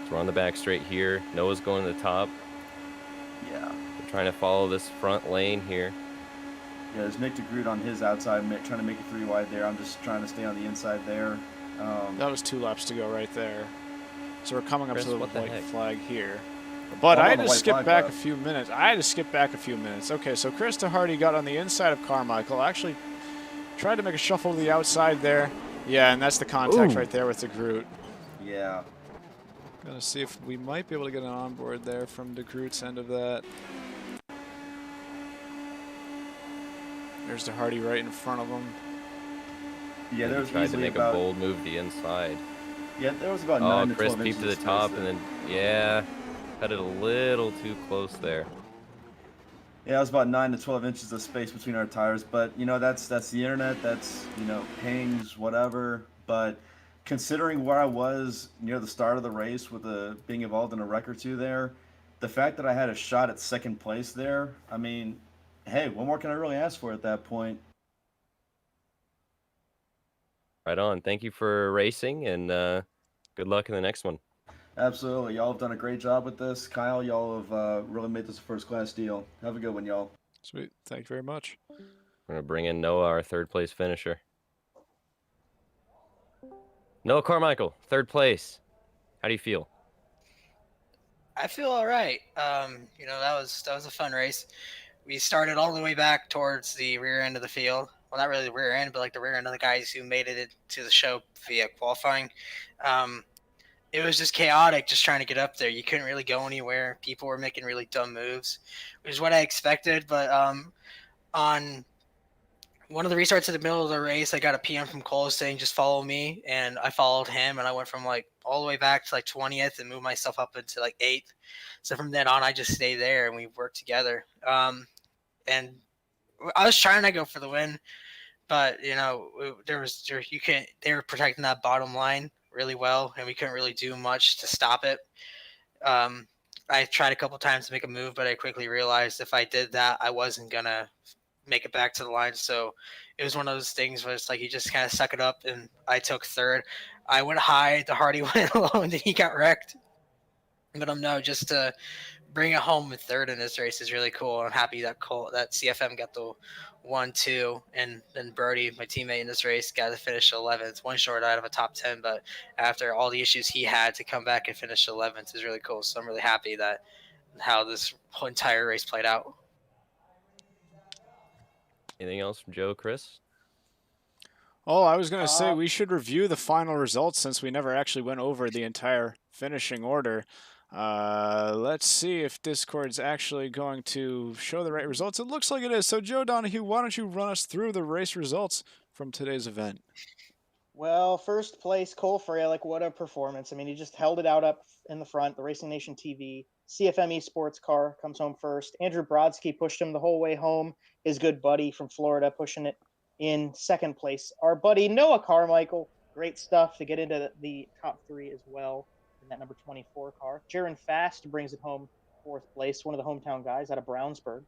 So we're on the back straight here. Noah's going to the top. Yeah. We're trying to follow this front lane here. Yeah, there's Nick DeGroot on his outside, trying to make it 3 wide there. I'm just trying to stay on the inside there. That was 2 laps to go right there. So we're coming up Chris, to the what the white heck? flag here. But I'm I on had the to white skip flag back lap. a few minutes. Okay, so Chris DeHardy got on the inside of Carmichael. Actually tried to make a shuffle to the outside there. Yeah, and that's the contact right there with DeGroot. Yeah. Gonna see if we might be able to get an onboard there from DeGroot's end of that. There's DeHardy right in front of him. Yeah, there was tried to easily make about, a bold move to the inside. Yeah, there was about Oh, 9 to Chris 12 peeped inches to the of space top there. and then, yeah, cut it a little too close there. Yeah, it was about 9 to 12 inches of space between our tires, but you know that's the internet. That's pings, whatever. But considering where I was near the start of the race with being involved in a wreck or 2 there, the fact that I had a shot at 2nd place there, I mean, hey, what more can I really ask for at that point? Right on. Thank you for racing, and good luck in the next one. Absolutely, y'all have done a great job with this. Kyle, y'all have really made this a first-class deal. Have a good one, y'all. Sweet. Thank you very much. We're going to bring in Noah, our 3rd place finisher. Noah Carmichael, 3rd place. How do you feel? I feel all right. That was a fun race. We started all the way back towards the rear end of the field. Well, not really the rear end, but like the rear end of the guys who made it to the show via qualifying. It was just chaotic just trying to get up there. You couldn't really go anywhere. People were making really dumb moves, which is what I expected. But on one of the restarts in the middle of the race, I got a PM from Cole saying, just follow me. And I followed him, and I went from like all the way back to like 20th and moved myself up into like 8th. So from then on, I just stayed there and we worked together. And I was trying to go for the win, but they were protecting that bottom line really well, and we couldn't really do much to stop it. I tried a couple times to make a move, but I quickly realized if I did that, I wasn't gonna make it back to the line. So it was one of those things where it's like you just kind of suck it up, and I took 3rd. I went high, the Hardy went low, and then he got wrecked. But just to bring it home with 3rd in this race is really cool. I'm happy that CFM got the 1-2, and then Brody, my teammate in this race, got to finish 11th, one short out of a top 10. But after all the issues he had, to come back and finish 11th is really cool. So I'm really happy that how this whole entire race played out. Anything else from Joe, Chris? Oh, I was going to say we should review the final results since we never actually went over the entire finishing order. Let's see if Discord's actually going to show the right results. It looks like it is. So, Joe Donahue, why don't you run us through the race results from today's event? Well, 1st place, Cole Fralick. What a performance. I mean, he just held it out up in the front. The Racing Nation TV. CFM Esports car comes home 1st. Andrew Brodsky pushed him the whole way home. His good buddy from Florida pushing it in 2nd place. Our buddy Noah Carmichael. Great stuff to get into the top 3 as well in that number 24 car. Jaron Fast brings it home 4th place. One of the hometown guys out of Brownsburg.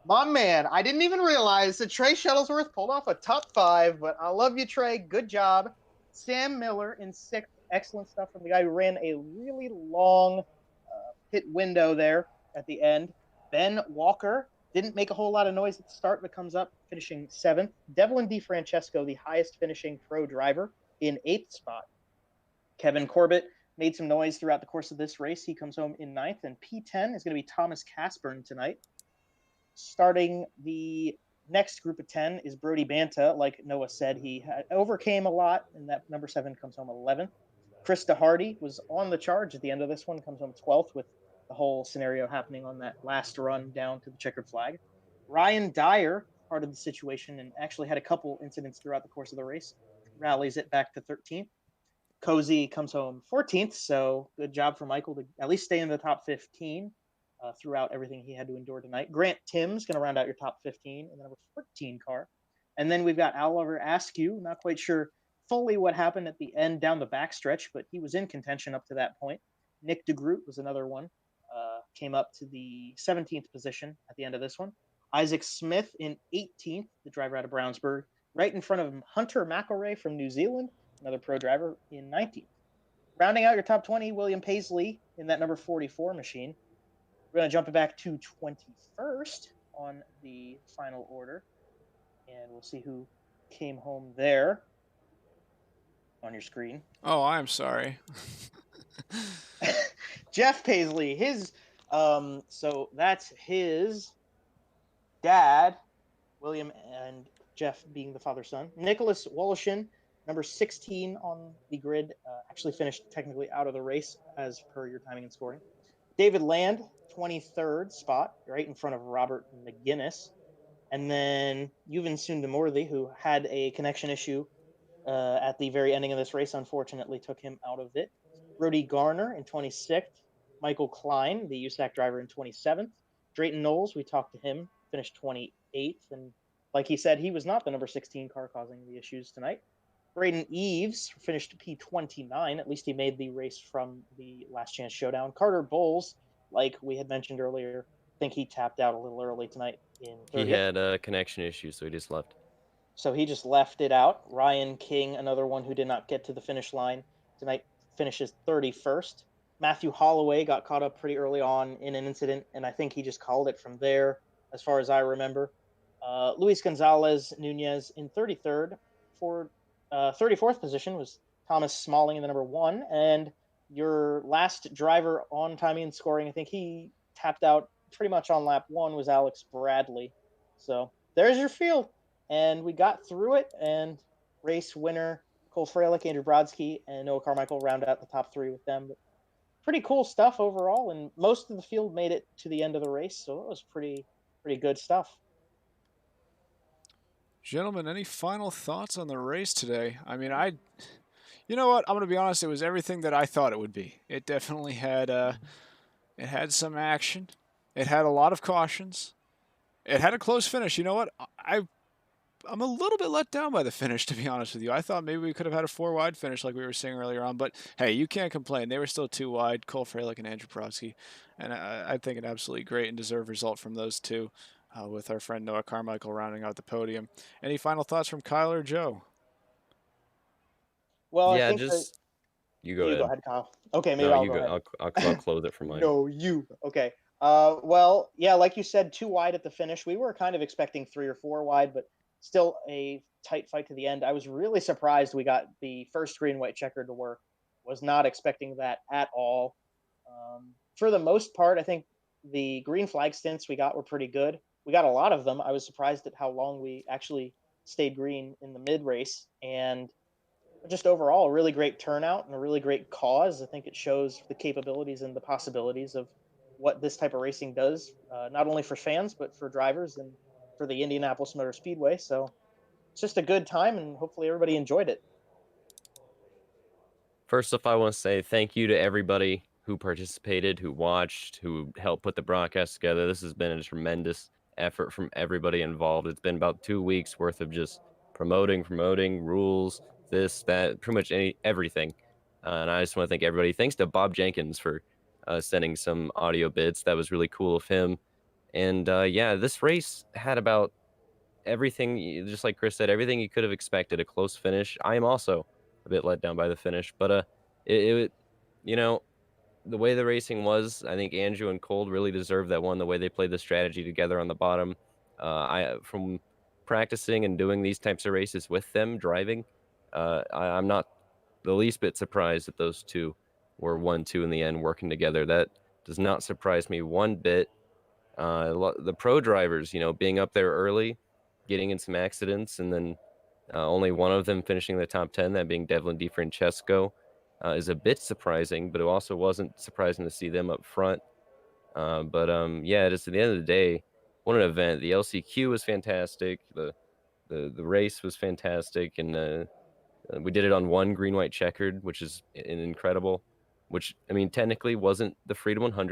My man, I didn't even realize that Trey Shuttlesworth pulled off a top 5, but I love you, Trey. Good job. Sam Miller in 6th. Excellent stuff from the guy who ran a really long pit window there at the end. Ben Walker didn't make a whole lot of noise at the start, but comes up finishing 7th. Devlin DeFrancesco, the highest finishing pro driver, in 8th spot. Kevin Corbett made some noise throughout the course of this race. He comes home in 9th, and P10 is going to be Thomas Caspern tonight. Starting the next group of 10 is Brody Banta. Like Noah said, he overcame a lot, and that number 7 comes home 11th. Krista Hardy was on the charge at the end of this one, comes home 12th with the whole scenario happening on that last run down to the checkered flag. Ryan Dyer, part of the situation, and actually had a couple incidents throughout the course of the race, rallies it back to 13th. Cozy comes home 14th, so good job for Michael to at least stay in the top 15 throughout everything he had to endure tonight. Grant Tim's going to round out your top 15 in the number 14 car. And then we've got Oliver Askew, not quite sure fully what happened at the end down the backstretch, but he was in contention up to that point. Nick DeGroot was another one, came up to the 17th position at the end of this one. Isaac Smith in 18th, the driver out of Brownsburg, right in front of Hunter McElray from New Zealand, another pro driver, in 19th. Rounding out your top 20, William Paisley in that number 44 machine. We're going to jump it back to 21st on the final order, and we'll see who came home there on your screen. Oh, I'm sorry. Jeff Paisley, his so that's his dad, William and Jeff being the father-son. Nicholas Woloshin, number 16 on the grid, actually finished technically out of the race as per your timing and scoring. David Land, 23rd spot, right in front of Robert McGinnis. And then Yuvan Sundamorthy, who had a connection issue at the very ending of this race, unfortunately took him out of it. Brody Garner in 26th. Michael Klein, the USAC driver, in 27th. Drayton Knowles, we talked to him, finished 28th. And like he said, he was not the number 16 car causing the issues tonight. Braden Eves finished P29. At least he made the race from the last chance showdown. Carter Bowles, like we had mentioned earlier, I think he tapped out a little early tonight in 30th. He had a connection issue, so he just left. So he just left it out. Ryan King, another one who did not get to the finish line tonight, finishes 31st. Matthew Holloway got caught up pretty early on in an incident, and I think he just called it from there, as far as I remember. Luis Gonzalez Nunez in 33rd. For 34th position was Thomas Smalling in the number 1. And your last driver on timing and scoring, I think he tapped out pretty much on lap 1, was Alex Bradley. So there's your field. And we got through it, and race winner Cole Freilich, Andrew Brodsky, and Noah Carmichael rounded out the top 3 with them. But pretty cool stuff overall, and most of the field made it to the end of the race, so it was pretty good stuff. Gentlemen, any final thoughts on the race today? I mean, you know what? I'm going to be honest. It was everything that I thought it would be. It definitely had it had some action. It had a lot of cautions. It had a close finish. You know what? I'm a little bit let down by the finish, to be honest with you. I thought maybe we could have had a 4-wide finish like we were saying earlier on, but hey, you can't complain. They were still 2 wide, Cole Freilich and Andrew Brodsky, and I think an absolutely great and deserved result from those two, with our friend Noah Carmichael rounding out the podium. Any final thoughts from Kyle or Joe? Well, yeah, I think just you go ahead. Go ahead, Kyle. Okay, maybe No, I'll you go ahead. I'll close it for mine. No, you. Okay. Well, yeah, like you said, 2 wide at the finish. We were kind of expecting 3 or 4 wide, but still a tight fight to the end. I was really surprised we got the first green-white checker to work. Was not expecting that at all. For the most part, I think the green flag stints we got were pretty good. We got a lot of them. I was surprised at how long we actually stayed green in the mid-race. And just overall, a really great turnout and a really great cause. I think it shows the capabilities and the possibilities of what this type of racing does, not only for fans, but for drivers and for the Indianapolis Motor Speedway. So it's just a good time, and hopefully everybody enjoyed it. First off, I want to say thank you to everybody who participated, who watched, who helped put the broadcast together. This has been a tremendous effort from everybody involved. It's been about 2 weeks worth of just promoting rules, this, that, pretty much everything. And I just want to thank everybody. Thanks to Bob Jenkins for sending some audio bits. That was really cool of him. And yeah, this race had about everything, just like Chris said, everything you could have expected. A close finish. I am also a bit let down by the finish, but it you know, the way the racing was, I think Andrew and Cole really deserved that one. The way they played the strategy together on the bottom, from practicing and doing these types of races with them driving, I'm not the least bit surprised that those two were 1-2 in the end working together. That does not surprise me one bit. The pro drivers, being up there early, getting in some accidents, and then only one of them finishing the top 10, that being Devlin DiFrancesco, is a bit surprising, but it also wasn't surprising to see them up front. Yeah, just at the end of the day, what an event. The LCQ was fantastic. The race was fantastic, and we did it on one green white checkered, which is incredible. Which, I mean, technically wasn't the Freedom 100.